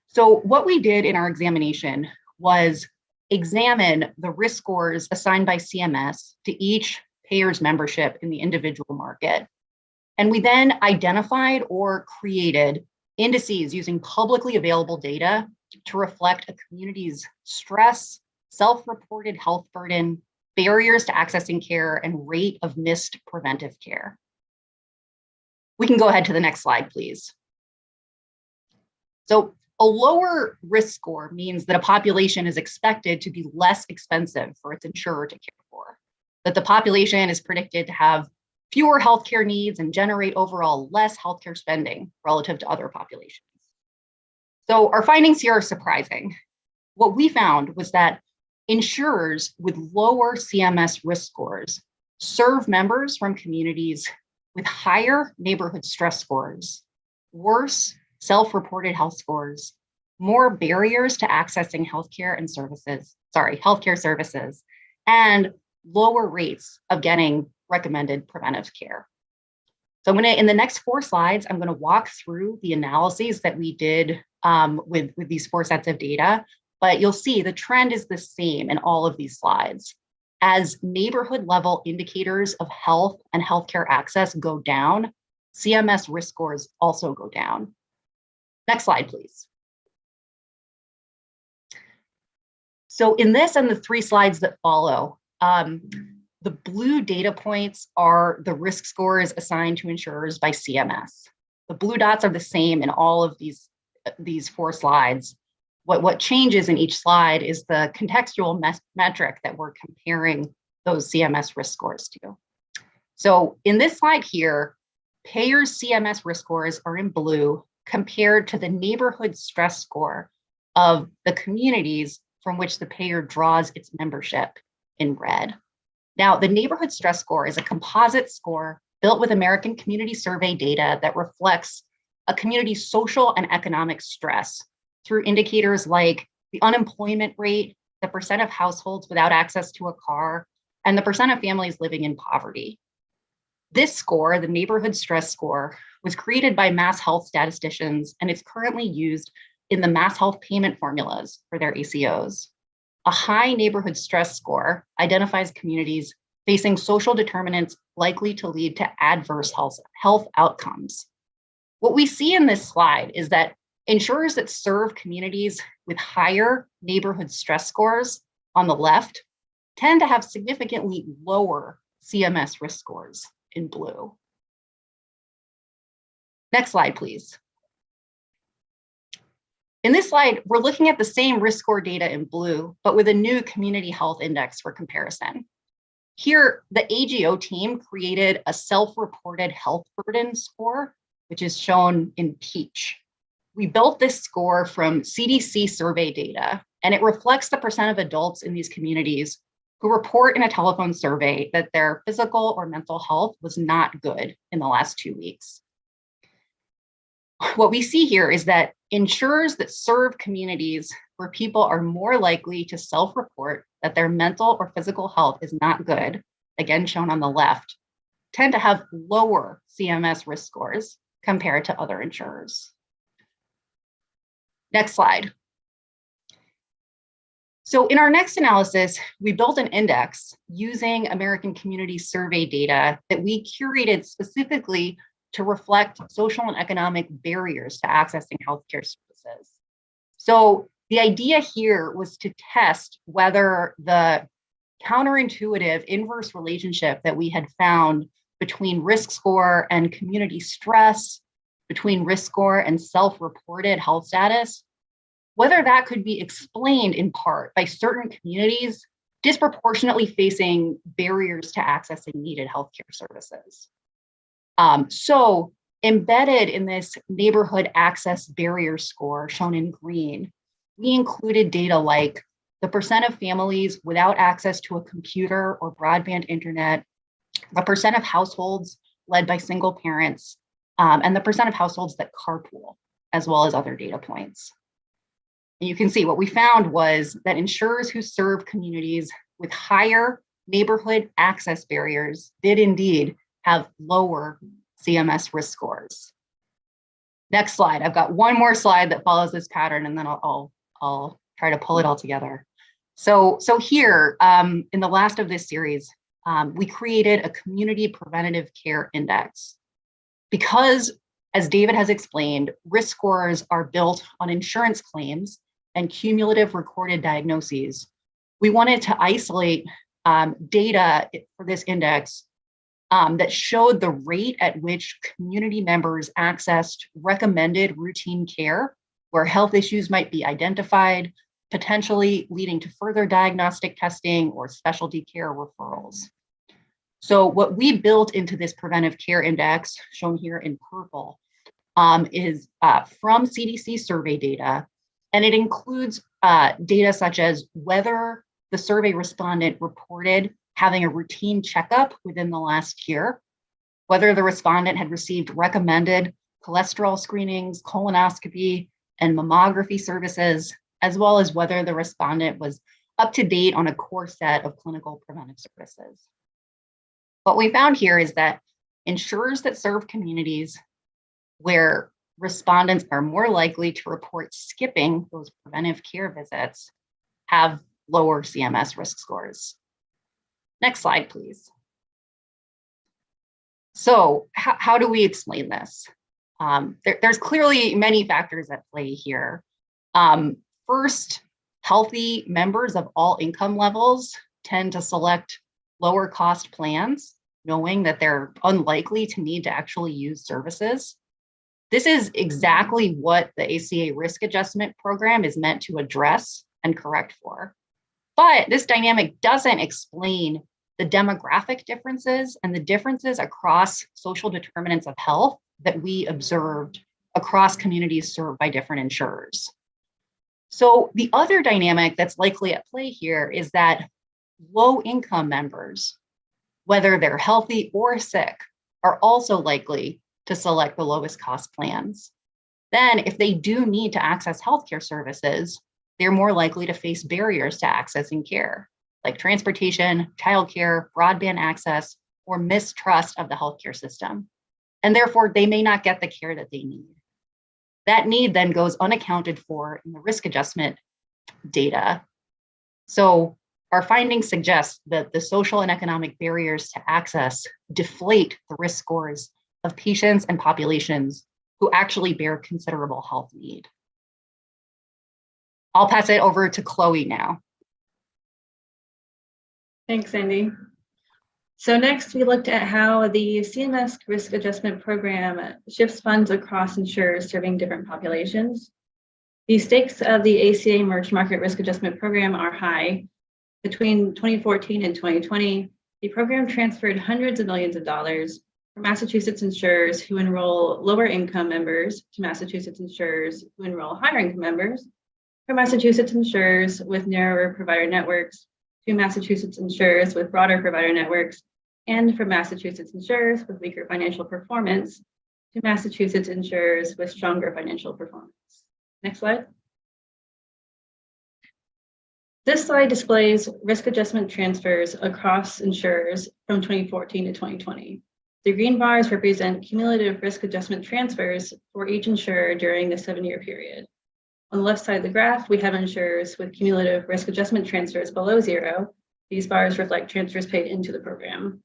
So what we did in our examination was examine the risk scores assigned by CMS to each payer's membership in the individual market. And we then identified or created indices using publicly available data to reflect a community's stress, self-reported health burden, barriers to accessing care, and rate of missed preventive care. We can go ahead to the next slide, please. So a lower risk score means that a population is expected to be less expensive for its insurer to care for, that the population is predicted to have fewer healthcare needs and generate overall less healthcare spending relative to other populations. So our findings here are surprising. What we found was that insurers with lower CMS risk scores serve members from communities with higher neighborhood stress scores, worse self-reported health scores, more barriers to accessing healthcare services, and lower rates of getting recommended preventive care. So in the next 4 slides, I'm going to walk through the analyses that we did with these 4 sets of data, but you'll see the trend is the same in all of these slides. As neighborhood level indicators of health and healthcare access go down, CMS risk scores also go down. Next slide, please. So in this and the 3 slides that follow, the blue data points are the risk scores assigned to insurers by CMS. The blue dots are the same in all of these 4 slides. What changes in each slide is the contextual metric that we're comparing those CMS risk scores to. So in this slide here, payers' CMS risk scores are in blue compared to the neighborhood stress score of the communities from which the payer draws its membership in red. Now, the neighborhood stress score is a composite score built with American Community Survey data that reflects a community's social and economic stress through indicators like the unemployment rate, the percent of households without access to a car, and the percent of families living in poverty. This score, the neighborhood stress score, was created by Mass Health statisticians, and it's currently used in the Mass Health payment formulas for their ACOs. A high neighborhood stress score identifies communities facing social determinants likely to lead to adverse health outcomes. What we see in this slide is that insurers that serve communities with higher neighborhood stress scores on the left tend to have significantly lower CMS risk scores in blue. Next slide, please. In this slide, we're looking at the same risk score data in blue, but with a new community health index for comparison. Here, the AGO team created a self-reported health burden score, which is shown in peach. We built this score from CDC survey data, and it reflects the percent of adults in these communities who report in a telephone survey that their physical or mental health was not good in the last 2 weeks. What we see here is that insurers that serve communities where people are more likely to self-report that their mental or physical health is not good, again shown on the left, tend to have lower CMS risk scores compared to other insurers. Next slide. So in our next analysis, we built an index using American Community Survey data that we curated specifically to reflect social and economic barriers to accessing healthcare services. So the idea here was to test whether the counterintuitive inverse relationship that we had found between risk score and community stress, between risk score and self-reported health status, whether that could be explained in part by certain communities disproportionately facing barriers to accessing needed healthcare services. So embedded in this neighborhood access barrier score shown in green, we included data like the percent of families without access to a computer or broadband internet, the percent of households led by single parents, and the percent of households that carpool, as well as other data points. And you can see what we found was that insurers who serve communities with higher neighborhood access barriers did indeed have lower CMS risk scores. Next slide. I've got one more slide that follows this pattern, and then I'll try to pull it all together. So here, in the last of this series, we created a community preventative care index. Because, as David has explained, risk scores are built on insurance claims and cumulative recorded diagnoses, we wanted to isolate data for this index that showed the rate at which community members accessed recommended routine care where health issues might be identified, potentially leading to further diagnostic testing or specialty care referrals. So what we built into this preventive care index, shown here in purple, is from CDC survey data, and it includes data such as whether the survey respondent reported having a routine checkup within the last year, whether the respondent had received recommended cholesterol screenings, colonoscopy, and mammography services, as well as whether the respondent was up to date on a core set of clinical preventive services. What we found here is that insurers that serve communities where respondents are more likely to report skipping those preventive care visits have lower CMS risk scores. Next slide, please. So how do we explain this? There's clearly many factors at play here. First, healthy members of all income levels tend to select lower cost plans, knowing that they're unlikely to need to actually use services. This is exactly what the ACA risk adjustment program is meant to address and correct for. But this dynamic doesn't explain the demographic differences and the differences across social determinants of health that we observed across communities served by different insurers. So the other dynamic that's likely at play here is that low income members, whether they're healthy or sick, are also likely to select the lowest cost plans. Then if they do need to access healthcare services, they're more likely to face barriers to accessing care, like transportation, childcare, broadband access, or mistrust of the healthcare system. And therefore, they may not get the care that they need. That need then goes unaccounted for in the risk adjustment data. So our findings suggest that the social and economic barriers to access deflate the risk scores of patients and populations who actually bear considerable health need. I'll pass it over to Chloe now. Thanks, Sandy. So next, we looked at how the CMS risk adjustment program shifts funds across insurers serving different populations. The stakes of the ACA Merged Market Risk Adjustment Program are high. Between 2014 and 2020, the program transferred hundreds of millions of dollars from Massachusetts insurers who enroll lower income members to Massachusetts insurers who enroll higher income members, from Massachusetts insurers with narrower provider networks to Massachusetts insurers with broader provider networks, and from Massachusetts insurers with weaker financial performance to Massachusetts insurers with stronger financial performance. Next slide. This slide displays risk adjustment transfers across insurers from 2014 to 2020. The green bars represent cumulative risk adjustment transfers for each insurer during the 7-year period. On the left side of the graph, we have insurers with cumulative risk adjustment transfers below zero. These bars reflect transfers paid into the program.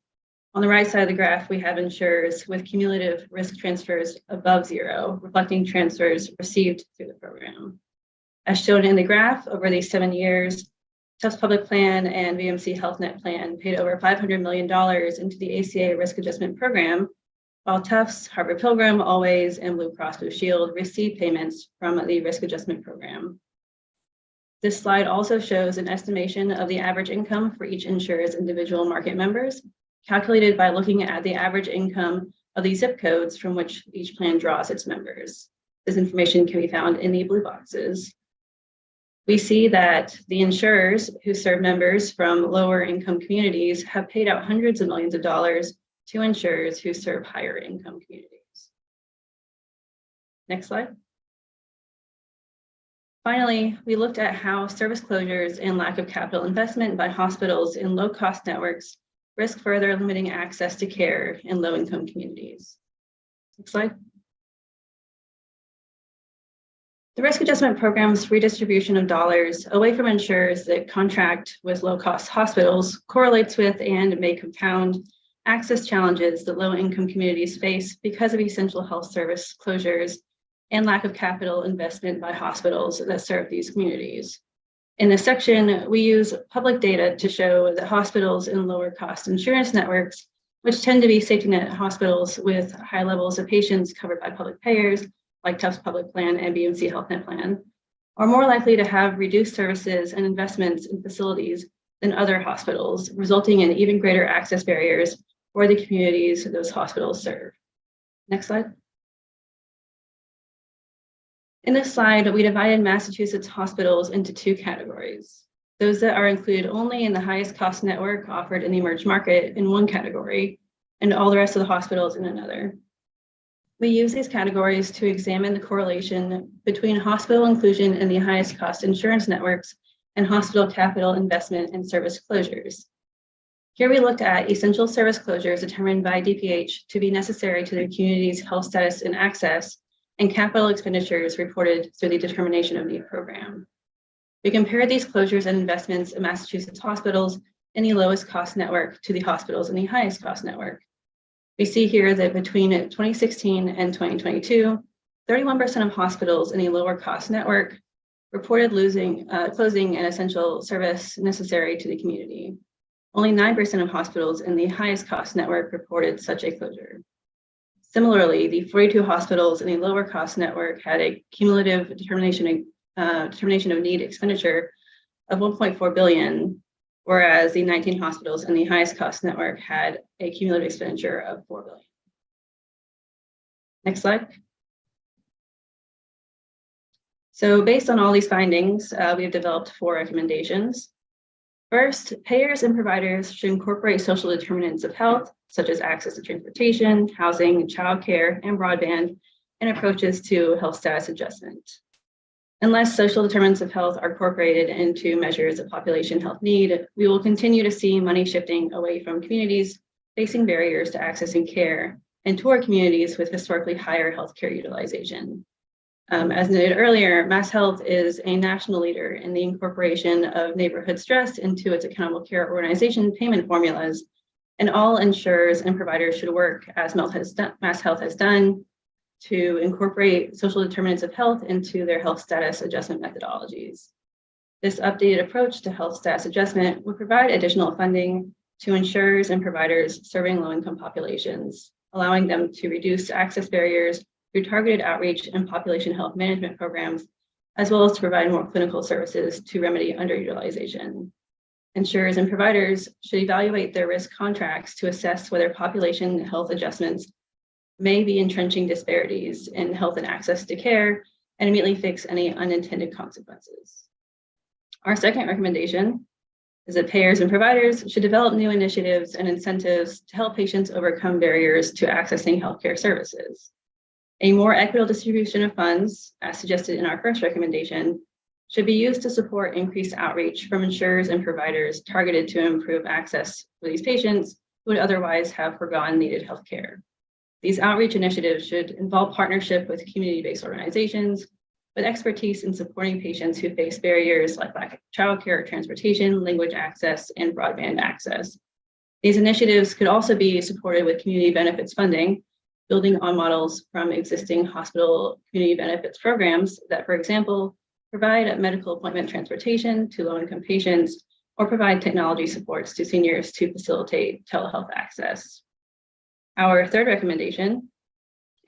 On the right side of the graph, we have insurers with cumulative risk transfers above zero, reflecting transfers received through the program. As shown in the graph, over these 7 years, Tufts Public Plan and VMC Health Net Plan paid over $500 million into the ACA risk adjustment program, while Tufts, Harvard Pilgrim, Always, and Blue Cross Blue Shield received payments from the risk adjustment program. This slide also shows an estimation of the average income for each insurer's individual market members, calculated by looking at the average income of the zip codes from which each plan draws its members. This information can be found in the blue boxes. We see that the insurers who serve members from lower income communities have paid out hundreds of millions of dollars to insurers who serve higher income communities. Next slide. Finally, we looked at how service closures and lack of capital investment by hospitals in low-cost networks risk further limiting access to care in low-income communities. Next slide. The risk adjustment program's redistribution of dollars away from insurers that contract with low-cost hospitals correlates with and may compound access challenges that low-income communities face because of essential health service closures and lack of capital investment by hospitals that serve these communities. In this section, we use public data to show that hospitals in lower cost insurance networks, which tend to be safety net hospitals with high levels of patients covered by public payers, like Tufts Public Plan and BMC Health Net Plan, are more likely to have reduced services and investments in facilities than other hospitals, resulting in even greater access barriers for the communities those hospitals serve. Next slide. In this slide, we divided Massachusetts hospitals into two categories. Those that are included only in the highest cost network offered in the emerged market in one category, and all the rest of the hospitals in another. We use these categories to examine the correlation between hospital inclusion in the highest cost insurance networks and hospital capital investment and service closures. Here we looked at essential service closures determined by DPH to be necessary to the community's health status and access, and capital expenditures reported through the determination of need program. We compared these closures and investments in Massachusetts hospitals in the lowest cost network to the hospitals in the highest cost network. We see here that between 2016 and 2022, 31% of hospitals in a lower cost network reported closing an essential service necessary to the community. Only 9% of hospitals in the highest cost network reported such a closure. Similarly, the 42 hospitals in a lower cost network had a cumulative determination of need expenditure of $1.4 billion, whereas the 19 hospitals in the highest cost network had a cumulative expenditure of $4 billion. Next slide. So based on all these findings, we have developed 4 recommendations. First, payers and providers should incorporate social determinants of health, such as access to transportation, housing, childcare, and broadband, in approaches to health status adjustment. Unless social determinants of health are incorporated into measures of population health need, we will continue to see money shifting away from communities facing barriers to accessing care and toward communities with historically higher healthcare utilization. As noted earlier, MassHealth is a national leader in the incorporation of neighborhood stress into its accountable care organization payment formulas, and all insurers and providers should work, as MassHealth has done, to incorporate social determinants of health into their health status adjustment methodologies. This updated approach to health status adjustment would provide additional funding to insurers and providers serving low-income populations, allowing them to reduce access barriers through targeted outreach and population health management programs, as well as to provide more clinical services to remedy underutilization. Insurers and providers should evaluate their risk contracts to assess whether population health adjustments may be entrenching disparities in health and access to care, and immediately fix any unintended consequences. Our second recommendation is that payers and providers should develop new initiatives and incentives to help patients overcome barriers to accessing healthcare services. A more equitable distribution of funds, as suggested in our first recommendation, should be used to support increased outreach from insurers and providers targeted to improve access for these patients who would otherwise have forgone needed health care. These outreach initiatives should involve partnership with community-based organizations with expertise in supporting patients who face barriers like lack of childcare, transportation, language access, and broadband access. These initiatives could also be supported with community benefits funding, building on models from existing hospital community benefits programs that, for example, provide medical appointment transportation to low-income patients or provide technology supports to seniors to facilitate telehealth access. Our third recommendation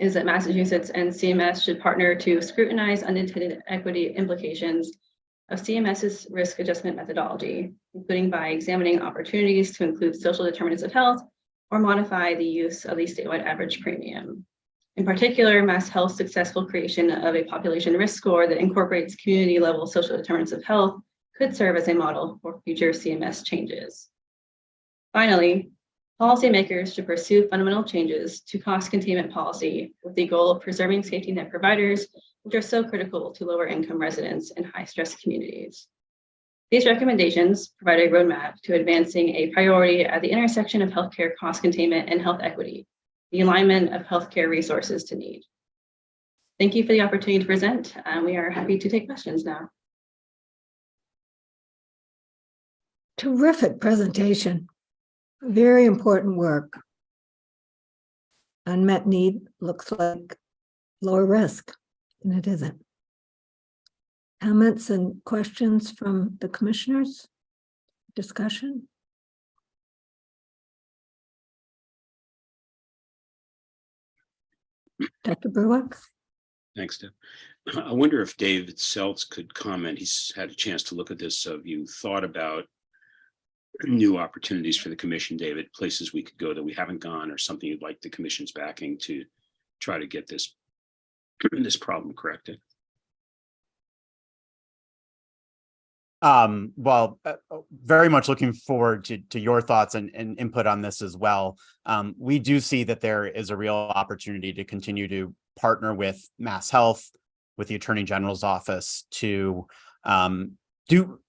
is that Massachusetts and CMS should partner to scrutinize unintended equity implications of CMS's risk adjustment methodology, including by examining opportunities to include social determinants of health or modify the use of the statewide average premium. In particular, MassHealth's successful creation of a population risk score that incorporates community-level social determinants of health could serve as a model for future CMS changes. Finally, policymakers should pursue fundamental changes to cost containment policy with the goal of preserving safety net providers, which are so critical to lower-income residents in high-stress communities. These recommendations provide a roadmap to advancing a priority at the intersection of healthcare cost containment and health equity, the alignment of healthcare resources to need. Thank you for the opportunity to present, and we are happy to take questions now. Terrific presentation. Very important work. Unmet need looks like lower risk, and it isn't. Comments and questions from the commissioners? Discussion? Dr. Berwick? Thanks, Deb. I wonder if David Seltz could comment. He's had a chance to look at this. Have you thought about new opportunities for the commission, David, places we could go that we haven't gone, or something you'd like the commission's backing to try to get this problem corrected? Well, very much looking forward to your thoughts and input on this as well. We do see that there is a real opportunity to continue to partner with MassHealth, with the Attorney General's office to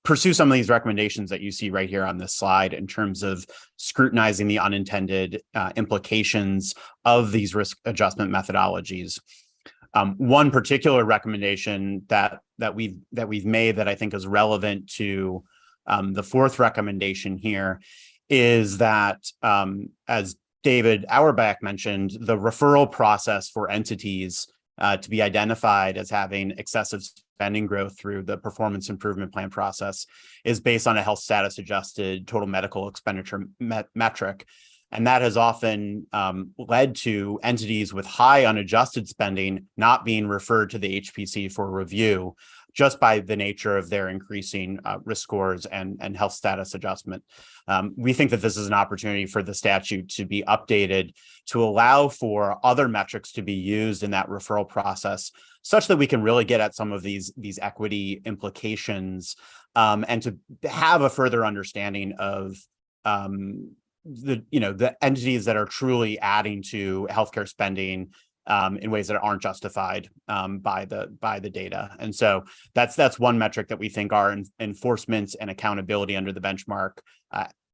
pursue some of these recommendations that you see right here on this slide in terms of scrutinizing the unintended implications of these risk adjustment methodologies. One particular recommendation that we've made that I think is relevant to the fourth recommendation here is that, as David Auerbach mentioned, the referral process for entities to be identified as having excessive spending growth through the performance improvement plan process is based on a health status adjusted total medical expenditure metric. And that has often led to entities with high unadjusted spending not being referred to the HPC for review, just by the nature of their increasing risk scores and health status adjustment. We think that this is an opportunity for the statute to be updated to allow for other metrics to be used in that referral process, such that we can really get at some of these equity implications, and to have a further understanding of the entities that are truly adding to healthcare spending in ways that aren't justified by the data. And so that's one metric that we think our enforcement and accountability under the benchmark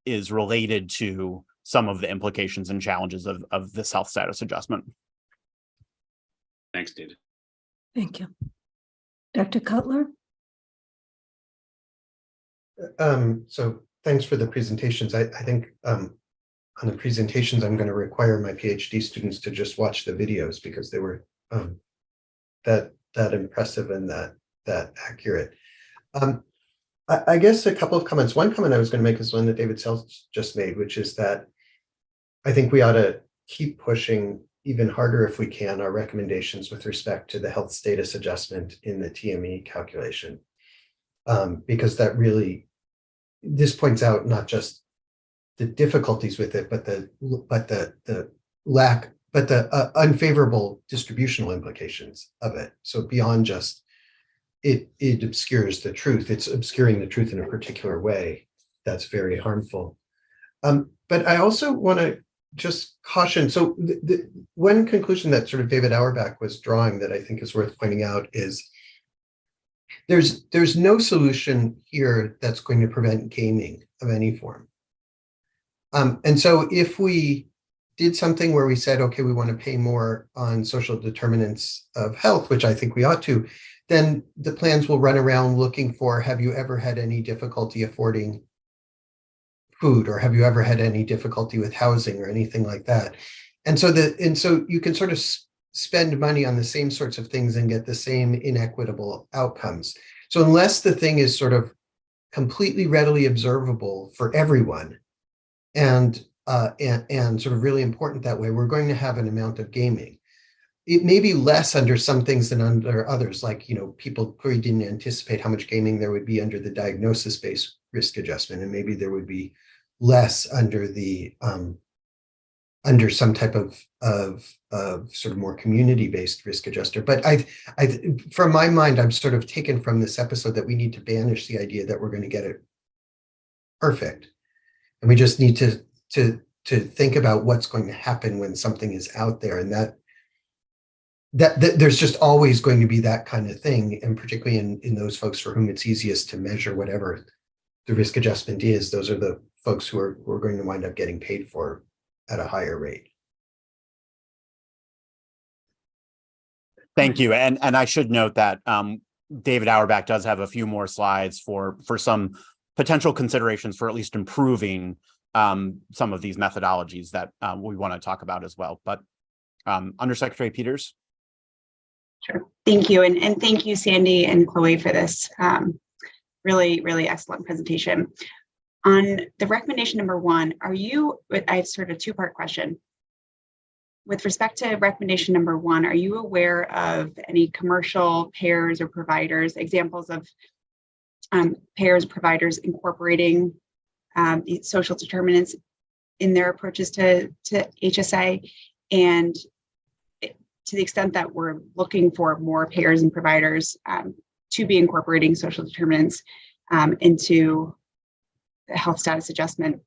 is related to some of the implications and challenges of this health status adjustment. Thanks, David. Thank you. Dr. Cutler? So thanks for the presentations. I think on the presentations, I'm going to require my PhD students to just watch the videos because they were that impressive and that accurate. I guess a couple of comments. One comment I was going to make is one that David Sells just made, which is that I think we ought to keep pushing even harder if we can our recommendations with respect to the health status adjustment in the TME calculation, because that really, this points out not just the difficulties with it, but the unfavorable distributional implications of it. So beyond just it obscures the truth, it's obscuring the truth in a particular way that's very harmful. But I also want to just caution. So the one conclusion that sort of David Auerbach was drawing that I think is worth pointing out is there's no solution here that's going to prevent gaming of any form. And so if we did something where we said, okay, we want to pay more on social determinants of health, which I think we ought to, then the plans will run around looking for, have you ever had any difficulty affording food, or have you ever had any difficulty with housing or anything like that? And so you can sort of spend money on the same sorts of things and get the same inequitable outcomes. So unless the thing is sort of completely readily observable for everyone, and sort of really important that way, we're going to have an amount of gaming. It may be less under some things than under others, like, people clearly didn't anticipate how much gaming there would be under the diagnosis-based risk adjustment, and maybe there would be less under the under some type of sort of more community-based risk adjuster. But from my mind, I'm sort of taken from this episode that we need to banish the idea that we're going to get it perfect. And we just need to think about what's going to happen when something is out there, and that there's just always going to be that kind of thing, and particularly in those folks for whom it's easiest to measure whatever the risk adjustment is. Those are the folks who are going to wind up getting paid for at a higher rate. Thank you, and I should note that David Auerbach does have a few more slides for some potential considerations for at least improving some of these methodologies that we want to talk about as well. But Undersecretary Peters. Sure. Thank you. And thank you, Sandy and Chloe, for this really, really excellent presentation. On the recommendation number one, I have sort of a two-part question. With respect to recommendation number one, are you aware of any commercial payers or providers, examples of payers, providers incorporating these social determinants in their approaches to HSA? And to the extent that we're looking for more payers and providers to be incorporating social determinants into the health status adjustment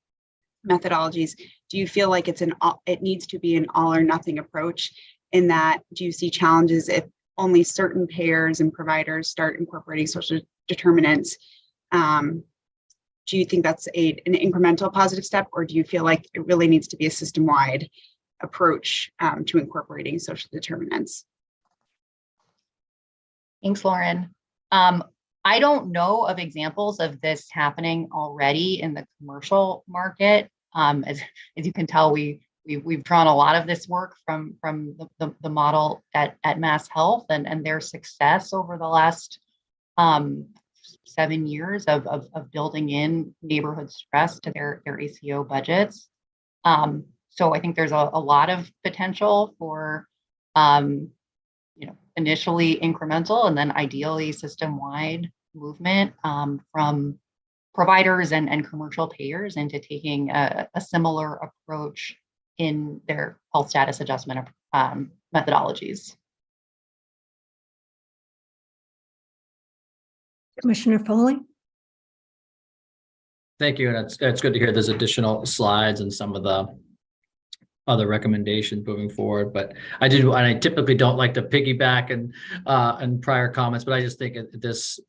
methodologies, do you feel like it needs to be an all or nothing approach? In that, do you see challenges if only certain payers and providers start incorporating social determinants? Do you think that's an incremental positive step, or do you feel like it really needs to be a system-wide approach to incorporating social determinants? Thanks, Lauren. I don't know of examples of this happening already in the commercial market. As you can tell, we've drawn a lot of this work from the model at Mass Health and their success over the last 7 years of building in neighborhood stress to their ACO budgets. So I think there's a lot of potential for initially incremental and then ideally system-wide movement from providers and commercial payers into taking a similar approach in their health status adjustment methodologies. Commissioner Foley? Thank you. And it's good to hear there's additional slides and some of the other recommendations moving forward. But I typically don't like to piggyback and prior comments, but I just think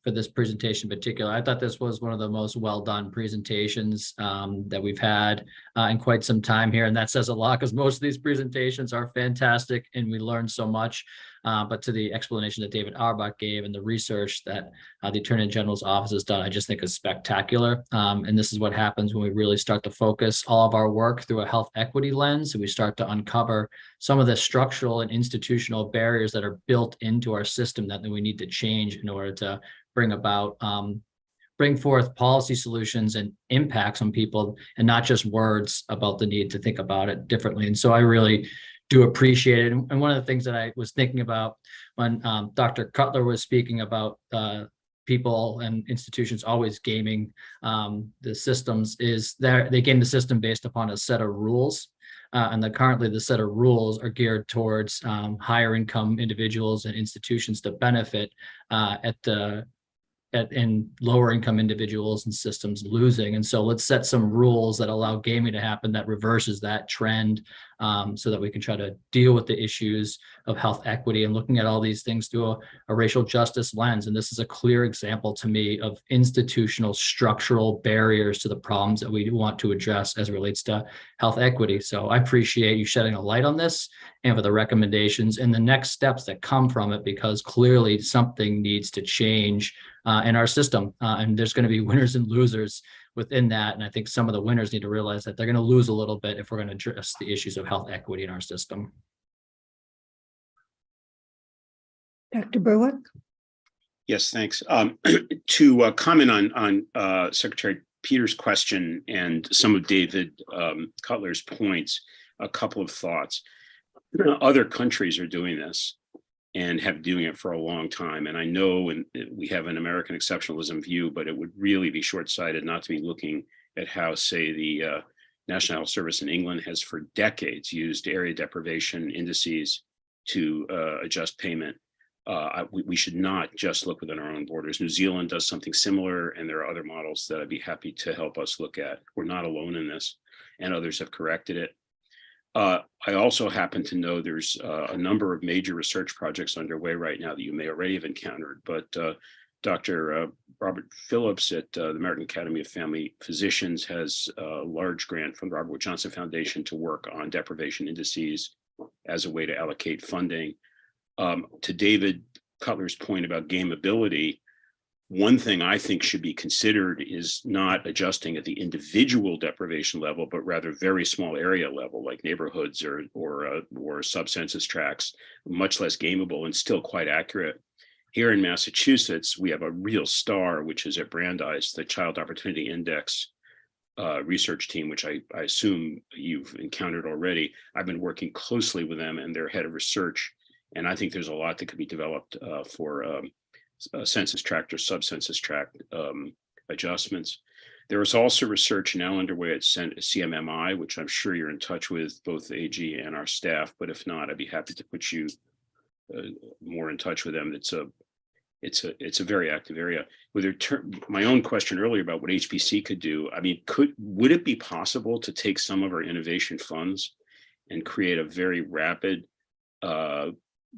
for this presentation in particular, I thought this was one of the most well done presentations that we've had in quite some time here. And that says a lot because most of these presentations are fantastic and we learn so much. But to the explanation that David Auerbach gave and the research that the Attorney General's office has done, I just think is spectacular. And this is what happens when we really start to focus all of our work through a health equity lens. And we start to uncover some of the structural and institutional barriers that are built into our system that we need to change in order to bring forth policy solutions and impacts on people and not just words about the need to think about it differently. And so I really do appreciate it. And one of the things that I was thinking about when Dr. Cutler was speaking about people and institutions always gaming the systems is they game the system based upon a set of rules. And currently the set of rules are geared towards higher income individuals and institutions to benefit and lower income individuals and systems losing. And so let's set some rules that allow gaming to happen that reverses that trend so that we can try to deal with the issues of health equity and looking at all these things through a racial justice lens. And this is a clear example to me of institutional structural barriers to the problems that we want to address as it relates to health equity. So I appreciate you shedding a light on this and for the recommendations and the next steps that come from it, because clearly something needs to change in our system. And there's going to be winners and losers within that. And I think some of the winners need to realize that they're going to lose a little bit if we're going to address the issues of health equity in our system. Dr. Berwick? Yes, thanks. To comment on Secretary Peters' question and some of David Cutler's points, a couple of thoughts. Other countries are doing this and have been doing it for a long time. And I know we have an American exceptionalism view, but it would really be short-sighted not to be looking at how, say, the National Health Service in England has for decades used area deprivation indices to adjust payment. We should not just look within our own borders. New Zealand does something similar, and there are other models that I'd be happy to help us look at. We're not alone in this, and others have corrected it. I also happen to know there's a number of major research projects underway right now that you may already have encountered, but Dr. Robert Phillips at the American Academy of Family Physicians has a large grant from the Robert Wood Johnson Foundation to work on deprivation indices as a way to allocate funding. To David Cutler's point about gameability, one thing I think should be considered is not adjusting at the individual deprivation level, but rather very small area level, like neighborhoods or sub-census tracts, much less gameable and still quite accurate. Here in Massachusetts, we have a real star, which is at Brandeis, the Child Opportunity Index research team, which I assume you've encountered already. I've been working closely with them and their head of research, and I think there's a lot that could be developed for census tract or sub-census tract adjustments. There is also research now underway at CMMI, which I'm sure you're in touch with, both AG and our staff, but if not, I'd be happy to put you more in touch with them. It's a very active area. My own question earlier about what HPC could do, I mean, would it be possible to take some of our innovation funds and create a very rapid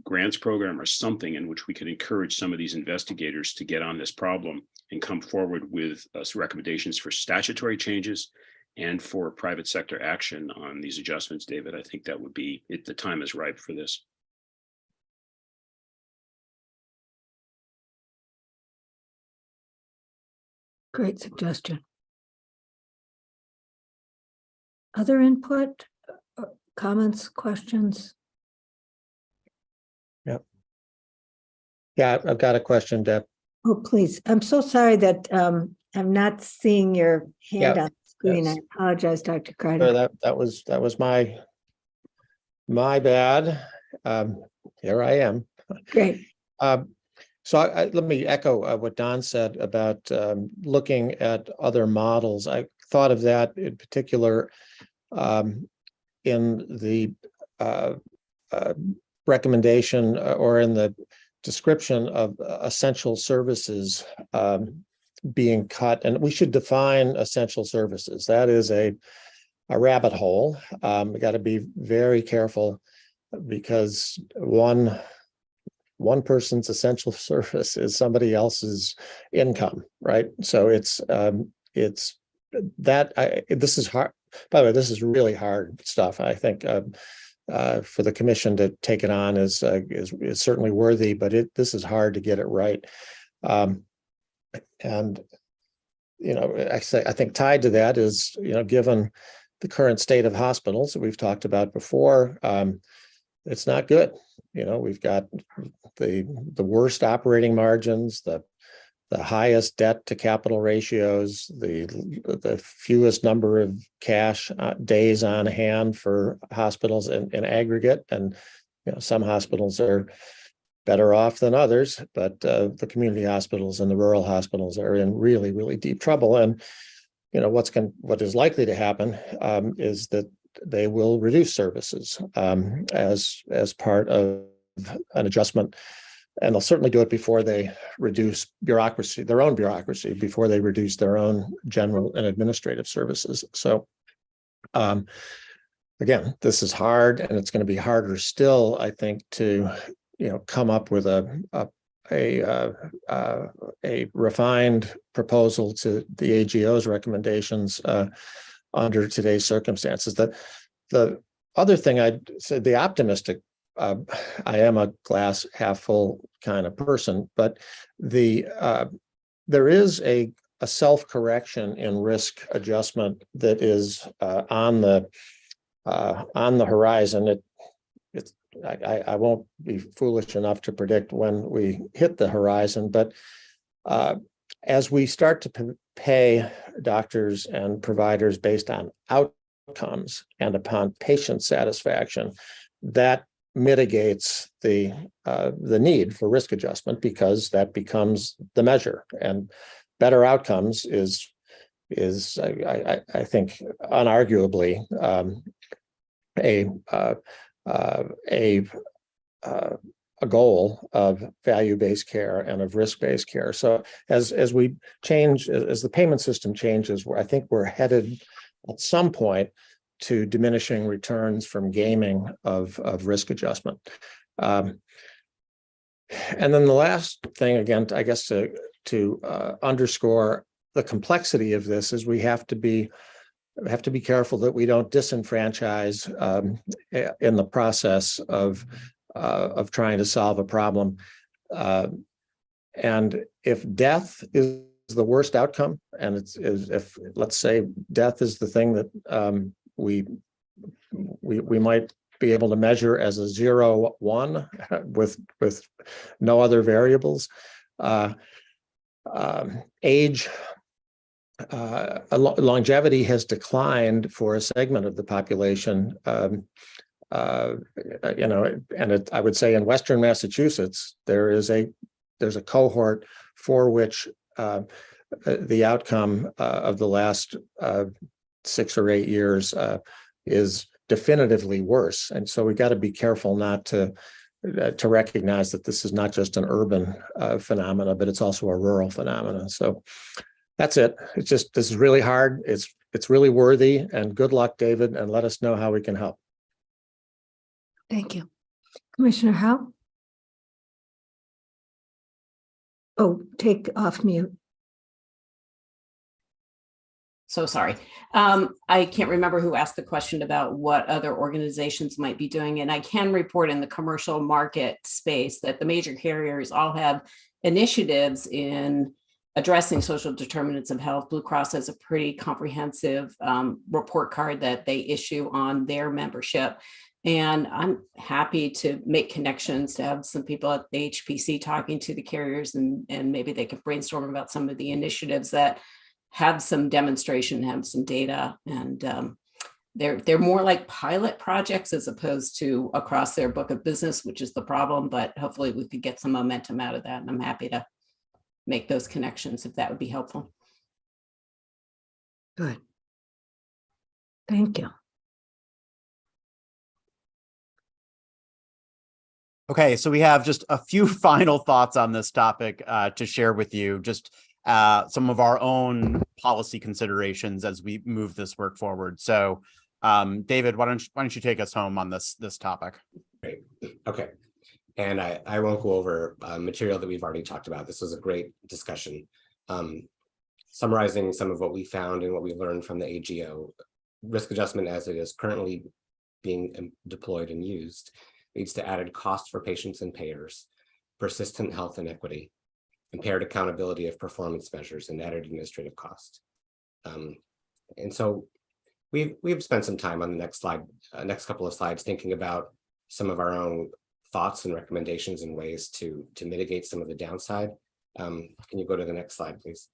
grants program or something in which we could encourage some of these investigators to get on this problem and come forward with recommendations for statutory changes and for private sector action on these adjustments, David? I think that would be it. The time is ripe for this. Great suggestion. Other input, comments, questions? Yeah, I've got a question, Deb. Oh, please. I'm so sorry that I'm not seeing your hand on the screen. Yes. I apologize, Dr. Kreider. That was my bad. Here I am. Great. Let me echo what Don said about looking at other models. I thought of that in particular in the recommendation or in the description of essential services being cut, and we should define essential services. That is a rabbit hole. We got to be very careful because one person's essential service is somebody else's income, right? So it's that this is hard. By the way, this is really hard stuff. I think for the commission to take it on is certainly worthy, but this is hard to get it right. And I think tied to that is given the current state of hospitals that we've talked about before, it's not good. We've got the worst operating margins, the highest debt to capital ratios, the fewest number of cash days on hand for hospitals in aggregate. And some hospitals are better off than others, but the community hospitals and the rural hospitals are in really, really deep trouble. And what is likely to happen is that they will reduce services as part of an adjustment. And they'll certainly do it before they reduce bureaucracy, their own bureaucracy, before they reduce their own general and administrative services. So again, this is hard, and it's going to be harder still, I think, to come up with a refined proposal to the AGO's recommendations under today's circumstances. The other thing I'd say, the optimistic, I am a glass half full kind of person, but there is a self-correction in risk adjustment that is on the horizon. I won't be foolish enough to predict when we hit the horizon, but as we start to pay doctors and providers based on outcomes and upon patient satisfaction, that mitigates the need for risk adjustment, because that becomes the measure. And better outcomes is I think unarguably a goal of value-based care and of risk-based care. So as we change, as the payment system changes, I think we're headed at some point to diminishing returns from gaming of risk adjustment. And then the last thing, again, I guess to underscore the complexity of this, is we have to be careful that we don't disenfranchise in the process of trying to solve a problem. And if death is the worst outcome, and if let's say death is the thing that we might be able to measure as a 0-1 with no other variables, age. Longevity has declined for a segment of the population, and I would say in Western Massachusetts there's a cohort for which the outcome of the last 6 or 8 years is definitively worse, and so we got to be careful not to recognize that this is not just an urban phenomena, but it's also a rural phenomena. So. That's it. This is really hard. It's really worthy, and good luck, David, and let us know how we can help. Thank you. Commissioner Howe? Oh, take off mute. So sorry. I can't remember who asked the question about what other organizations might be doing. And I can report in the commercial market space that the major carriers all have initiatives in addressing social determinants of health. Blue Cross has a pretty comprehensive report card that they issue on their membership. And I'm happy to make connections, to have some people at the HPC talking to the carriers, and maybe they could brainstorm about some of the initiatives that have some demonstration, have some data. And they're more like pilot projects as opposed to across their book of business, which is the problem, but hopefully we could get some momentum out of that. And I'm happy to make those connections if that would be helpful. Good. Thank you. Okay, so we have just a few final thoughts on this topic to share with you, just some of our own policy considerations as we move this work forward. So David, why don't you take us home on this topic? Great. Okay. And I won't go over material that we've already talked about. This was a great discussion. Summarizing some of what we found and what we learned from the AGO, risk adjustment as it is currently being deployed and used leads to added cost for patients and payers, persistent health inequity, impaired accountability of performance measures, and added administrative cost. And so we've spent some time on the next slide, next couple of slides, thinking about some of our own thoughts and recommendations and ways to mitigate some of the downside. Can you go to the next slide, please?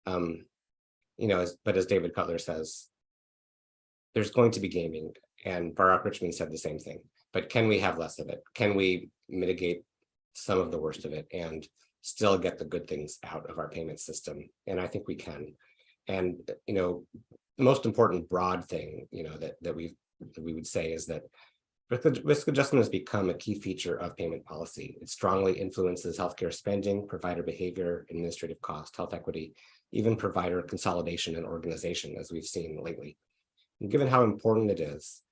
But as David Cutler says, there's going to be gaming, and Barack Richmond said the same thing. But can we have less of it? Can we mitigate some of the worst of it and still get the good things out of our payment system? And I think we can. And the most important broad thing that we would say is that risk adjustment has become a key feature of payment policy. It strongly influences healthcare spending, provider behavior, administrative cost, health equity, even provider consolidation and organization, as we've seen lately. And given how important it is,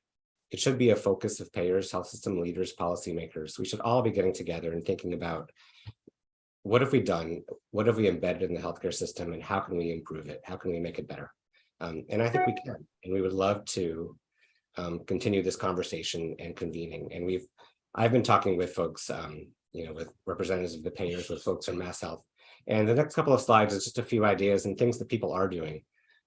it should be a focus of payers, health system leaders, policymakers. We should all be getting together and thinking about what have we done, what have we embedded in the healthcare system, and how can we improve it? How can we make it better? And I think we can, and we would love to continue this conversation and convening. And I've been talking with folks, with representatives of the payers, with folks in Mass Health. And the next couple of slides is just a few ideas and things that people are doing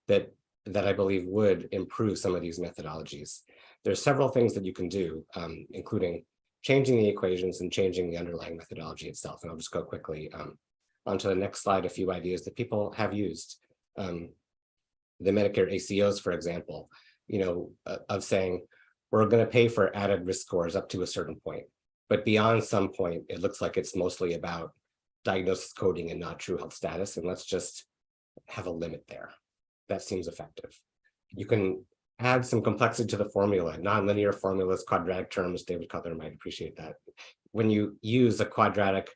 that I believe would improve some of these methodologies. There's several things that you can do, including changing the equations and changing the underlying methodology itself. And I'll just go quickly onto the next slide, a few ideas that people have used. The Medicare ACOs, for example, of saying, we're going to pay for added risk scores up to a certain point. But beyond some point, it looks like it's mostly about diagnosis coding and not true health status. And let's just have a limit there. That seems effective. You can add some complexity to the formula, nonlinear formulas, quadratic terms. David Cutler might appreciate that. When you use a quadratic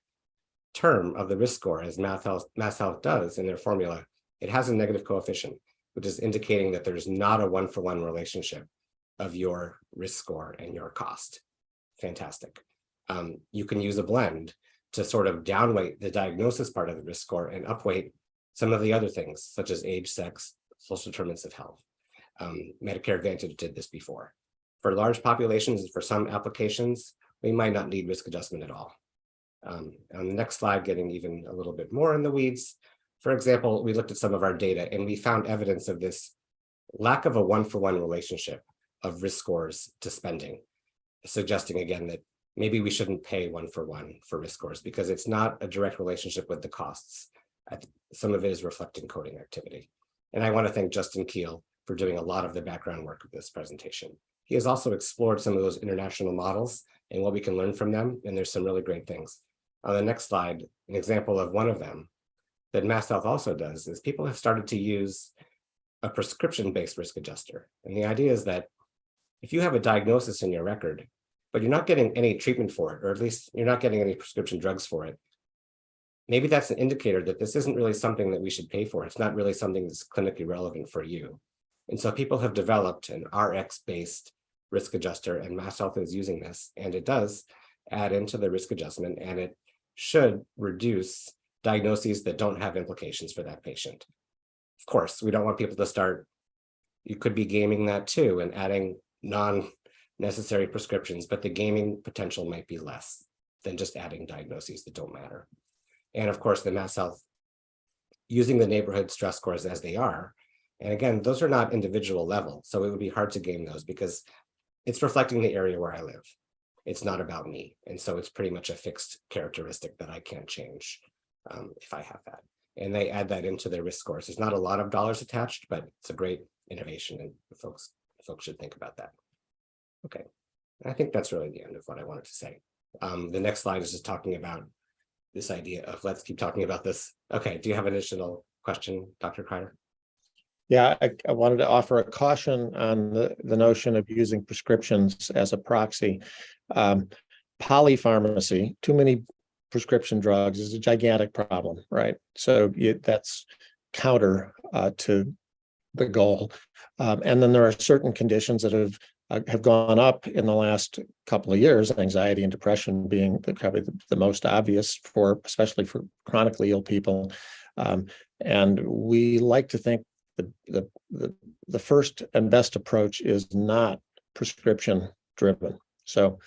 term of the risk score, as Mass Health does in their formula, it has a negative coefficient, which is indicating that there's not a one-for-one relationship of your risk score and your cost. Fantastic. You can use a blend to sort of downweight the diagnosis part of the risk score and upweight some of the other things, such as age, sex, social determinants of health. Medicare Advantage did this before. For large populations and for some applications, we might not need risk adjustment at all. On the next slide, getting even a little bit more in the weeds. For example, we looked at some of our data and we found evidence of this lack of a one-for-one relationship of risk scores to spending, suggesting again that maybe we shouldn't pay one-for-one for risk scores because it's not a direct relationship with the costs. Some of it is reflecting coding activity. And I want to thank Justin Keel for doing a lot of the background work of this presentation. He has also explored some of those international models and what we can learn from them, and there's some really great things. On the next slide, an example of one of them that Mass Health also does is people have started to use a prescription-based risk adjuster. And the idea is that if you have a diagnosis in your record, but you're not getting any treatment for it, or at least you're not getting any prescription drugs for it, maybe that's an indicator that this isn't really something that we should pay for. It's not really something that's clinically relevant for you. And so people have developed an RX-based risk adjuster, and Mass Health is using this, and it does add into the risk adjustment, and it should reduce diagnoses that don't have implications for that patient. Of course, we don't want people to start, you could be gaming that too and adding non-necessary prescriptions, but the gaming potential might be less than just adding diagnoses that don't matter. And of course, the Mass Health using the neighborhood stress scores as they are. And again, those are not individual level. So it would be hard to game those because it's reflecting the area where I live. It's not about me. And so it's pretty much a fixed characteristic that I can't change if I have that. And they add that into their risk scores. There's not a lot of dollars attached, but it's a great innovation and folks folks should think about that. Okay, I think that's really the end of what I wanted to say. The next slide is just talking about this idea of let's keep talking about this. Okay, do you have an additional question, Dr. Kreider? Yeah, I wanted to offer a caution on the notion of using prescriptions as a proxy. Polypharmacy, too many prescription drugs is a gigantic problem, right? So that's counter to the goal. And then there are certain conditions that have gone up in the last couple of years, anxiety and depression being probably the most obvious especially for chronically ill people. And we like to think the first and best approach is not prescription driven. So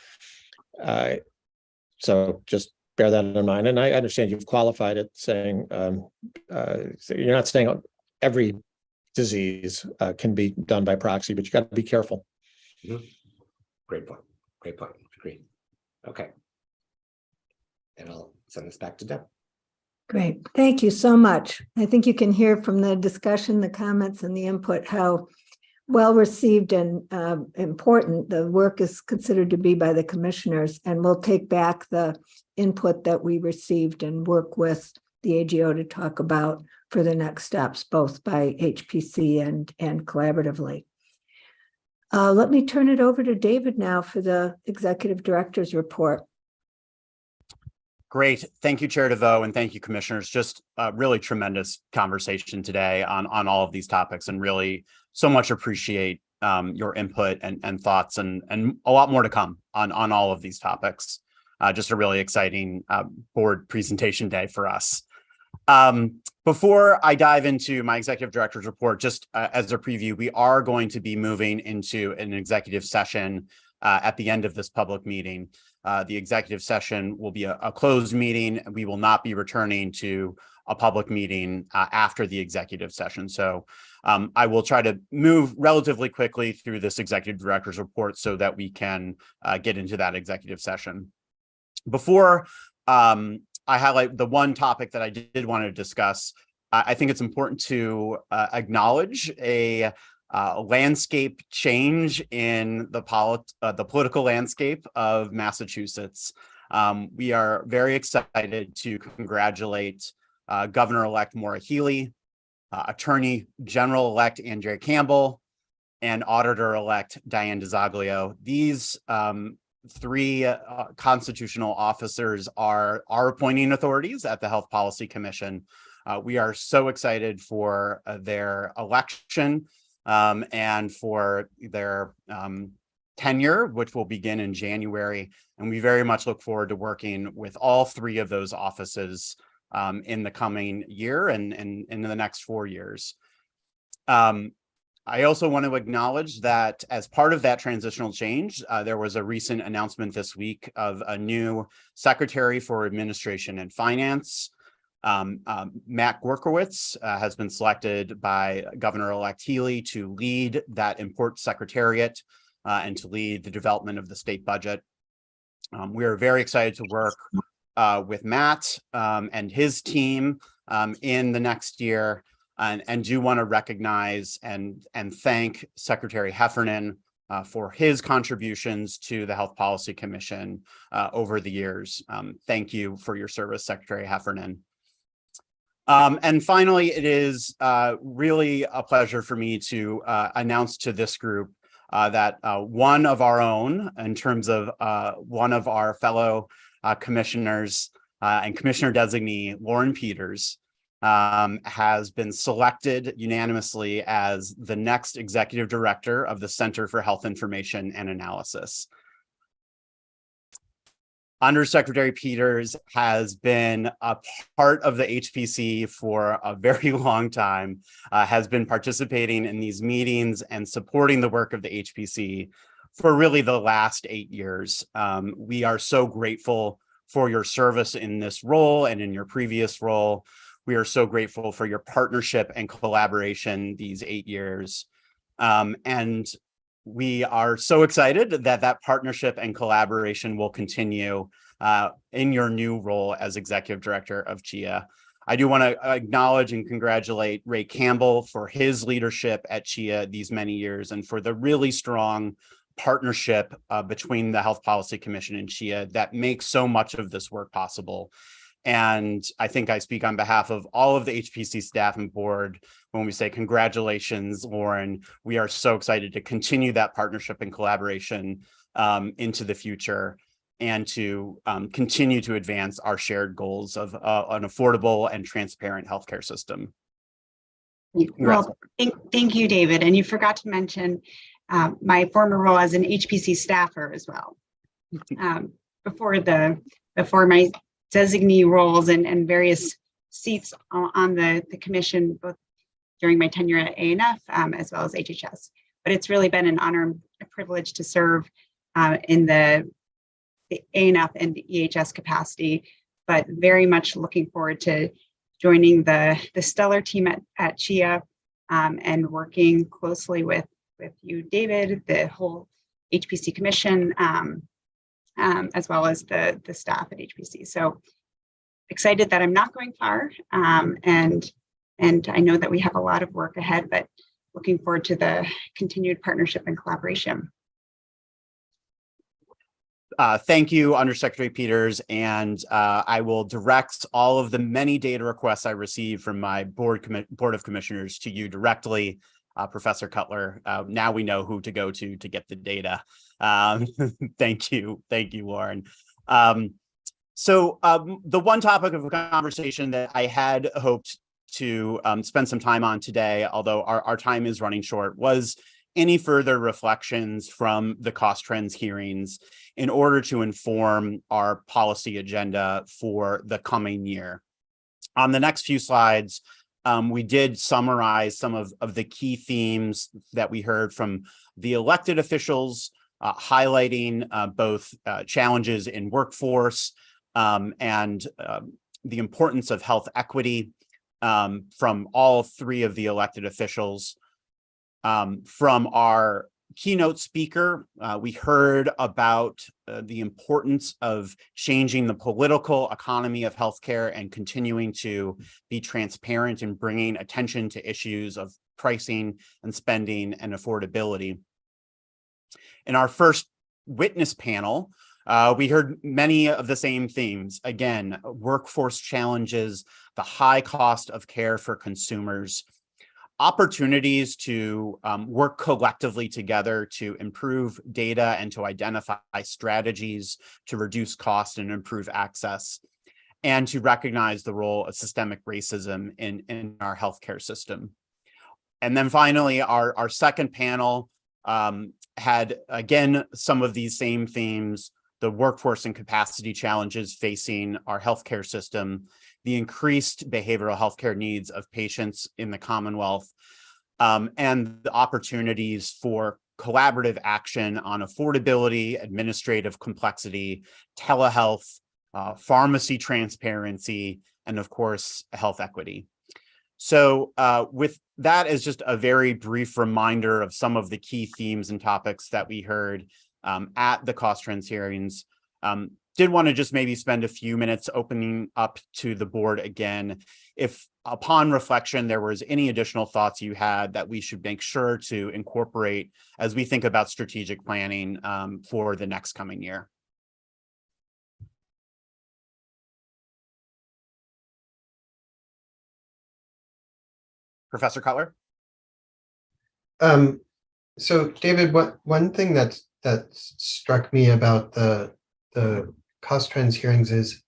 just bear that in mind. And I understand you've qualified it saying so you're not saying every disease can be done by proxy, but you got to be careful. Mm-hmm. Great point. Great point. Agreed. Okay. And I'll send this back to Deb. Great. Thank you so much. I think you can hear from the discussion, the comments, and the input how well received and important the work is considered to be by the commissioners. And we'll take back the input that we received and work with the AGO to talk about for the next steps, both by HPC and collaboratively. Let me turn it over to David now for the Executive Director's report. Great. Thank you, Chair DeVoe, and thank you, Commissioners. Just a really tremendous conversation today on all of these topics, and really so much appreciate your input and thoughts, and a lot more to come on all of these topics. Just a really exciting board presentation day for us. Before I dive into my Executive Director's report, just as a preview, we are going to be moving into an executive session at the end of this public meeting. The executive session will be a closed meeting. We will not be returning to a public meeting after the executive session. So I will try to move relatively quickly through this Executive Director's report so that we can get into that executive session. Before I highlight the one topic that I did want to discuss, I think it's important to acknowledge a landscape change in the political landscape of Massachusetts. We are very excited to congratulate Governor-elect Maura Healey, Attorney General-elect Andrea Campbell, and Auditor-elect Diane DiZoglio. These three constitutional officers are appointing authorities at the Health Policy Commission. We are so excited for their election and for their tenure, which will begin in January. And we very much look forward to working with all three of those offices in the coming year and in the next 4 years. I also want to acknowledge that as part of that transitional change, there was a recent announcement this week of a new Secretary for Administration and Finance. Matt Gorkowitz has been selected by Governor-elect Healey to lead that important secretariat and to lead the development of the state budget. We are very excited to work with Matt and his team in the next year, and do want to recognize and thank Secretary Heffernan for his contributions to the Health Policy Commission over the years. Thank you for your service, Secretary Heffernan. And finally, it is really a pleasure for me to announce to this group that one of our own, in terms of one of our fellow commissioners and Commissioner Designee Lauren Peters, has been selected unanimously as the next Executive Director of the Center for Health Information and Analysis. Undersecretary Peters has been a part of the HPC for a very long time, has been participating in these meetings and supporting the work of the HPC for really the last 8 years. We are so grateful for your service in this role and in your previous role. We are so grateful for your partnership and collaboration these 8 years. And we are so excited that that partnership and collaboration will continue in your new role as Executive Director of CHIA. I do want to acknowledge and congratulate Ray Campbell for his leadership at CHIA these many years and for the really strong partnership between the Health Policy Commission and CHIA that makes so much of this work possible. And I think I speak on behalf of all of the HPC staff and board when we say congratulations, Lauren. We are so excited to continue that partnership and collaboration into the future and to continue to advance our shared goals of an affordable and transparent healthcare system. Well, thank you, David. And you forgot to mention my former role as an HPC staffer as well. Before my designee roles and various seats on the commission, both during my tenure at ANF as well as HHS. But it's really been an honor and a privilege to serve in the ANF and EHS capacity, but very much looking forward to joining the stellar team at CHIA and working closely with you, David, the whole HPC commission, as well as the staff at HPC. So excited that I'm not going far, and I know that we have a lot of work ahead, but looking forward to the continued partnership and collaboration. Thank you, Undersecretary Peters, and I will direct all of the many data requests I received from my Board of Commissioners to you directly, Professor Cutler. Now we know who to go to get the data. Thank you, Lauren. So the one topic of conversation that I had hoped to spend some time on today, although our time is running short, was any further reflections from the cost trends hearings in order to inform our policy agenda for the coming year. On the next few slides, we did summarize some of the key themes that we heard from the elected officials, highlighting both challenges in workforce and the importance of health equity from all three of the elected officials. From our keynote speaker, we heard about the importance of changing the political economy of healthcare and continuing to be transparent and bringing attention to issues of pricing and spending and affordability. In our first witness panel, we heard many of the same themes. Again, workforce challenges, the high cost of care for consumers, opportunities to work collectively together to improve data and to identify strategies to reduce cost and improve access, and to recognize the role of systemic racism in our healthcare system. And then finally, our second panel had, again, some of these same themes: the workforce and capacity challenges facing our healthcare system, the increased behavioral healthcare needs of patients in the Commonwealth, and the opportunities for collaborative action on affordability, administrative complexity, telehealth, pharmacy transparency, and of course, health equity. So with that as just a very brief reminder of some of the key themes and topics that we heard at the cost trends hearings, did want to just maybe spend a few minutes opening up to the board again. If upon reflection, there was any additional thoughts you had that we should make sure to incorporate as we think about strategic planning for the next coming year. Professor Cutler? So David, one thing that struck me about the cost trends hearings is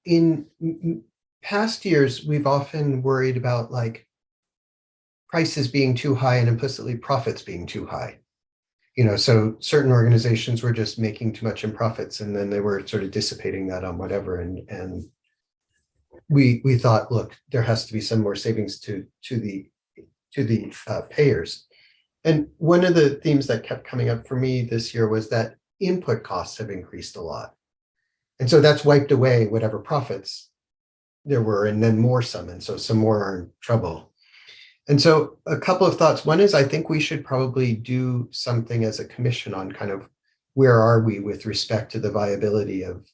in past years, we've often worried about like prices being too high and implicitly profits being too high. You know, so certain organizations were just making too much in profits and then they were sort of dissipating that on whatever. And we thought, look, there has to be some more savings to the payers. And one of the themes that kept coming up for me this year was that input costs have increased a lot. And so that's wiped away whatever profits there were, and then more some. And so some more are in trouble. And so a couple of thoughts. One is I think we should probably do something as a commission on kind of where are we with respect to the viability of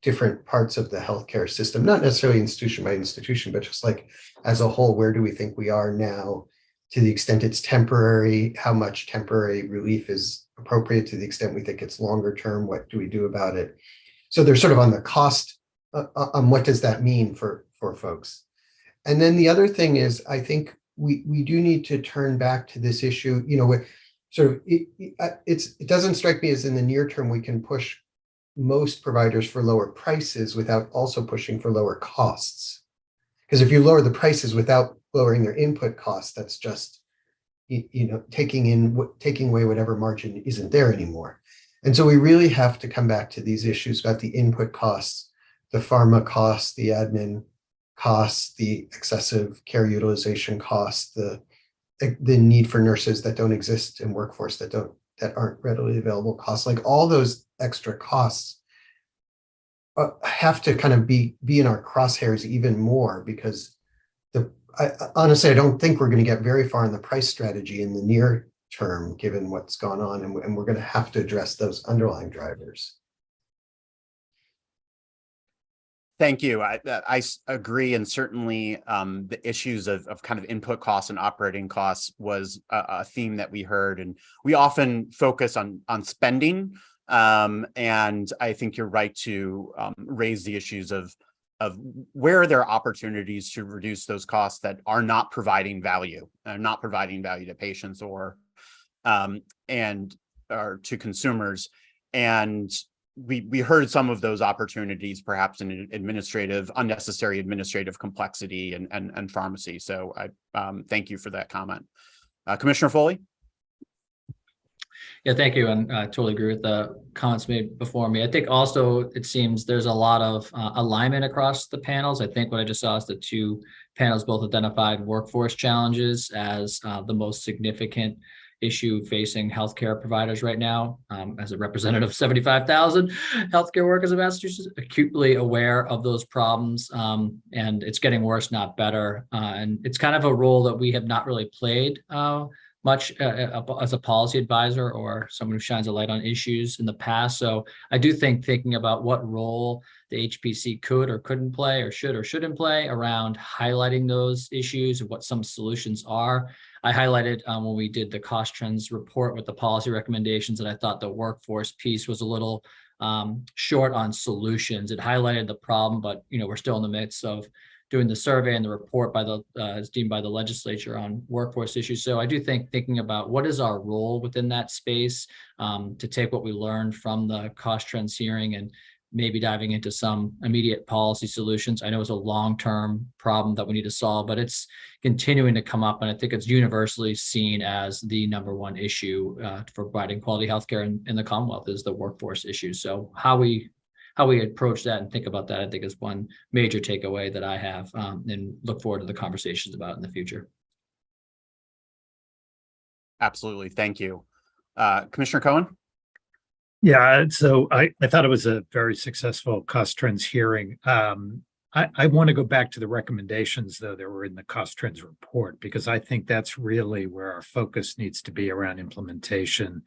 different parts of the healthcare system, not necessarily institution by institution, but just like as a whole, where do we think we are now? To the extent it's temporary, how much temporary relief is appropriate? To the extent we think it's longer term, what do we do about it? So they're sort of on the cost, on what does that mean for folks? And then the other thing is, I think we do need to turn back to this issue, with sort of, it doesn't strike me as in the near term, we can push most providers for lower prices without also pushing for lower costs. Because if you lower the prices without lowering their input costs, that's just, taking away whatever margin isn't there anymore. And so we really have to come back to these issues about the input costs, the pharma costs, the admin costs, the excessive care utilization costs, the need for nurses that don't exist in workforce that aren't readily available costs, like all those extra costs have to kind of be in our crosshairs even more, because honestly, I don't think we're going to get very far in the price strategy in the near term, given what's gone on, and we're going to have to address those underlying drivers. Thank you. I agree, and certainly the issues of kind of input costs and operating costs was a theme that we heard, and we often focus on spending. And I think you're right to raise the issues of where there are opportunities to reduce those costs that are not providing value, to patients or to consumers. And we heard some of those opportunities, perhaps in unnecessary administrative complexity and pharmacy. So I thank you for that comment. Commissioner Foley? Yeah, thank you. And I totally agree with the comments made before me. I think also it seems there's a lot of alignment across the panels. I think what I just saw is the two panels both identified workforce challenges as the most significant issue facing healthcare providers right now. As a representative of 75,000 healthcare workers in Massachusetts, acutely aware of those problems, and it's getting worse, not better. And it's kind of a role that we have not really played much as a policy advisor or someone who shines a light on issues in the past. So I do think thinking about what role the HPC could or couldn't play, or should or shouldn't play around highlighting those issues and what some solutions are. I highlighted when we did the cost trends report with the policy recommendations, and I thought the workforce piece was a little short on solutions. It highlighted the problem, but we're still in the midst of doing the survey and the report as deemed by the legislature on workforce issues. So I do think thinking about what is our role within that space, to take what we learned from the cost trends hearing and maybe diving into some immediate policy solutions. I know it's a long-term problem that we need to solve, but it's continuing to come up. And I think it's universally seen as the number one issue for providing quality healthcare in the Commonwealth is the workforce issue. So how we approach that and think about that, I think is one major takeaway that I have, and look forward to the conversations about in the future. Absolutely. Thank you. Commissioner Cohen? Yeah, so I thought it was a very successful cost trends hearing. I want to go back to the recommendations, though, that were in the cost trends report, because I think that's really where our focus needs to be around implementation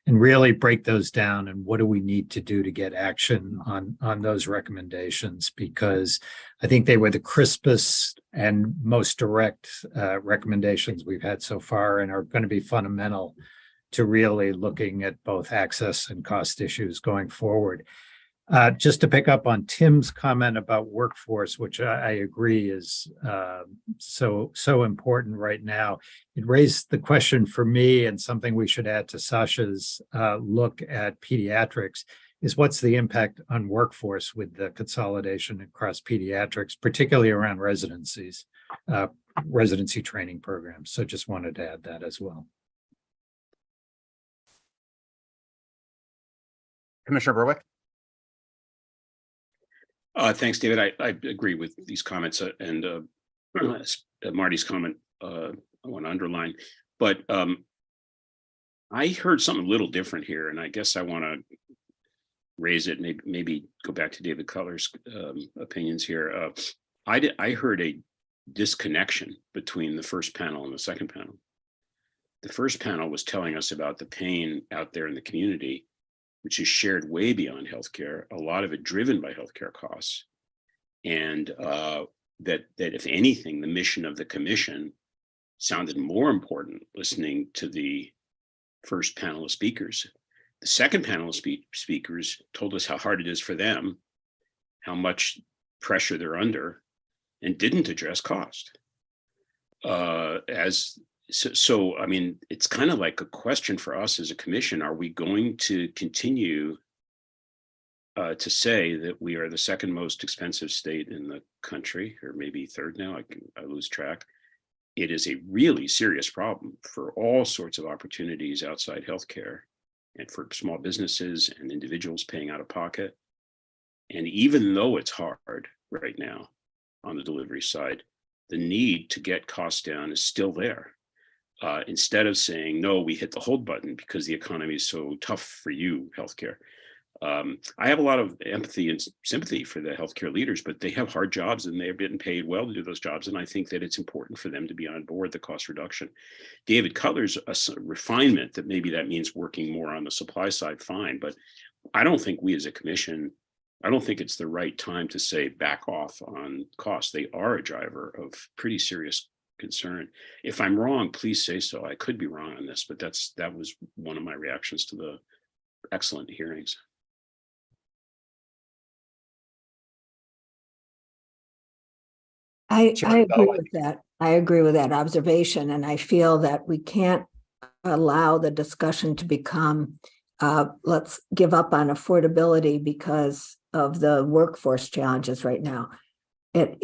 and really break those down and what do we need to do to get action on those recommendations, because I think they were the crispest and most direct recommendations we've had so far and are going to be fundamental to really looking at both access and cost issues going forward. Just to pick up on Tim's comment about workforce, which I agree is so important right now. It raised the question for me, and something we should add to Sasha's look at pediatrics, is what's the impact on workforce with the consolidation across pediatrics, particularly around residencies, residency training programs. So just wanted to add that as well. Commissioner Berwick? Thanks, David. I agree with these comments and Marty's comment. I want to underline, but I heard something a little different here, and I guess I want to raise it. Maybe go back to David Cutler's opinions here. I heard a disconnection between the first panel and the second panel. The first panel was telling us about the pain out there in the community which is shared way beyond healthcare, a lot of it driven by healthcare costs. And that if anything, the mission of the commission sounded more important listening to the first panel of speakers. The second panel of speakers told us how hard it is for them, how much pressure they're under, and didn't address cost. So, I mean, it's kind of like a question for us as a commission. Are we going to continue to say that we are the second most expensive state in the country, or maybe third now? I lose track. It is a really serious problem for all sorts of opportunities outside healthcare, and for small businesses and individuals paying out of pocket. And even though it's hard right now on the delivery side, the need to get costs down is still there. Instead of saying, no, we hit the hold button because the economy is so tough for you, healthcare. I have a lot of empathy and sympathy for the healthcare leaders, but they have hard jobs and they're getting paid well to do those jobs. And I think that it's important for them to be on board the cost reduction. David Cutler's a refinement that maybe that means working more on the supply side, fine. But I don't think we as a commission, I don't think it's the right time to say back off on costs. They are a driver of pretty serious concern. If I'm wrong, please say so. I could be wrong on this, but that was one of my reactions to the excellent hearings. I agree with that. I agree with that observation. And I feel that we can't allow the discussion to become, let's give up on affordability because of the workforce challenges right now. The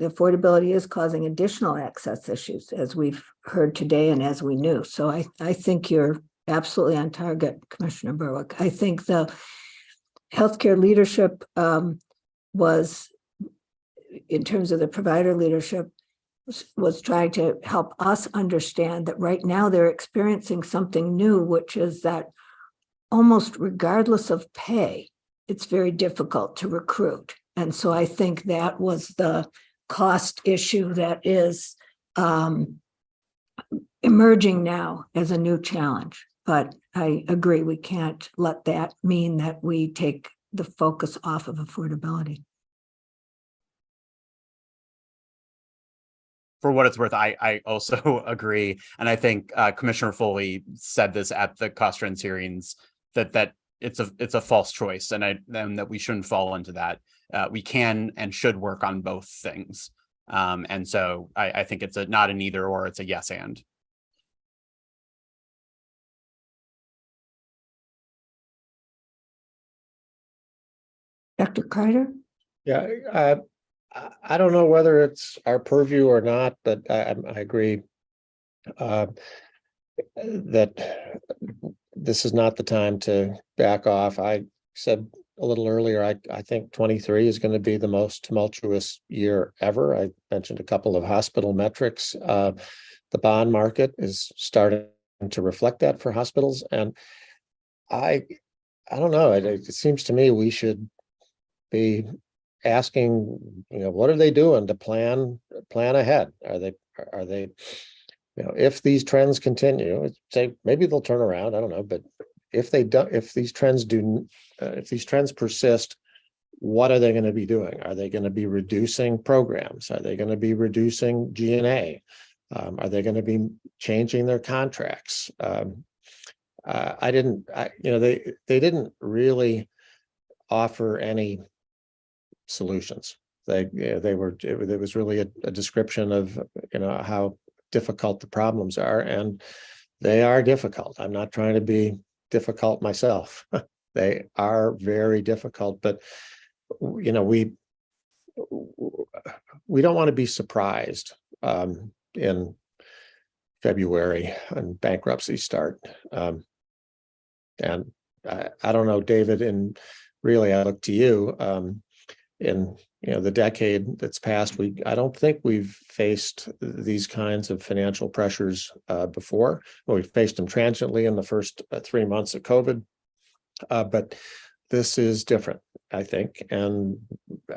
affordability is causing additional access issues, as we've heard today and as we knew. So I think you're absolutely on target, Commissioner Berwick. I think the healthcare leadership was, in terms of the provider leadership, was trying to help us understand that right now they're experiencing something new, which is that almost regardless of pay, it's very difficult to recruit. And so I think that was the cost issue that is emerging now as a new challenge. But I agree, we can't let that mean that we take the focus off of affordability. For what it's worth, I also agree. And I think Commissioner Foley said this at the cost trends hearings, that it's a false choice, and that we shouldn't fall into that. We can and should work on both things. And so I think it's not an either or, it's a yes and. Dr. Carter? Yeah, I don't know whether it's our purview or not, but I agree that this is not the time to back off. I said a little earlier, I think 23 is going to be the most tumultuous year ever. I mentioned a couple of hospital metrics. The bond market is starting to reflect that for hospitals. And I don't know, it seems to me we should be asking, what are they doing to plan ahead? Are they, if these trends continue, say maybe they'll turn around, I don't know, but if these trends persist, what are they going to be doing? Are they going to be reducing programs? Are they going to be reducing G&A? Are they going to be changing their contracts? They didn't really offer any solutions. It was really a description of how difficult the problems are, and they are difficult. I'm not trying to be difficult myself. They are very difficult, but we don't want to be surprised in February and bankruptcies start. And I don't know, David, and really I look to you. In the decade that's passed, I don't think we've faced these kinds of financial pressures before. Well, we've faced them transiently in the first 3 months of COVID, but this is different, I think, and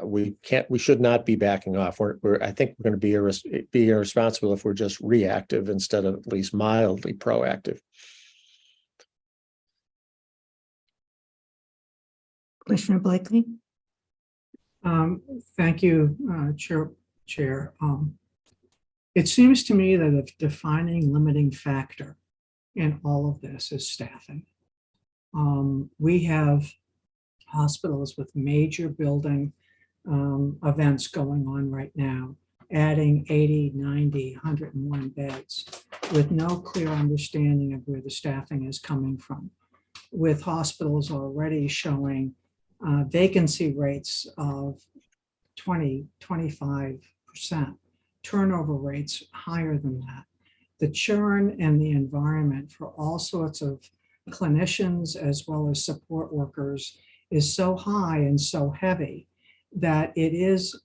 we should not be backing off. I think we're going to be irresponsible if we're just reactive instead of at least mildly proactive. Commissioner Blakely. Thank you, Chair. It seems to me that a defining limiting factor in all of this is staffing. We have hospitals with major building events going on right now, adding 80, 90, 101 beds with no clear understanding of where the staffing is coming from, with hospitals already showing vacancy rates of 20, 25%, turnover rates higher than that. The churn and the environment for all sorts of clinicians as well as support workers is so high and so heavy that it is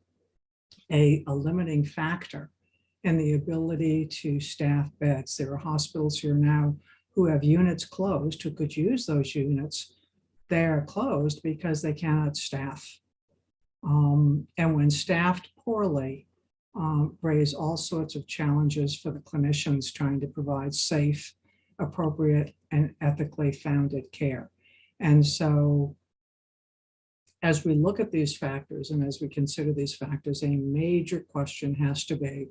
a limiting factor in the ability to staff beds. There are hospitals here now who have units closed, who could use those units. They're closed because they cannot staff. And when staffed poorly, raise all sorts of challenges for the clinicians trying to provide safe, appropriate, and ethically founded care. And so as we look at these factors and as we consider these factors, a major question has to be,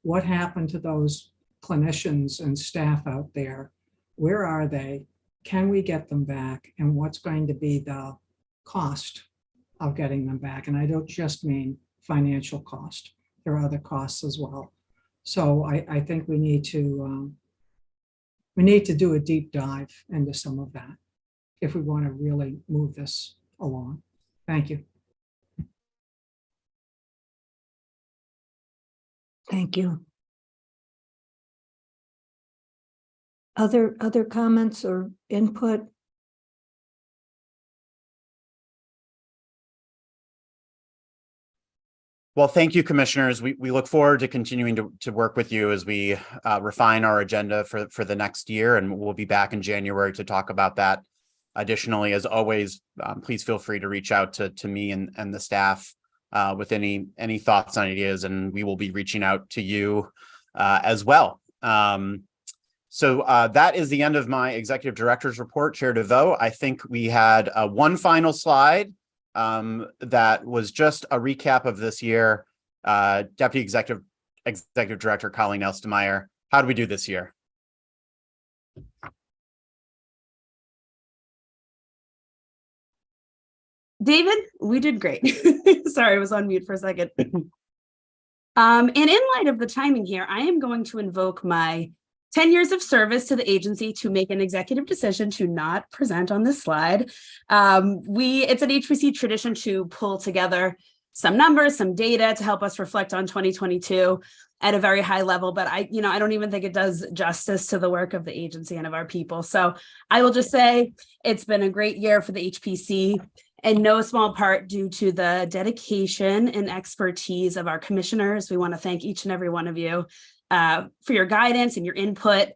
what happened to those clinicians and staff out there? Where are they? Can we get them back? And what's going to be the cost of getting them back? And I don't just mean financial cost. There are other costs as well. So I think we need to do a deep dive into some of that if we want to really move this along. Thank you. Thank you. Other comments or input? Well, thank you, commissioners. We look forward to continuing to work with you as we refine our agenda for the next year, and we'll be back in January to talk about that. Additionally, as always, please feel free to reach out to me and the staff with any thoughts and ideas, and we will be reaching out to you as well. So that is the end of my executive director's report, Chair DeVoe. I think we had one final slide that was just a recap of this year. Deputy Executive Director Colleen Elstemeyer, how did we do this year? David, we did great. Sorry, I was on mute for a second. And in light of the timing here, I am going to invoke my 10 years of service to the agency to make an executive decision to not present on this slide. It's an HPC tradition to pull together some numbers, some data to help us reflect on 2022 at a very high level, but I don't even think it does justice to the work of the agency and of our people. So I will just say it's been a great year for the HPC, in no small part due to the dedication and expertise of our commissioners. We want to thank each and every one of you for your guidance and your input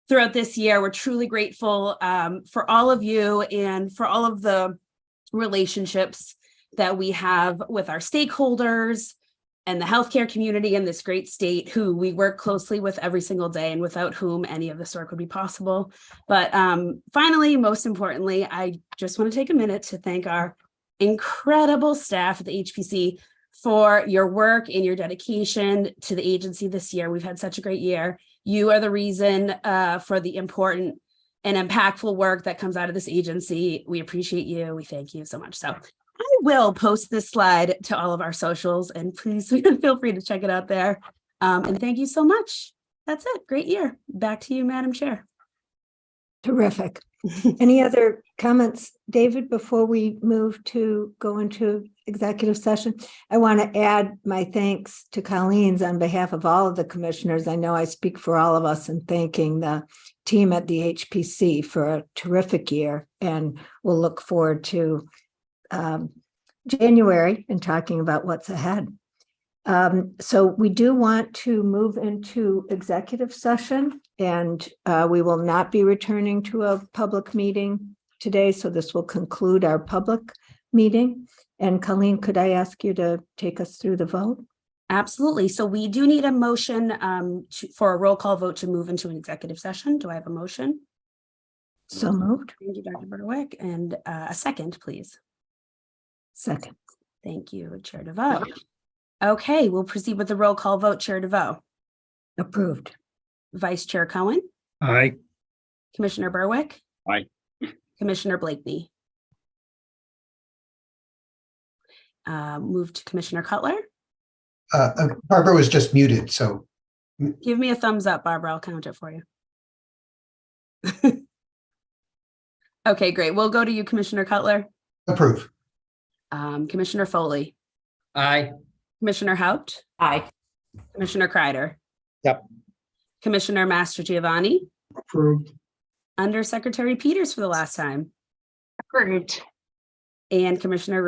throughout this year. We're truly grateful for all of you and for all of the relationships that we have with our stakeholders and the healthcare community in this great state, who we work closely with every single day and without whom any of this work would be possible. But finally, most importantly, I just want to take a minute to thank our incredible staff at the HPC for your work and your dedication to the agency this year. We've had such a great year. You are the reason for the important and impactful work that comes out of this agency. We appreciate you. We thank you so much. So I will post this slide to all of our socials, and please feel free to check it out there. And thank you so much. That's it. Great year. Back to you, Madam Chair. Terrific. Any other comments, David, before we move to go into executive session? I want to add my thanks to Colleen's on behalf of all of the commissioners. I know I speak for all of us in thanking the team at the HPC for a terrific year, and we'll look forward to January and talking about what's ahead. So we do want to move into executive session, and we will not be returning to a public meeting today. So this will conclude our public meeting. And Colleen, could I ask you to take us through the vote? Absolutely. So we do need a motion for a roll call vote to move into an executive session. Do I have a motion? So moved. Thank you, Dr. Berwick. And a second, please. Second. Thank you, Chair DeVoe. Okay, we'll proceed with the roll call vote. Chair DeVoe, Approved. Vice Chair Cohen, Aye. Commissioner Berwick, Aye. Commissioner Blakeney. Move to Commissioner Cutler. Barbara was just muted, so Give me a thumbs up, Barbara. I'll count it for you. Okay, great. We'll go to you, Commissioner Cutler. approve. Commissioner Foley, Aye. Commissioner Haupt, Aye. Commissioner Kreider. Yep. Commissioner Master Giovanni, Approved. Undersecretary Peters for the last time, Approved. and Commissioner